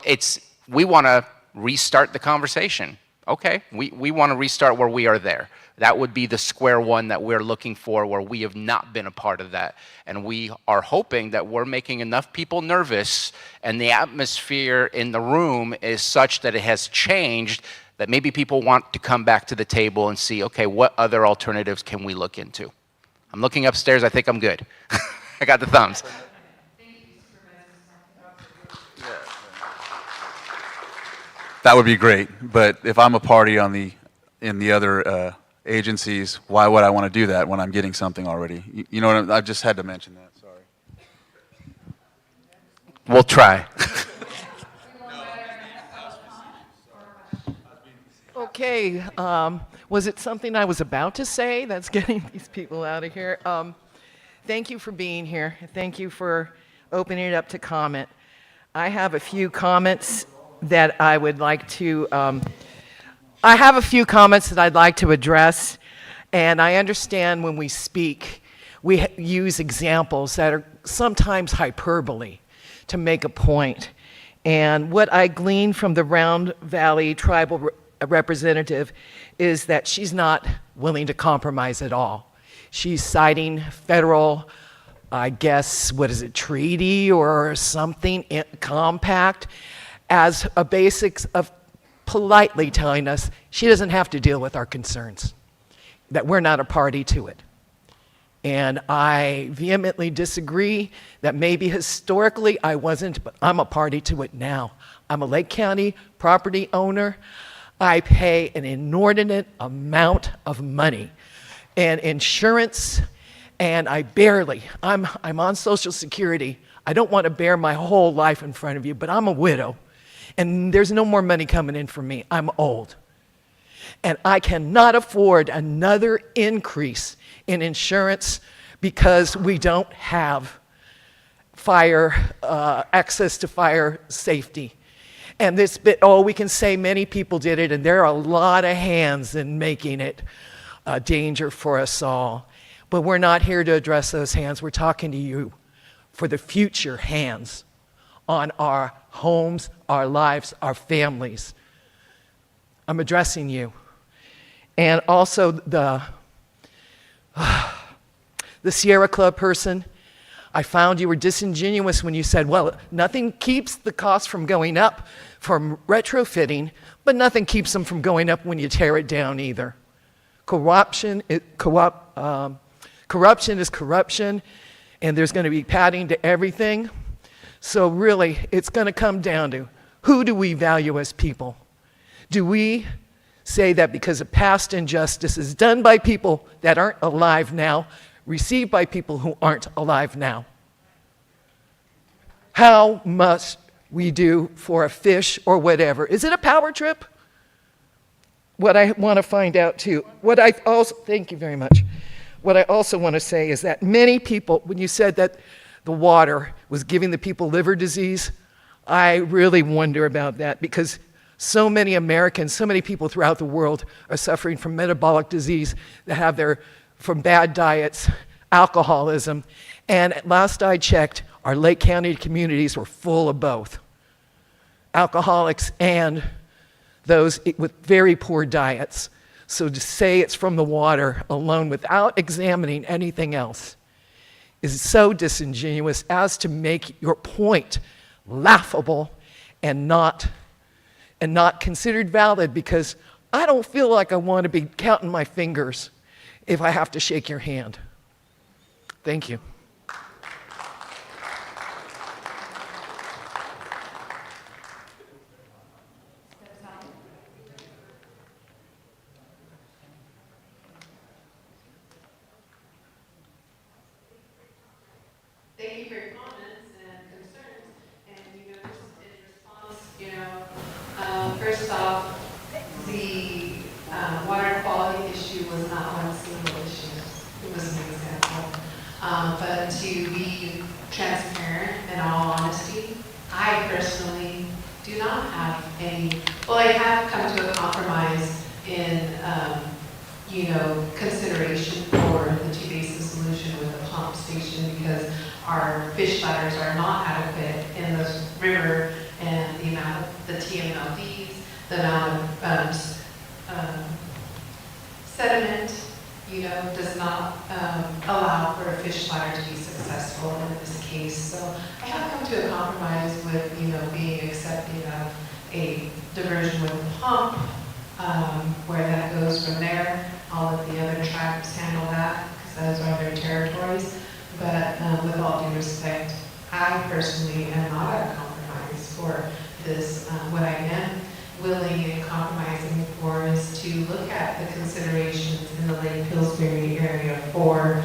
we want to restart the conversation. Okay, we want to restart where we are there. That would be the square one that we're looking for, where we have not been a part of that. And we are hoping that we're making enough people nervous and the atmosphere in the room is such that it has changed, that maybe people want to come back to the table and see, okay, what other alternatives can we look into? I'm looking upstairs. I think I'm good. I got the thumbs. That would be great, but if I'm a party in the other agencies, why would I want to do that when I'm getting something already? You know what I just had to mention that, sorry. We'll try. Okay, was it something I was about to say that's getting these people out of here? Thank you for being here. Thank you for opening it up to comment. I have a few comments that I would like to address, and I understand when we speak, we use examples that are sometimes hyperbole to make a point. And what I gleaned from the Round Valley tribal representative is that she's not willing to compromise at all. She's citing federal, I guess, treaty or something, compact, as a basics of politely telling us she doesn't have to deal with our concerns, that we're not a party to it. And I vehemently disagree that maybe historically I wasn't, but I'm a party to it now. I'm a Lake County property owner. I pay an inordinate amount of money and insurance, and I'm on Social Security. I don't want to bear my whole life in front of you, but I'm a widow. And there's no more money coming in for me. I'm old. And I cannot afford another increase in insurance because we don't have access to fire safety. And this bit, we can say many people did it, and there are a lot of hands in making it a danger for us all. But we're not here to address those hands. We're talking to you for the future hands on our homes, our lives, our families. I'm addressing you. And also the Sierra Club person, I found you were disingenuous when you said, well, nothing keeps the cost from going up from retrofitting, but nothing keeps them from going up when you tear it down either. Corruption is corruption, and there's going to be padding to everything. So really, it's going to come down to who do we value as people? Do we say that because of past injustices done by people that aren't alive now, received by people who aren't alive now? How must we do for a fish or whatever? Is it a power trip? What I want to find out too, thank you very much. What I also want to say is that many people, when you said that the water was giving the people liver disease, I really wonder about that because so many Americans, so many people throughout the world are suffering from metabolic disease that have from bad diets, alcoholism, and at last I checked, our Lake County communities were full of both. Alcoholics and those with very poor diets. So to say it's from the water alone without examining anything else is so disingenuous as to make your point laughable and not considered valid, because I don't feel like I want to be counting my fingers if I have to shake your hand. Thank you. Thank you for your comments and concerns. And, just in response, first off, the water quality issue was not one single issue. It was an example. But to be transparent, in all honesty, I personally do not have I have come to a compromise in, consideration for the two-basin solution with the pump station, because our fish ladders are not adequate in the river, and the amount of the TMLDs, the amount of sediment, does not allow for a fish ladder to be successful in this case. So I have come to a compromise with, being accepting of a diversion with a pump, where that goes from there. All of the other tribes handle that, because those are their territories. But with all due respect, I personally am not at a compromise for this. What I am willing and compromising for is to look at the considerations in the Lake Pillsbury area for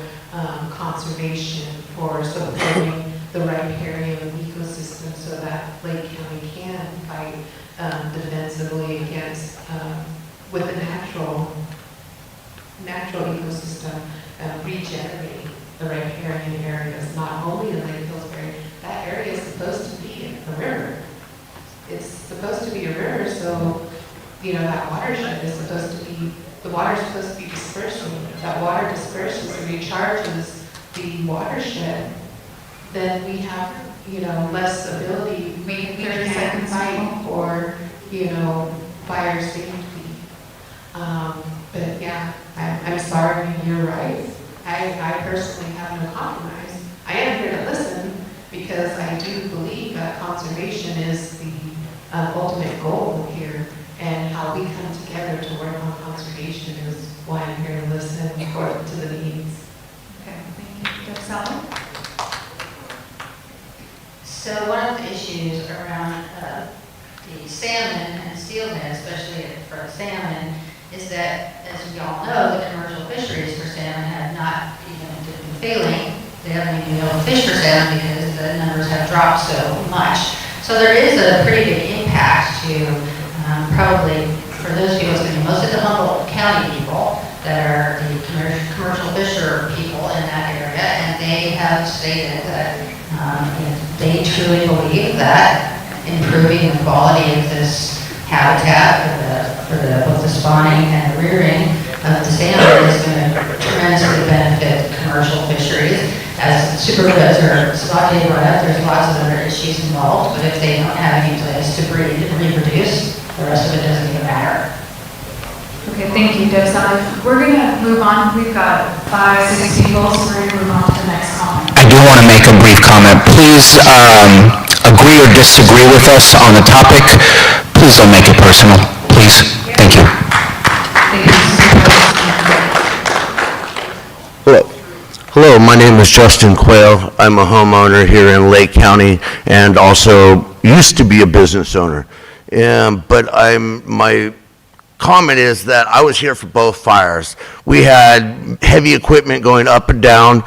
conservation, for supporting the riparian ecosystem so that Lake County can fight defensively against, with the natural ecosystem regenerating the riparian areas, not only in Lake Pillsbury. That area is supposed to be a river. It's supposed to be a river, so, that watershed is supposed to be, the water is supposed to be dispersing. If that water disperses and recharges the watershed, then we have, less ability, we can fight for, fire safety. But yeah, I'm sorry, you're right. I personally have no compromise. I am here to listen because I do believe that conservation is the ultimate goal here, and how we come together to work on conservation is why I'm here to listen to the needs. Okay, thank you. Deb Sally? So one of the issues around the salmon and steelhead, especially for the salmon, is that, as we all know, the commercial fisheries for salmon have not even been failing. They haven't even been able to fish for salmon because the numbers have dropped so much. So there is a pretty big impact to probably, for those people, it's going to be mostly the Humboldt County people that are the commercial fisher people in that area, and they have stated that they truly believe that improving the quality of this habitat for both the spawning and the rearing of the salmon is going to tremendously benefit commercial fisheries. As Supervisor Sabatier brought up, there's lots of other issues involved, but if they don't have any place to breed and reproduce, the rest of it doesn't even matter. Okay, thank you, Deb Sally. We're going to move on. We've got 5, 6 people, so we're going to move on to the next comment. I do want to make a brief comment. Please agree or disagree with us on the topic. Please don't make it personal, please. Thank you. Thank you. So my name is Justin Quayle. I'm a homeowner here in Lake County and also used to be a business owner. But my comment is that I was here for both fires. We had heavy equipment going up and down.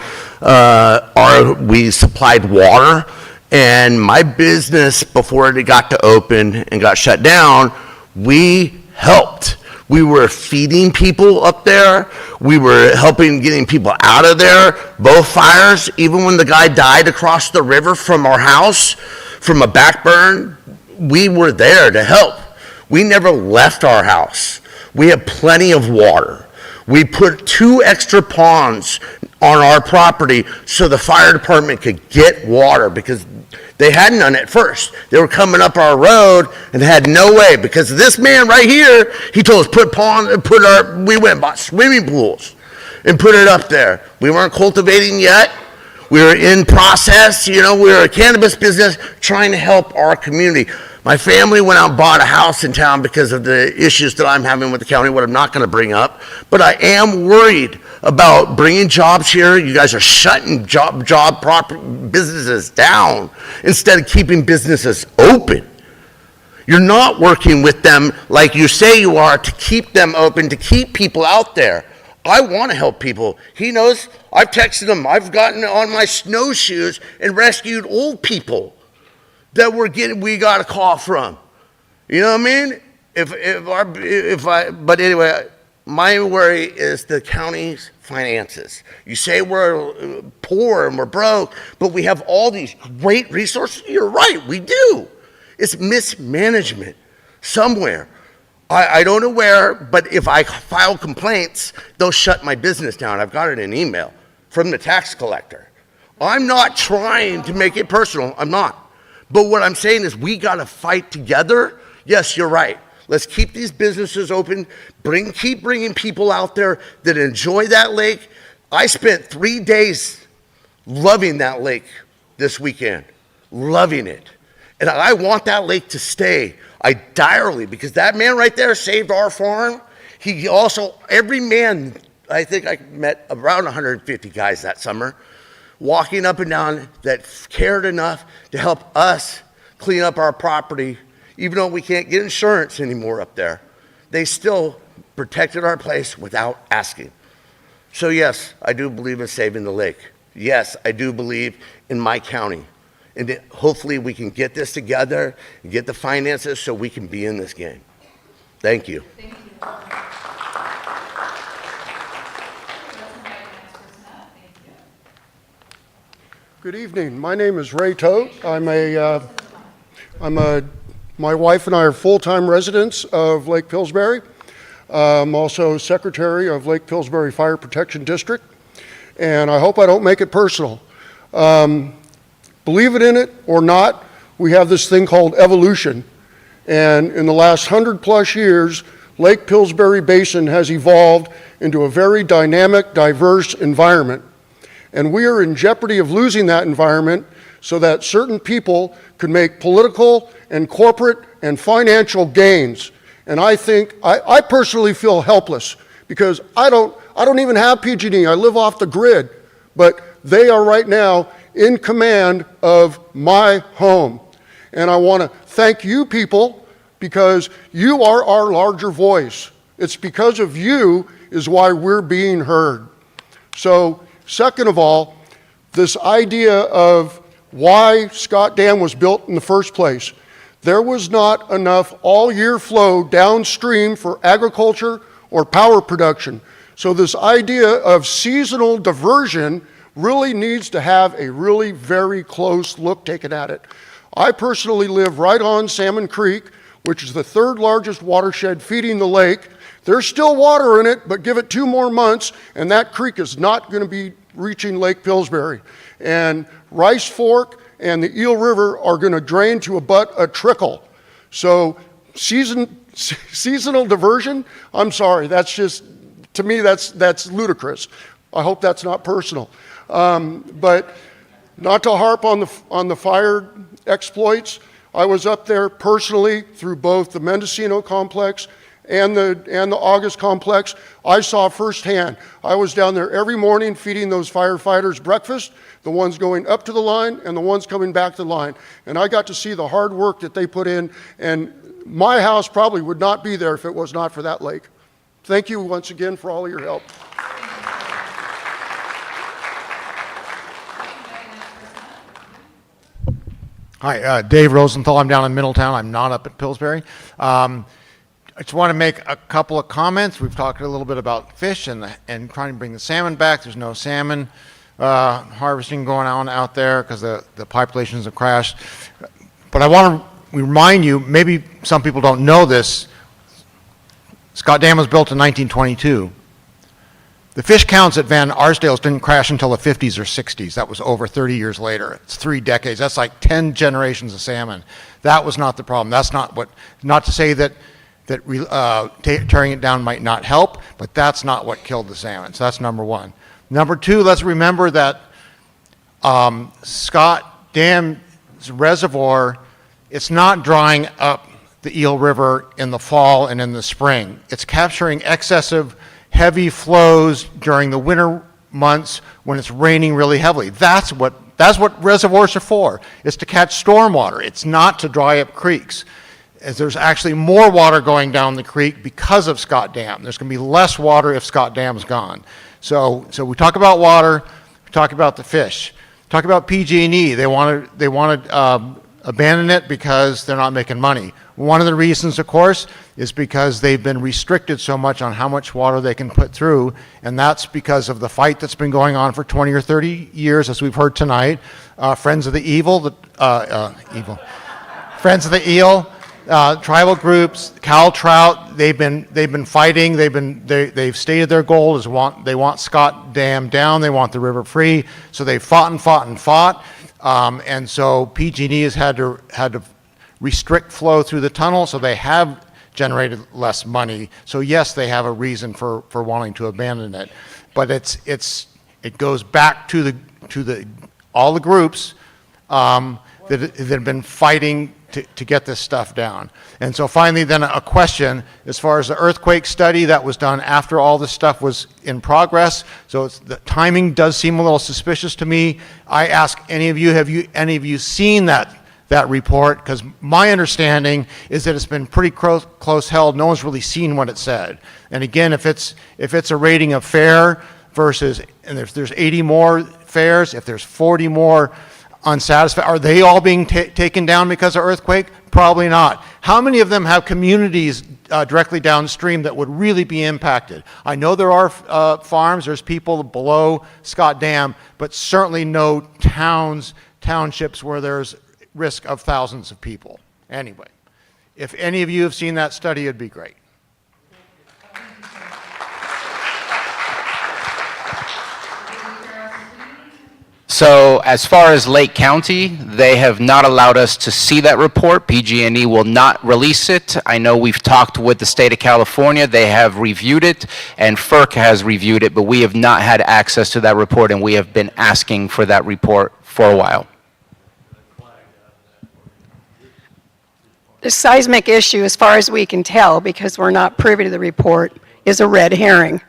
We supplied water, and my business, before it got to open and got shut down, we helped. We were feeding people up there. We were helping getting people out of there. Both fires, even when the guy died across the river from our house, from a backburn, we were there to help. We never left our house. We had plenty of water. We put 2 extra ponds on our property so the fire department could get water because they had none at first. They were coming up our road and had no way because this man right here, he told us we went and bought swimming pools and put it up there. We weren't cultivating yet. We were in process, we were a cannabis business trying to help our community. My family went out and bought a house in town because of the issues that I'm having with the county, what I'm not going to bring up. But I am worried about bringing jobs here. You guys are shutting businesses down instead of keeping businesses open. You're not working with them like you say you are to keep them open, to keep people out there. I want to help people. He knows I've texted him. I've gotten on my snowshoes and rescued old people that we got a call from. You know what I mean? But anyway, my worry is the county's finances. You say we're poor and we're broke, but we have all these great resources. You're right, we do. It's mismanagement somewhere. I don't know where, but if I file complaints, they'll shut my business down. I've got it in email from the tax collector. I'm not trying to make it personal. I'm not. But what I'm saying is we got to fight together. Yes, you're right. Let's keep these businesses open. Keep bringing people out there that enjoy that lake. I spent 3 days loving that lake this weekend, loving it. And I want that lake to stay. I direly, because that man right there saved our farm. He also, every man, I think I met around 150 guys that summer, walking up and down that cared enough to help us clean up our property, even though we can't get insurance anymore up there. They still protected our place without asking. So yes, I do believe in saving the lake. Yes, I do believe in my county. And hopefully we can get this together and get the finances so we can be in this game. Thank you. Thank you. Good evening. My name is Ray Tote. My wife and I are full-time residents of Lake Pillsbury. I'm also secretary of Lake Pillsbury Fire Protection District, and I hope I don't make it personal. Believe it in it or not, we have this thing called evolution, and in the last 100+ years, Lake Pillsbury Basin has evolved into a very dynamic, diverse environment. And we are in jeopardy of losing that environment so that certain people could make political and corporate and financial gains. And I think, I personally feel helpless because I don't even have PG&E. I live off the grid, but they are right now in command of my home. And I want to thank you people because you are our larger voice. It's because of you is why we're being heard. So, second of all, this idea of why Scott Dam was built in the first place. There was not enough all-year flow downstream for agriculture or power production. So this idea of seasonal diversion really needs to have a really very close look taken at it. I personally live right on Salmon Creek, which is the 3rd largest watershed feeding the lake. There's still water in it, but give it 2 more months, and that creek is not going to be reaching Lake Pillsbury. And Rice Fork and the Eel River are going to drain to about a trickle. So seasonal diversion, I'm sorry, that's just, to me, that's ludicrous. I hope that's not personal. But not to harp on the fire exploits, I was up there personally through both the Mendocino complex and the August complex, I saw firsthand. I was down there every morning feeding those firefighters breakfast, the ones going up to the line and the ones coming back to the line. And I got to see the hard work that they put in, and my house probably would not be there if it was not for that lake. Thank you once again for all of your help. Hi, Dave Rosenthal. I'm down in Middletown. I'm not up at Pillsbury. I just want to make a couple of comments. We've talked a little bit about fish and trying to bring the salmon back. There's no salmon harvesting going on out there because the populations have crashed. But I want to remind you, maybe some people don't know this, Scott Dam was built in 1922. The fish counts at Van Arsdale's didn't crash until the 50s or 60s. That was over 30 years later. It's 3 decades. That's like 10 generations of salmon. That was not the problem. That's not what, not to say that tearing it down might not help, but that's not what killed the salmon. So that's number one. Number two, let's remember that Scott Dam's reservoir, it's not drying up the Eel River in the fall and in the spring. It's capturing excessive heavy flows during the winter months when it's raining really heavily. That's what reservoirs are for. It's to catch stormwater. It's not to dry up creeks. As there's actually more water going down the creek because of Scott Dam. There's going to be less water if Scott Dam's gone. So we talk about water, we talk about the fish, talk about PG&E. They want to abandon it because they're not making money. One of the reasons, of course, is because they've been restricted so much on how much water they can put through, and that's because of the fight that's been going on for 20 or 30 years, as we've heard tonight. Friends of the Friends of the Eel, tribal groups, Cal Trout, they've been fighting. They've stated their goal is they want Scott Dam down. They want the river free. So they've fought and fought and fought, and so PG&E has had to restrict flow through the tunnel. So they have generated less money. So yes, they have a reason for wanting to abandon it, but it goes back to all the groups that have been fighting to get this stuff down. And so finally then a question as far as the earthquake study that was done after all this stuff was in progress. So the timing does seem a little suspicious to me. I ask any of you, have any of you seen that report? Because my understanding is that it's been pretty close held. No one's really seen what it said. And again, if it's a rating of fair versus, and if there's 80 more fairs, if there's 40 more unsatisfied, are they all being taken down because of earthquake? Probably not. How many of them have communities directly downstream that would really be impacted? I know there are farms, there's people below Scott Dam, but certainly no townships where there's risk of thousands of people. Anyway, if any of you have seen that study, it'd be great. So as far as Lake County, they have not allowed us to see that report. PG&E will not release it. I know we've talked with the state of California. They have reviewed it, and FERC has reviewed it, but we have not had access to that report, and we have been asking for that report for a while. The seismic issue, as far as we can tell, because we're not privy to the report, is a red herring.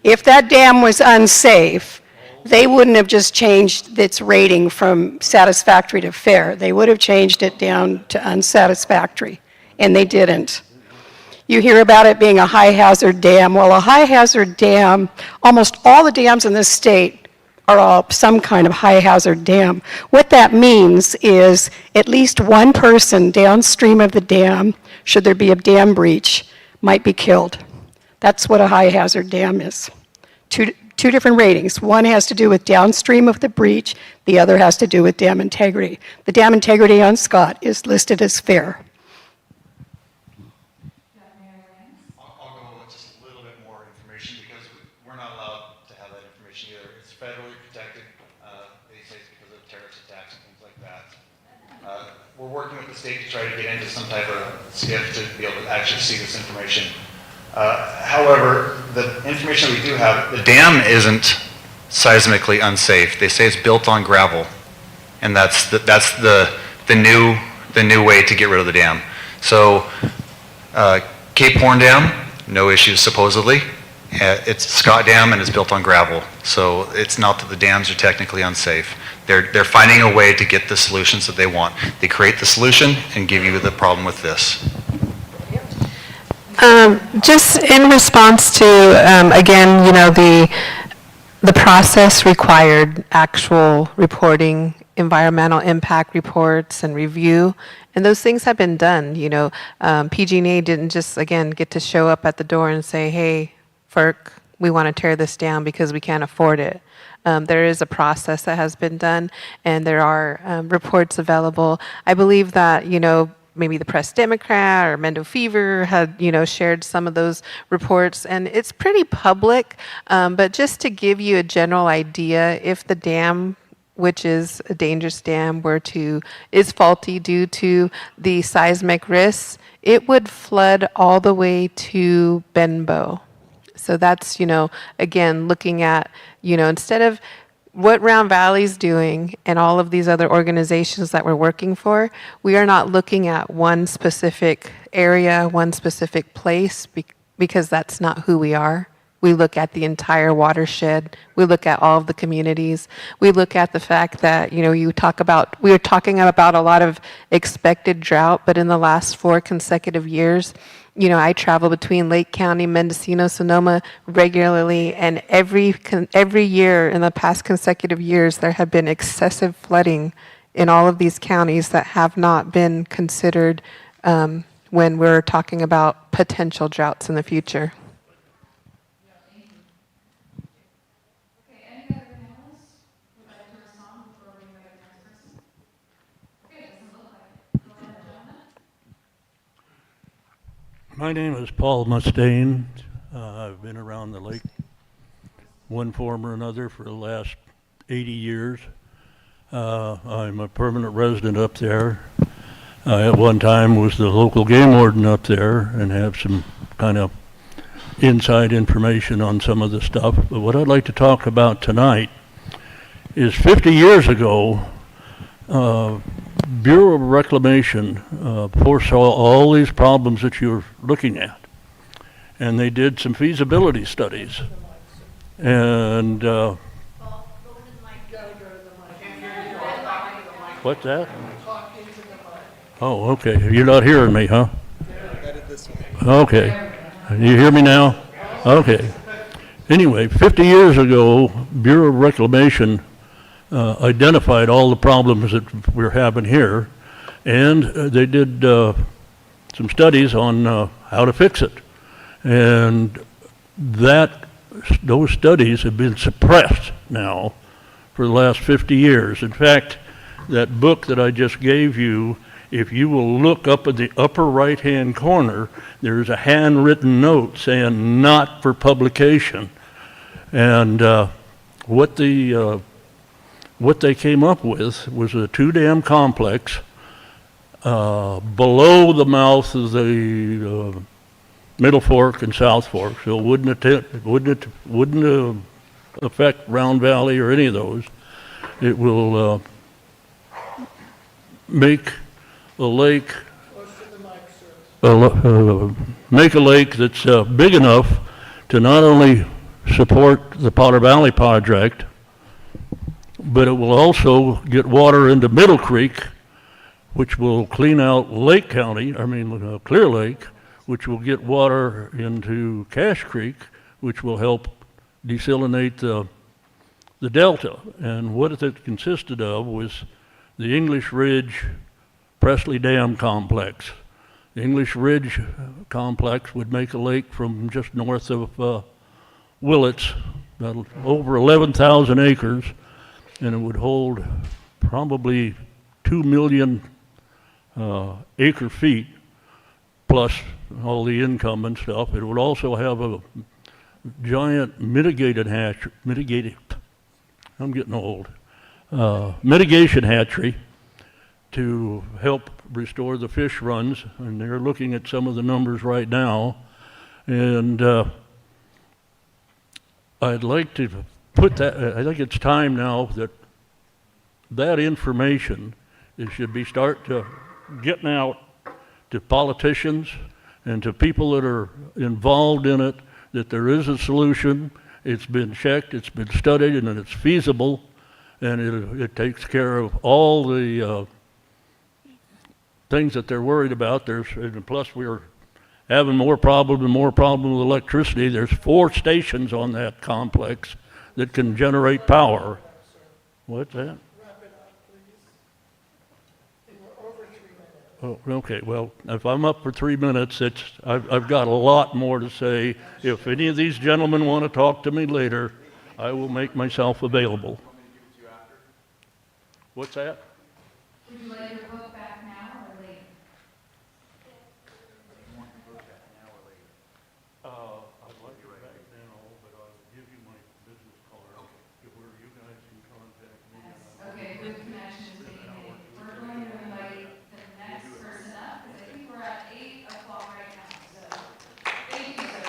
If that dam was unsafe, they wouldn't have just changed its rating from satisfactory to fair. They would have changed it down to unsatisfactory, and they didn't. You hear about it being a high-hazard dam. Well, a high-hazard dam, almost all the dams in this state are all some kind of high-hazard dam. What that means is at least one person downstream of the dam, should there be a dam breach, might be killed. That's what a high-hazard dam is. Two different ratings. One has to do with downstream of the breach. The other has to do with dam integrity. The dam integrity on Scott is listed as fair. I'll go with just a little bit more information because we're not allowed to have that information either. It's federally protected. They say it's because of terrorist attacks and things like that. We're working with the state to try to get into some type of SCIF to be able to actually see this information. However, the information we do have, the dam isn't seismically unsafe. They say it's built on gravel, and that's the new way to get rid of the dam. So Cape Horn Dam no issues supposedly. It's Scott Dam and it's built on gravel, so it's not that the dams are technically unsafe. They're finding a way to get the solutions that they want. They create the solution and give you the problem with this. Just in response to, again, the process required actual reporting, environmental impact reports and review, and those things have been done. PG&E didn't just, again, get to show up at the door and say, hey, FERC, we want to tear this down because we can't afford it. There is a process that has been done, and there are reports available. I believe that, maybe the Press Democrat or Mendo Fever had, shared some of those reports, and it's pretty public. But just to give you a general idea, if the dam, which is a dangerous dam, is faulty due to the seismic risks, it would flood all the way to Benbow. So that's, again, looking at, instead of what Round Valley's doing and all of these other organizations that we're working for, we are not looking at one specific area, one specific place, because that's not who we are. We look at the entire watershed. We look at all of the communities. We look at the fact that, we were talking about a lot of expected drought, but in the last 4 consecutive years, I travel between Lake County, Mendocino, Sonoma regularly, and every year in the past consecutive years, there have been excessive flooding in all of these counties that have not been considered when we're talking about potential droughts in the future. My name is Paul Mustaine. I've been around the lake, one form or another, for the last 80 years. I'm a permanent resident up there. I at one time was the local game warden up there and have some kind of inside information on some of the stuff. But what I'd like to talk about tonight is 50 years ago, Bureau of Reclamation foresaw all these problems that you're looking at. And they did some feasibility studies. And what's that? Oh, okay. You're not hearing me, huh? Okay. You hear me now? Okay. Anyway, 50 years ago, Bureau of Reclamation identified all the problems that we're having here, and they did some studies on how to fix it. And those studies have been suppressed now for the last 50 years. In fact, that book that I just gave you, if you will look up at the upper right-hand corner, there's a handwritten note saying not for publication. And what they came up with was a 2-dam complex below the mouth of the Middle Fork and South Fork, so it wouldn't affect Round Valley or any of those. It will make a lake that's big enough to not only support the Potter Valley project, but it will also get water into Middle Creek, which will clean out Clear Lake, which will get water into Cache Creek, which will help desalinate the delta. And what it consisted of was the English Ridge Presley Dam complex. The English Ridge complex would make a lake from just north of Willits, about over 11,000 acres, and it would hold probably 2 million acre feet plus all the income and stuff. It would also have a giant mitigation hatchery to help restore the fish runs, and they're looking at some of the numbers right now. And I'd like to put that, I think it's time now that information should be start to getting out to politicians and to people that are involved in it that there is a solution. It's been checked, it's been studied, and it's feasible, and it takes care of all the things that they're worried about. And plus we're having more problem with electricity. There's 4 stations on that complex that can generate power. What's that? Oh, okay, well, if I'm up for 3 minutes, I've got a lot more to say. If any of these gentlemen want to talk to me later, I will make myself available. What's that? Would you like your book back now or later? I'd like it back now, but I'll give you my business card where you guys can contact me. Okay, good connection is being made. We're going to invite the next person up, because I think we're at 8 o'clock right now, so thank you, sir.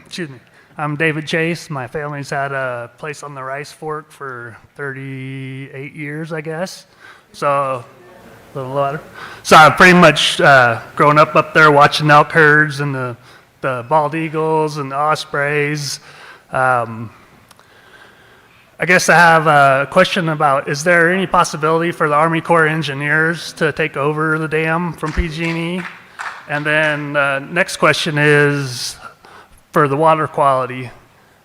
Excuse me. I'm David Chase. My family's had a place on the Rice Fork for 38 years, I guess. So, a little water. So I've pretty much grown up there watching elk herds and the bald eagles and the ospreys. I guess I have a question about, is there any possibility for the Army Corps of Engineers to take over the dam from PG&E? And then next question is, for the water quality.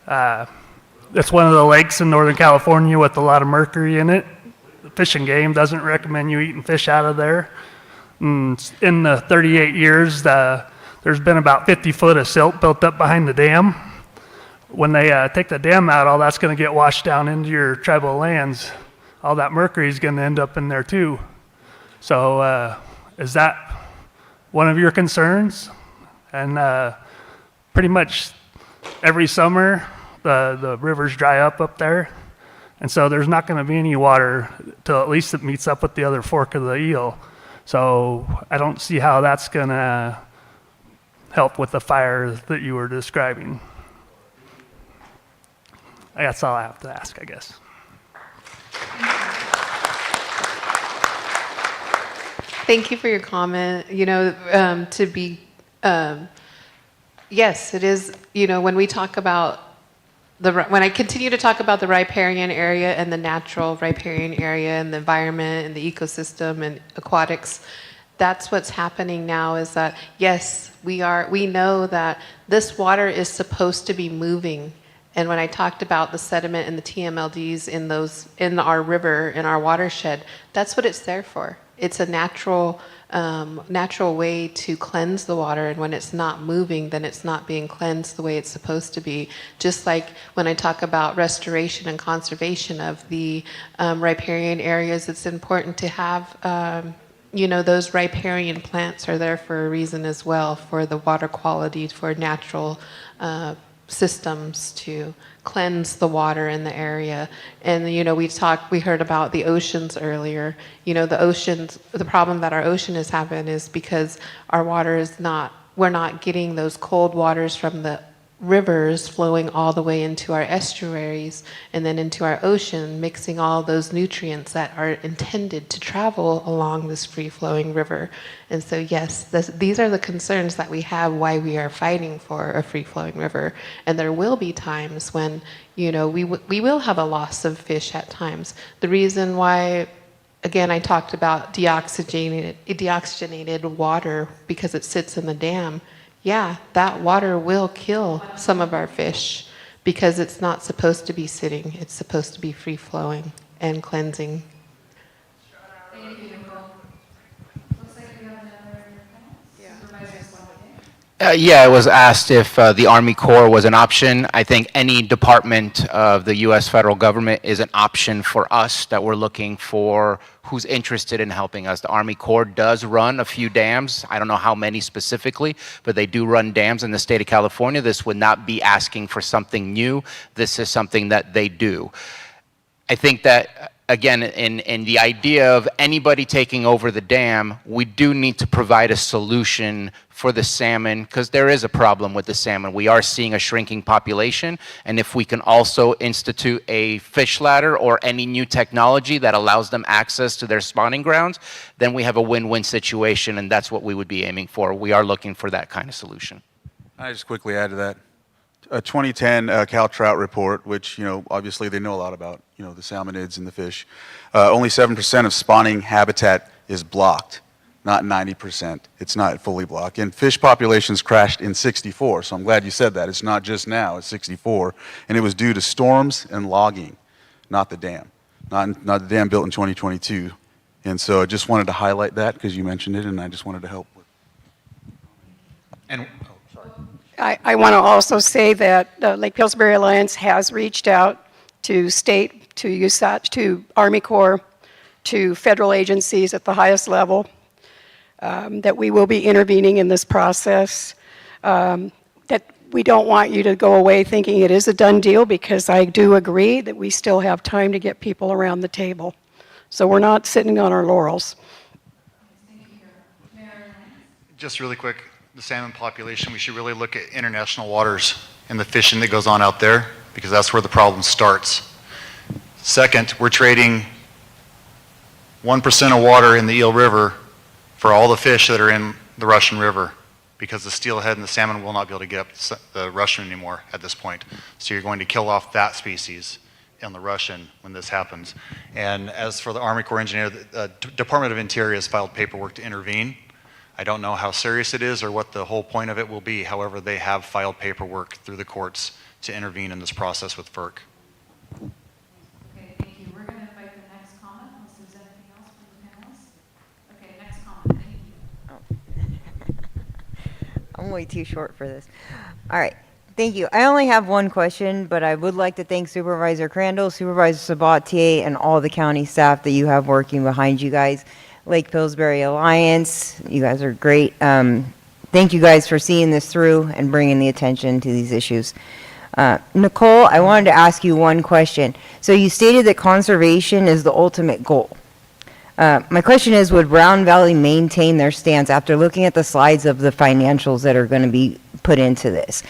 It's one of the lakes in Northern California with a lot of mercury in it. The Fish and Game doesn't recommend you eating fish out of there. In the 38 years, there's been about 50 foot of silt built up behind the dam. When they take the dam out, all that's going to get washed down into your tribal lands. All that mercury is going to end up in there too. So is that one of your concerns? And pretty much every summer, the rivers dry up there. And so there's not going to be any water till at least it meets up with the other fork of the Eel. So I don't see how that's going to help with the fire that you were describing. That's all I have to ask, I guess. Thank you for your comment. You know, yes, it is, you know, when we talk about when I continue to talk about the riparian area and the natural riparian area and the environment and the ecosystem and aquatics, that's what's happening now is that, yes, we know that this water is supposed to be moving. And when I talked about the sediment and the TMLDs in our river, in our watershed, that's what it's there for. It's a natural way to cleanse the water, and when it's not moving, then it's not being cleansed the way it's supposed to be. Just like when I talk about restoration and conservation of the riparian areas, it's important to have, you know, those riparian plants are there for a reason as well, for the water quality, for natural systems to cleanse the water in the area. And you know, we heard about the oceans earlier. You know, the oceans, the problem that our ocean is having is because our water is we're not getting those cold waters from the rivers flowing all the way into our estuaries and then into our ocean, mixing all those nutrients that are intended to travel along this free-flowing river. And so yes, these are the concerns that we have why we are fighting for a free-flowing river. And there will be times when, you know, we will have a loss of fish at times. The reason why, again, I talked about deoxygenated water because it sits in the dam. Yeah, that water will kill some of our fish because it's not supposed to be sitting. It's supposed to be free-flowing and cleansing. Thank you, Nicole. Looks like we have another Supervisor Swamp. Yeah, it was asked if the Army Corps was an option. I think any department of the U.S. federal government is an option for us that we're looking for who's interested in helping us. The Army Corps does run a few dams. I don't know how many specifically, but they do run dams in the state of California. This would not be asking for something new. This is something that they do. I think that again, in the idea of anybody taking over the dam, we do need to provide a solution for the salmon, because there is a problem with the salmon. We are seeing a shrinking population, and if we can also institute a fish ladder or any new technology that allows them access to their spawning grounds, then we have a win-win situation, and that's what we would be aiming for. We are looking for that kind of solution. I just quickly add to that. A 2010 Cal Trout report, which, obviously they know a lot about, the salmonids and the fish. Only 7% of spawning habitat is blocked, not 90%. It's not fully blocked. And fish populations crashed in '64, so I'm glad you said that. It's not just now, it's '64. And it was due to storms and logging, not the dam. Not the dam built in 2022. And so I just wanted to highlight that because you mentioned it, and I just wanted to help. I want to also say that the Lake Pillsbury Alliance has reached out to state, to USAC, to Army Corps, to federal agencies at the highest level, that we will be intervening in this process, that we don't want you to go away thinking it is a done deal, because I do agree that we still have time to get people around the table. So we're not sitting on our laurels. Just really quick, the salmon population, we should really look at international waters and the fishing that goes on out there, because that's where the problem starts. Second, we're trading 1% of water in the Eel River for all the fish that are in the Russian River, because the steelhead and the salmon will not be able to get up the Russian anymore at this point. So you're going to kill off that species in the Russian when this happens. And as for the Army Corps engineer, the Department of Interior has filed paperwork to intervene. I don't know how serious it is or what the whole point of it will be. However, they have filed paperwork through the courts to intervene in this process with FERC. Okay, thank you. We're going to invite the next comment unless there's anything else from the panelists. Okay, next comment. Thank you. I'm way too short for this. All right. Thank you. I only have one question, but I would like to thank Supervisor Crandall, Supervisor Sabatier, and all the county staff that you have working behind you guys. Lake Pillsbury Alliance, you guys are great. Thank you guys for seeing this through and bringing the attention to these issues. Nicole, I wanted to ask you one question. So you stated that conservation is the ultimate goal. My question is, would Brown Valley maintain their stance after looking at the slides of the financials that are going to be put into this?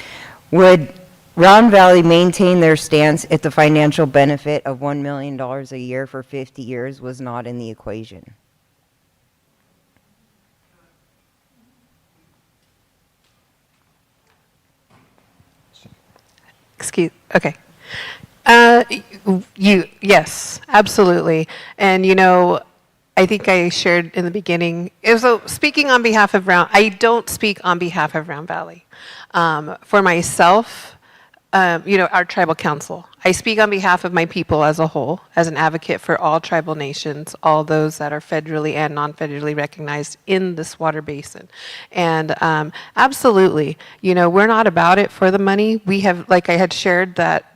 Would Brown Valley maintain their stance if the financial benefit of $1 million a year for 50 years was not in the equation? Okay. Yes, absolutely. And I think I shared in the beginning, so speaking on behalf of I don't speak on behalf of Round Valley. For myself, our tribal council, I speak on behalf of my people as a whole, as an advocate for all tribal nations, all those that are federally and non-federally recognized in this water basin. And absolutely, we're not about it for the money. We have, like I had shared, that,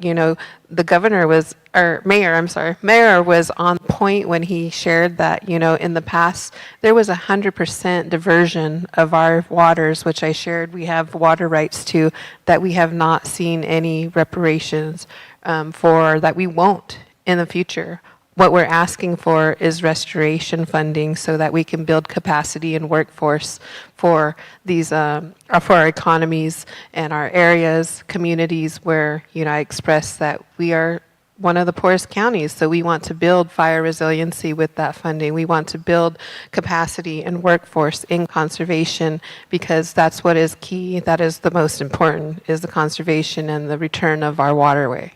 the governor was, or mayor was on point when he shared that, in the past, there was 100% diversion of our waters, which I shared we have water rights to, that we have not seen any reparations for, that we won't in the future. What we're asking for is restoration funding so that we can build capacity and workforce for these, for our economies and our areas, communities where, I express that we are one of the poorest counties, so we want to build fire resiliency with that funding. We want to build capacity and workforce in conservation, because that's what is key, that is the most important, is the conservation and the return of our waterway.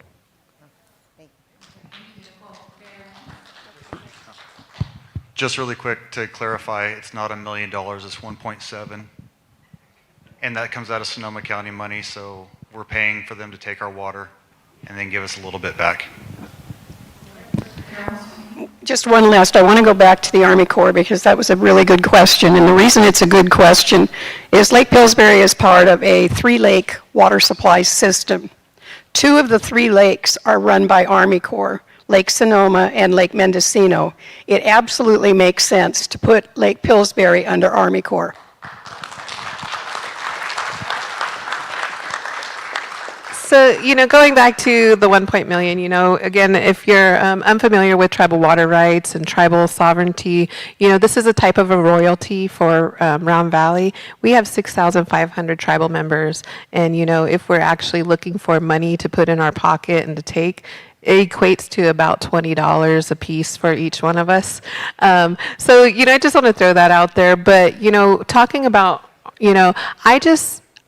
Just really quick to clarify, it's not $1 million, it's 1.7. And that comes out of Sonoma County money, so we're paying for them to take our water and then give us a little bit back. Just one last, I want to go back to the Army Corps because that was a really good question. And the reason it's a good question is Lake Pillsbury is part of a 3-lake water supply system. 2 of the 3 lakes are run by Army Corps, Lake Sonoma and Lake Mendocino. It absolutely makes sense to put Lake Pillsbury under Army Corps. So, going back to the 1 million, again, if you're unfamiliar with tribal water rights and tribal sovereignty, this is a type of a royalty for Round Valley. We have 6,500 tribal members, and, if we're actually looking for money to put in our pocket and to take, it equates to about $20 a piece for each one of us. So, I just want to throw that out there. But, talking about,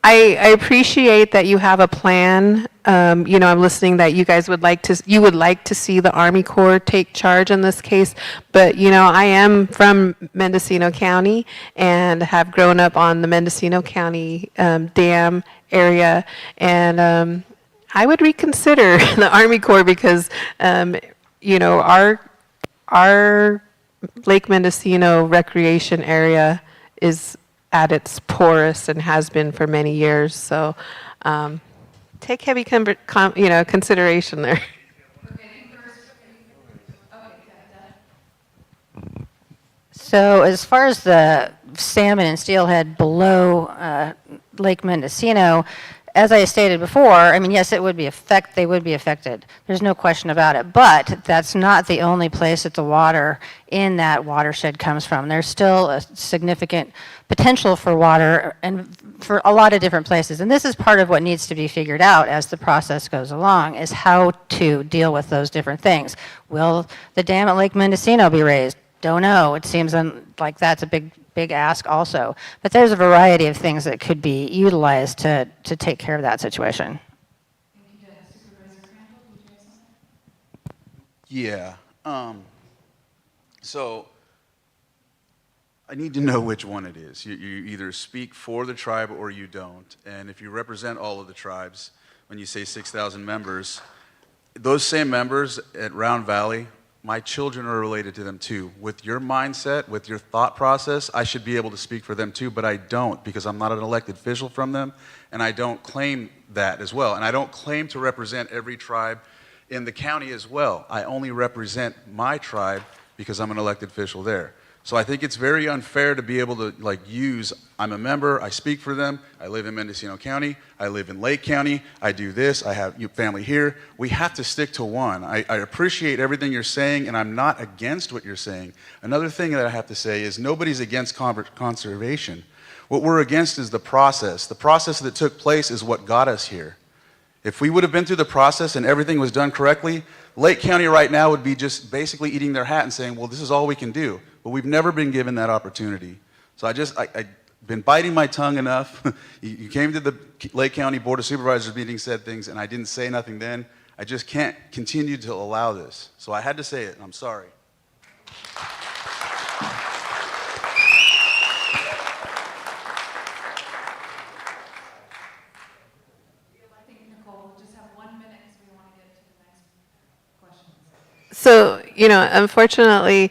I appreciate that you have a plan. I'm listening that you guys would like to see the Army Corps take charge in this case. But, I am from Mendocino County and have grown up on the Mendocino County dam area. And I would reconsider the Army Corps because, our Lake Mendocino recreation area is at its poorest and has been for many years. So take heavy consideration there. So as far as the salmon and steelhead below Lake Mendocino, as I stated before, I mean, yes, they would be affected. There's no question about it. But that's not the only place that the water in that watershed comes from. There's still a significant potential for water and for a lot of different places. And this is part of what needs to be figured out as the process goes along, is how to deal with those different things. Will the dam at Lake Mendocino be raised? Don't know. It seems like that's a big ask also. But there's a variety of things that could be utilized to take care of that situation. Yeah. So I need to know which one it is. You either speak for the tribe or you don't. And if you represent all of the tribes, when you say 6,000 members, those same members at Round Valley, my children are related to them too. With your mindset, with your thought process, I should be able to speak for them too, but I don't because I'm not an elected official from them, and I don't claim that as well. And I don't claim to represent every tribe in the county as well. I only represent my tribe because I'm an elected official there. So I think it's very unfair to be able to use, I'm a member, I speak for them, I live in Mendocino County, I live in Lake County, I do this, I have family here. We have to stick to one. I appreciate everything you're saying, and I'm not against what you're saying. Another thing that I have to say is nobody's against conservation. What we're against is the process. The process that took place is what got us here. If we would have been through the process and everything was done correctly, Lake County right now would be just basically eating their hat and saying, well, this is all we can do. But we've never been given that opportunity. So I've been biting my tongue enough. You came to the Lake County Board of Supervisors meeting, said things, and I didn't say nothing then. I just can't continue to allow this. So I had to say it, and I'm sorry. So, unfortunately,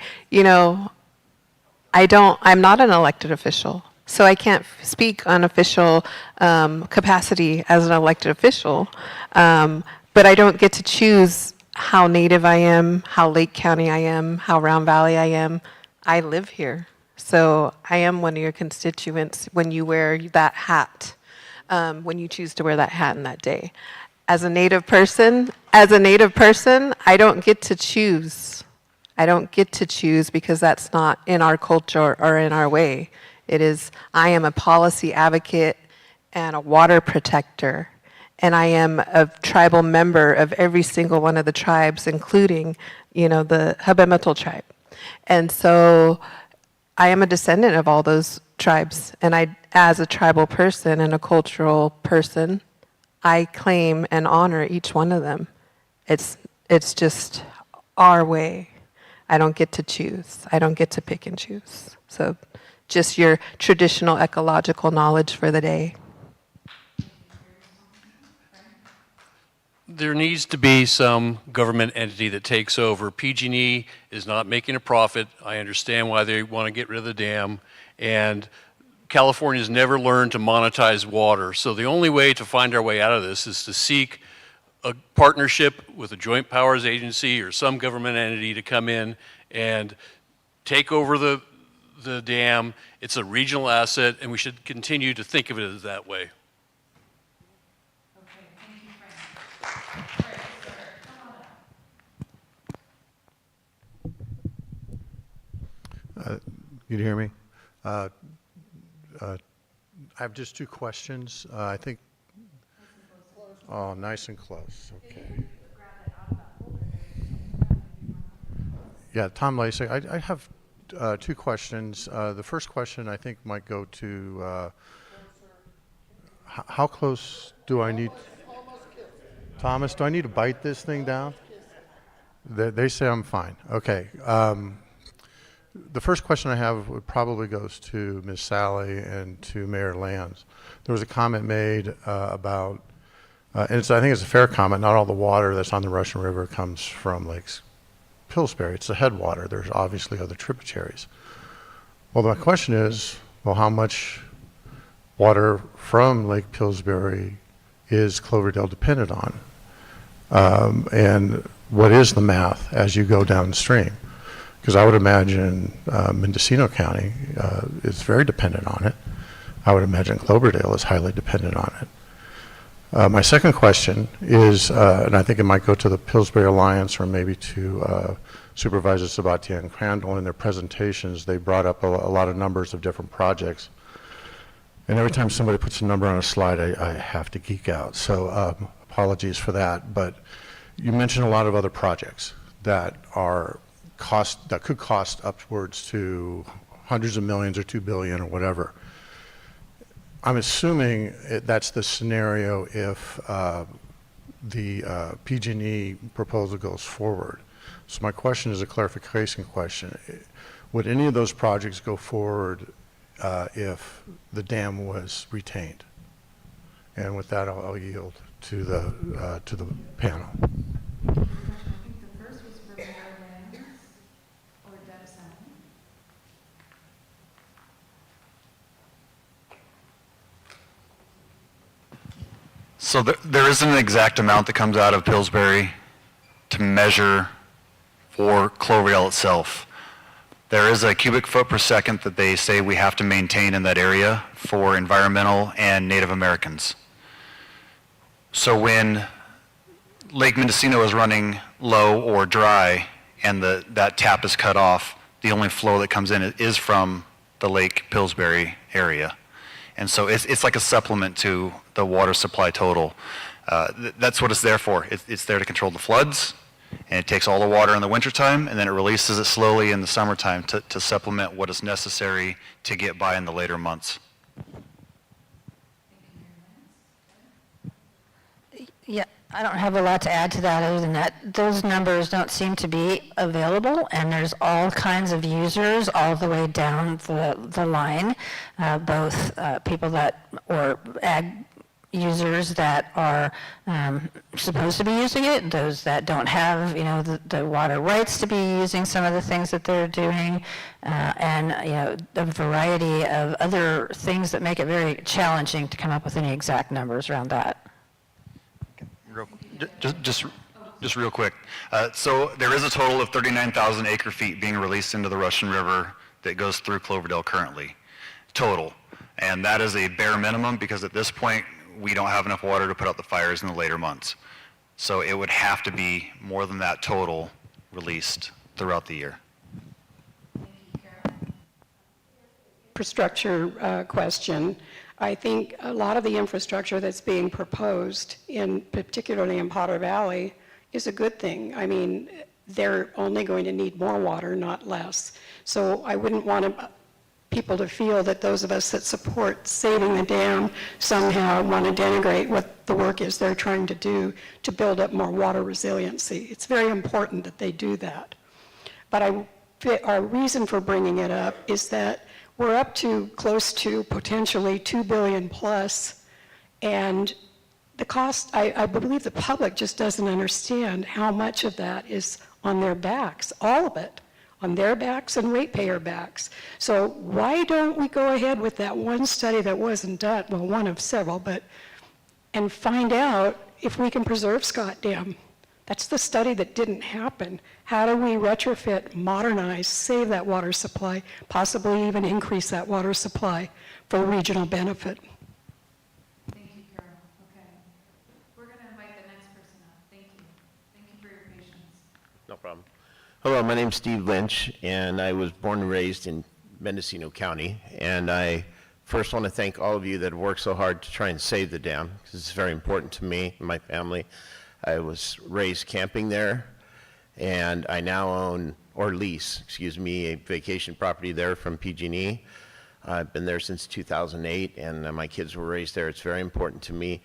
I'm not an elected official, so I can't speak on official capacity as an elected official, but I don't get to choose how Native I am, how Lake County I am, how Round Valley I am. I live here, so I am one of your constituents when you wear that hat, when you choose to wear that hat in that day. As a Native person, I don't get to choose. I don't get to choose because that's not in our culture or in our way. I am a policy advocate and a water protector, and I am a tribal member of every single one of the tribes, including, the Habemetal tribe. And so I am a descendant of all those tribes, and as a tribal person and a cultural person, I claim and honor each one of them. It's just our way. I don't get to choose. I don't get to pick and choose. So just your traditional ecological knowledge for the day. There needs to be some government entity that takes over. PG&E is not making a profit. I understand why they want to get rid of the dam. And California's never learned to monetize water. So the only way to find our way out of this is to seek a partnership with a joint powers agency or some government entity to come in and take over the dam. It's a regional asset, and we should continue to think of it as that way. Okay, thank you, Frank. You hear me? I have just two questions. I think. Oh, nice and close. Okay. Yeah, Tom Lasik. I have two questions. The first question I think might go to how close do I need? Thomas, do I need to bite this thing down? They say I'm fine. Okay. The first question I have would probably goes to Ms. Sally and to Mayor Lands. There was a comment made about, and I think it's a fair comment, not all the water that's on the Russian River comes from Lake Pillsbury. It's the headwater. There's obviously other tributaries. Well, my question is, well, how much water from Lake Pillsbury is Cloverdale dependent on? And what is the math as you go downstream? Because I would imagine Mendocino County is very dependent on it. I would imagine Cloverdale is highly dependent on it. My second question is, and I think it might go to the Pillsbury Alliance or maybe to Supervisor Sabatier and Crandall. In their presentations, they brought up a lot of numbers of different projects. And every time somebody puts a number on a slide, I have to geek out. So apologies for that. But you mentioned a lot of other projects that could cost upwards to hundreds of millions or $2 billion or whatever. I'm assuming that's the scenario if the PG&E proposal goes forward. So my question is a clarification question. Would any of those projects go forward if the dam was retained? And with that, I'll yield to the panel. So there isn't an exact amount that comes out of Pillsbury to measure for Cloverdale itself. There is a cubic foot per second that they say we have to maintain in that area for environmental and Native Americans. So when Lake Mendocino is running low or dry and that tap is cut off, the only flow that comes in is from the Lake Pillsbury area. And so it's like a supplement to the water supply total. That's what it's there for. It's there to control the floods, and it takes all the water in the wintertime, and then it releases it slowly in the summertime to supplement what is necessary to get by in the later months. Yeah, I don't have a lot to add to that other than that those numbers don't seem to be available, and there's all kinds of users all the way down the line, both people that, or ag users that are supposed to be using it, those that don't have, the water rights to be using some of the things that they're doing, and, a variety of other things that make it very challenging to come up with any exact numbers around that. Just real quick. So there is a total of 39,000 acre feet being released into the Russian River that goes through Cloverdale currently, total. And that is a bare minimum because at this point, we don't have enough water to put out the fires in the later months. So it would have to be more than that total released throughout the year. Infrastructure question. I think a lot of the infrastructure that's being proposed, particularly in Potter Valley, is a good thing. I mean, they're only going to need more water, not less. So I wouldn't want people to feel that those of us that support saving the dam somehow want to denigrate what the work is they're trying to do to build up more water resiliency. It's very important that they do that. But our reason for bringing it up is that we're up to close to potentially $2 billion plus, and the cost, I believe the public just doesn't understand how much of that is on their backs, all of it, on their backs and ratepayer backs. So why don't we go ahead with that one study that wasn't done, well, one of several, and find out if we can preserve Scott Dam? That's the study that didn't happen. How do we retrofit, modernize, save that water supply, possibly even increase that water supply for regional benefit? Thank you, Carol. Okay. We're going to invite the next person up. Thank you. Thank you for your patience. No problem. Hello, my name's Steve Lynch, and I was born and raised in Mendocino County, and I first want to thank all of you that have worked so hard to try and save the dam, because it's very important to me and my family. I was raised camping there, and I now own, or lease, excuse me, a vacation property there from PG&E. I've been there since 2008, and my kids were raised there. It's very important to me.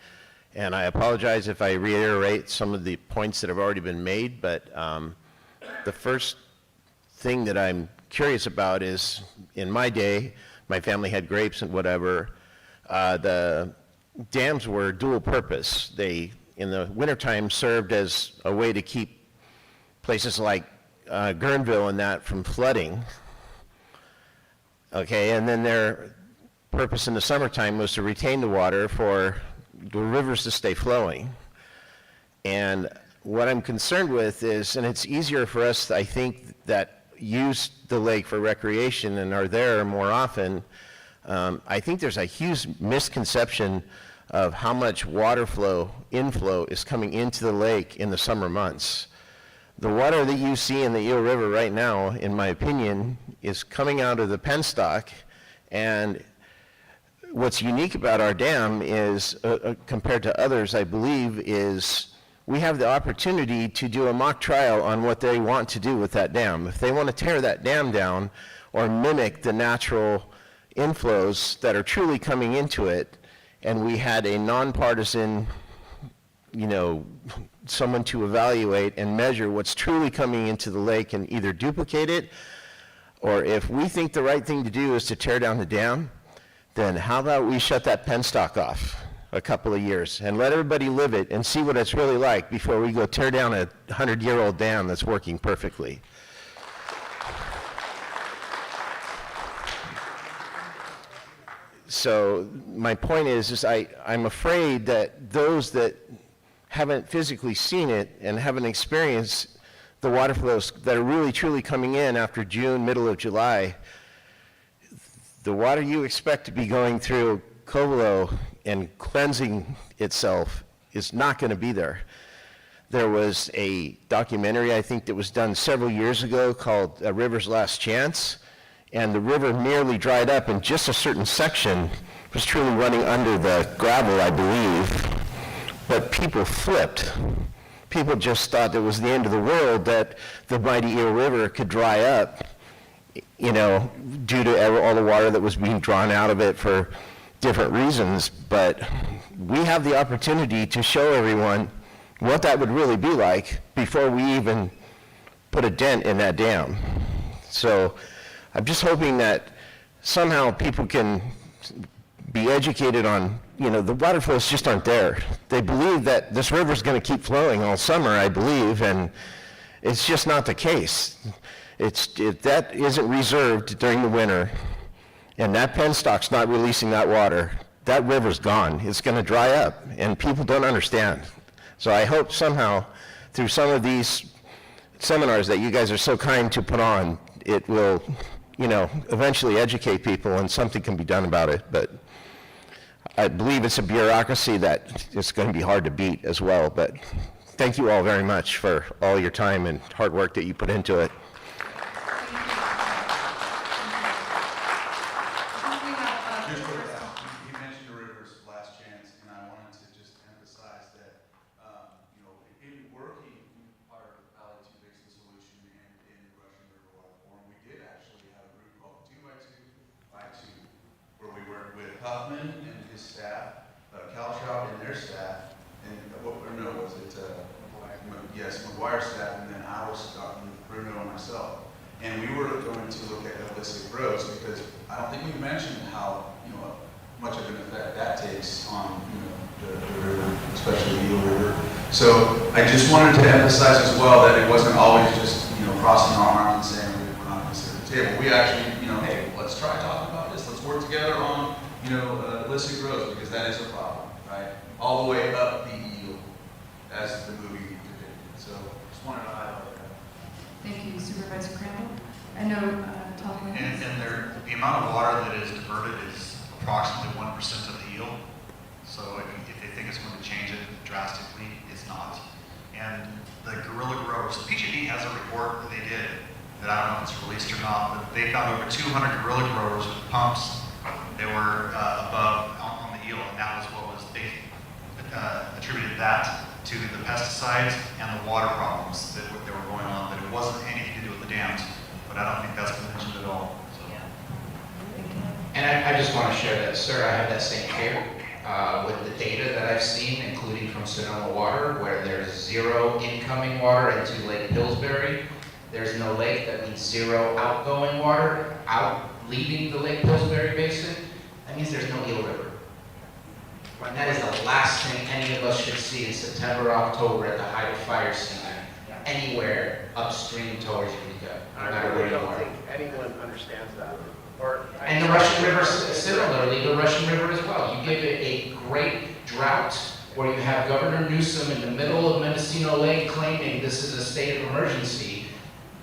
And I apologize if I reiterate some of the points that have already been made, but the first thing that I'm curious about is, in my day, my family had grapes and whatever, the dams were dual purpose. They, in the wintertime, served as a way to keep places like Guerneville and that from flooding. Okay, and then their purpose in the summertime was to retain the water for the rivers to stay flowing. And what I'm concerned with is, and it's easier for us, I think, that use the lake for recreation and are there more often, I think there's a huge misconception of how much water flow, inflow, is coming into the lake in the summer months. The water that you see in the Eel River right now, in my opinion, is coming out of the penstock, and what's unique about our dam is, compared to others, I believe, is we have the opportunity to do a mock trial on what they want to do with that dam. If they want to tear that dam down or mimic the natural inflows that are truly coming into it, and we had a nonpartisan, someone to evaluate and measure what's truly coming into the lake and either duplicate it, or if we think the right thing to do is to tear down the dam, then how about we shut that penstock off a couple of years and let everybody live it and see what it's really like before we go tear down a 100-year-old dam that's working perfectly. So my point is I'm afraid that those that haven't physically seen it and haven't experienced the water flows that are really truly coming in after June, middle of July, the water you expect to be going through Covelo and cleansing itself is not going to be there. There was a documentary, I think, that was done several years ago called A River's Last Chance, and the river nearly dried up, and just a certain section was truly running under the gravel, I believe, but people flipped. People just thought it was the end of the world, that the mighty Eel River could dry up, due to all the water that was being drawn out of it for different reasons. But we have the opportunity to show everyone what that would really be like before we even put a dent in that dam. So I'm just hoping that somehow people can be educated on, the water flows just aren't there. They believe that this river's going to keep flowing all summer, I believe, and it's just not the case. If that isn't reserved during the winter, and that penstock's not releasing that water, that river's gone. It's going to dry up, and people don't understand. So I hope somehow, through some of these seminars that you guys are so kind to put on, it will, eventually educate people and something can be done about it. But I believe it's a bureaucracy that is going to be hard to beat as well. But thank you all very much for all your time and hard work that you put into it. You mentioned the river's last chance, and I wanted to just emphasize that, in working our Valley 2 Basin Solution and in the Russian River Water Forum, we did actually have a group called 2x2x2, where we worked with Huffman and his staff, Caltrout and their staff, and McGuire's staff, and then our staff, Bruno and myself. And we were going to look at illicit growths, because I don't think we mentioned how much of an effect that takes on the river, especially the Eel River. So I just wanted to emphasize as well that it wasn't always just crossing our arms and saying we're not going to sit at the table. We actually hey, let's try talking about this. Let's work together on illicit growths, because that is a problem, right? All the way up the Eel, as the movie depicted. So just wanted to highlight that. Thank you, Supervisor Crandall. I know, Todd Williams. And the amount of water that is diverted is approximately 1% of the Eel. So if they think it's going to change it drastically, it's not. And the guerrilla growers, PG&E has a report that they did that I don't know if it's released or not, but they found over 200 gorilla growers with pumps that were above on the eel, and that was what was, they attributed that to the pesticides and the water problems that were going on, that it wasn't anything to do with the dams, but I don't think that's been mentioned at all. So. And I just want to share that, sir, I have that same fear with the data that I've seen, including from Sonoma Water, where there's 0 incoming water into Lake Pillsbury. There's no lake, that means 0 outgoing water leaving the Lake Pillsbury Basin. That means there's no eel river. And that is the last thing any of us should see in September, October at the height of fire season, anywhere upstream towards Eureka, no matter where you are. I don't think anyone understands that. And the Russian River, similarly, the Russian River as well. You give it a great drought where you have Governor Newsom in the middle of Mendocino Lake claiming this is a state of emergency.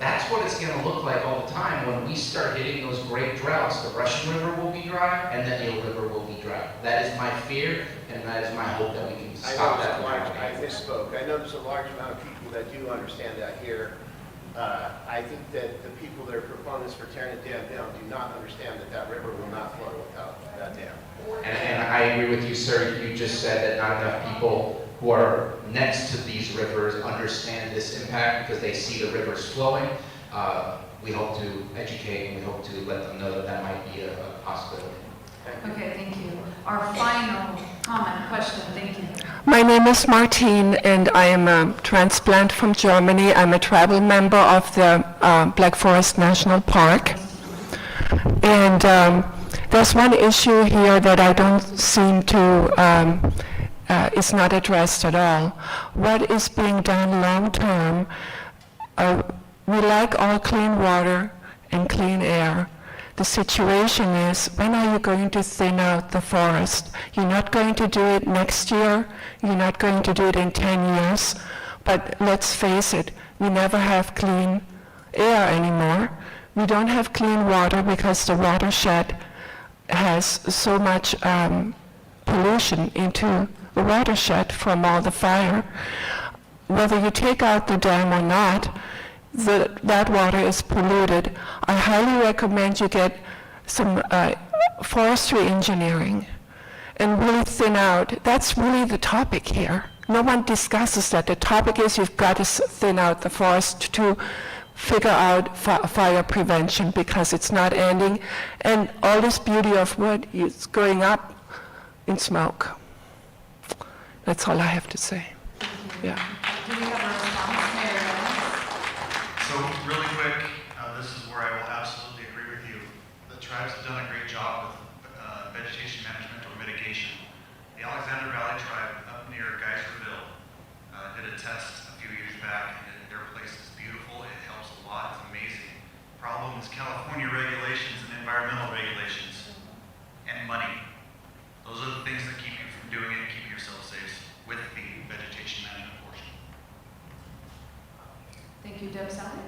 That's what it's going to look like all the time when we start hitting those great droughts. The Russian River will be dry and the Eel River will be dry. That is my fear, and that is my hope that we can stop that. I misspoke. I know there's a large amount of people that do understand that here. I think that the people that are proponents for tearing the dam down do not understand that that river will not flow without that dam. And I agree with you, sir. You just said that not enough people who are next to these rivers understand this impact because they see the rivers flowing. We hope to educate and we hope to let them know that that might be a possibility. Okay, thank you. Our final comment, question, thank you. My name is Martine, and I am a transplant from Germany. I'm a tribal member of the Black Forest National Park. And there's one issue here that I don't seem to, is not addressed at all. What is being done long-term? We like all clean water and clean air. The situation is, when are you going to thin out the forest? You're not going to do it next year. You're not going to do it in 10 years. But let's face it, we never have clean air anymore. We don't have clean water because the watershed has so much pollution into the watershed from all the fire. Whether you take out the dam or not, that water is polluted. I highly recommend you get some forestry engineering and really thin out. That's really the topic here. No one discusses that. The topic is you've got to thin out the forest to figure out fire prevention because it's not ending. And all this beauty of wood is going up in smoke. That's all I have to say. Yeah. Do we have a response, Mayor? So really quick, this is where I will absolutely agree with you. The tribes have done a great job with vegetation management or mitigation. The Alexander Valley tribe up near Geyserville did a test a few years back, and their place is beautiful. It helps a lot. It's amazing. Problem is California regulations and environmental regulations and money. Those are the things that keep you from doing it and keeping yourself safe with the vegetation management portion. Thank you, Deb Sally.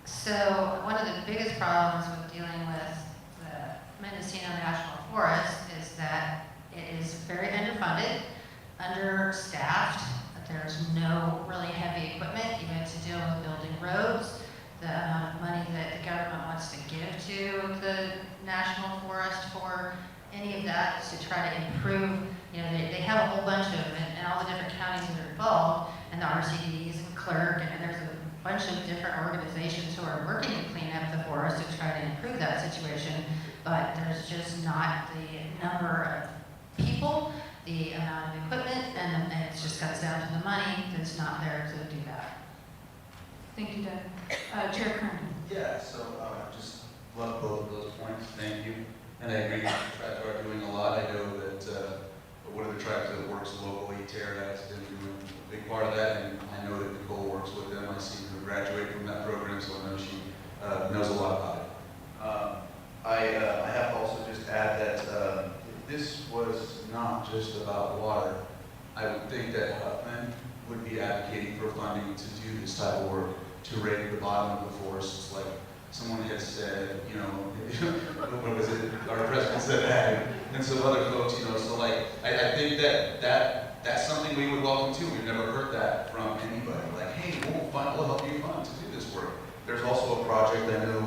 So one of the biggest problems with dealing with the Mendocino National Forest is that it is very underfunded, understaffed, that there's no really heavy equipment, even to deal with building roads. The amount of money that the government wants to give to the National Forest for any of that is to try to improve, they have a whole bunch of, and all the different counties that are involved, and the RCDs and clerk, and there's a bunch of different organizations who are working to clean up the forest to try to improve that situation, but there's just not the number of people, the amount of equipment, and it just comes down to the money that's not there to do that. Thank you, Deb. Chair Kernan. Yeah, so just love both of those points. Thank you. And I agree, the tribes are doing a lot. I know that one of the tribes that works locally, Tara, has been doing a big part of that, and I know that Nicole works with them. I see her graduate from that program, so I know she knows a lot about it. I have to also just add that if this was not just about water, I would think that Huffman would be advocating for funding to do this type of work, to rake the bottom of the forests, like someone had said, what was it, our president said that, and some other folks, so like, I think that's something we would welcome too. We've never heard that from anybody, like, hey, we'll help you fund to do this work. there's also a project I know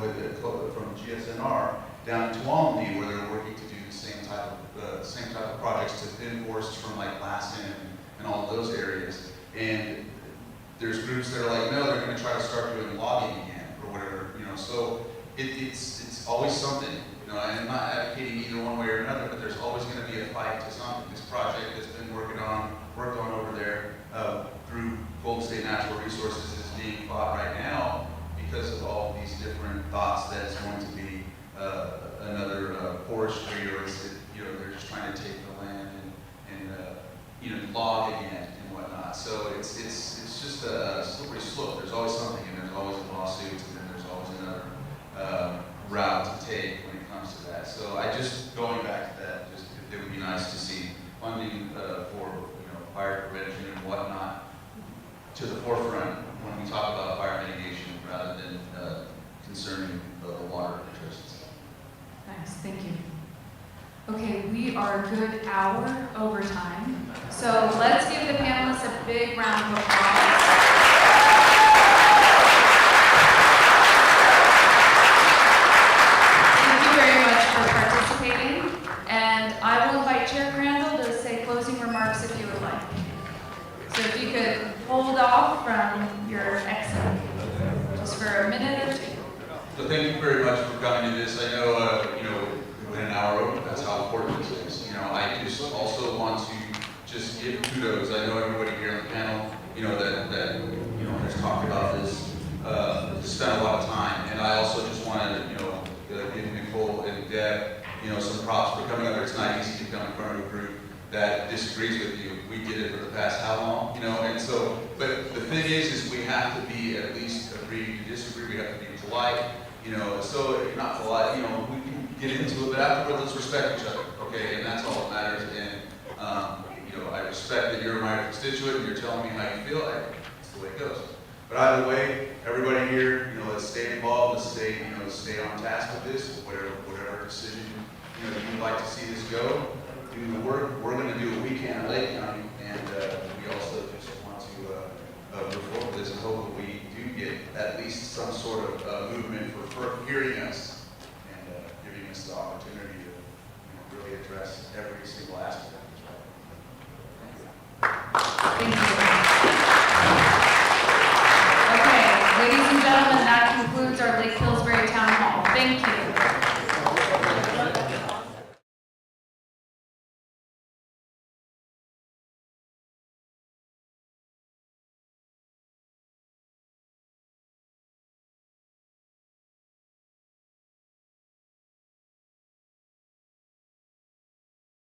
from GSNR down in Tuolumne where they're working to do the same type of projects to thin forests from like Lassen and all of those areas. And there's groups that are like, no, they're going to try to start doing logging again or whatever, you know. So it's always something, you know. And I'm not advocating either one way or another, but there's always going to be a fight to something. This project that's been worked on over there through Golden State Natural Resources is being fought right now because of all of these different thoughts that it's going to be another forestry, or is it, you know, they're just trying to take the land and you know, log again and whatnot. So it's just a slippery slope. There's always something, and there's always a lawsuit, and then there's always another route to take when it comes to that. So I just, going back to that, just it would be nice to see funding for, you know, fire prevention and whatnot to the forefront when we talk about fire mitigation rather than concerning the water interests. Nice, thank you. Okay, we are a good hour over time, so let's give the panelists a big round of applause. Thank you very much for participating, and I will invite Chair Crandall to say closing remarks if you would like. So if you could hold off from your exit just for a minute or two. So thank you very much for coming to this. I know, you know, we went an hour over. That's how important this is. You know, I just also want to just give kudos. I know everybody here on the panel, you know, that you know, has talked about this, spent a lot of time, and I also just want to, you know, give Nicole and Deb, you know, some props for coming up. It's not easy to come in front of a group that disagrees with you. We did it for the past how long, you know, and so, but the thing is we have to be at least agree to disagree. We have to be polite, you know. So if you're not polite, you know, we can get into it, but afterwards, let's respect each other, okay? And that's all that matters. And you know, I respect that you're my constituent and you're telling me how you feel. That's the way it goes. But either way, everybody here, you know, let's stay involved. Let's stay, you know, stay on task with this. Whatever decision, you know, you'd like to see this go. Do the work. We're going to do what we can in Lake County, and we also just want to reform this and hope that we do get at least some sort of movement for hearing us and giving us the opportunity to, you know, really address every single aspect of this. Thank you. Okay, ladies and gentlemen, that concludes our Lake Pillsbury Town Hall. Thank you.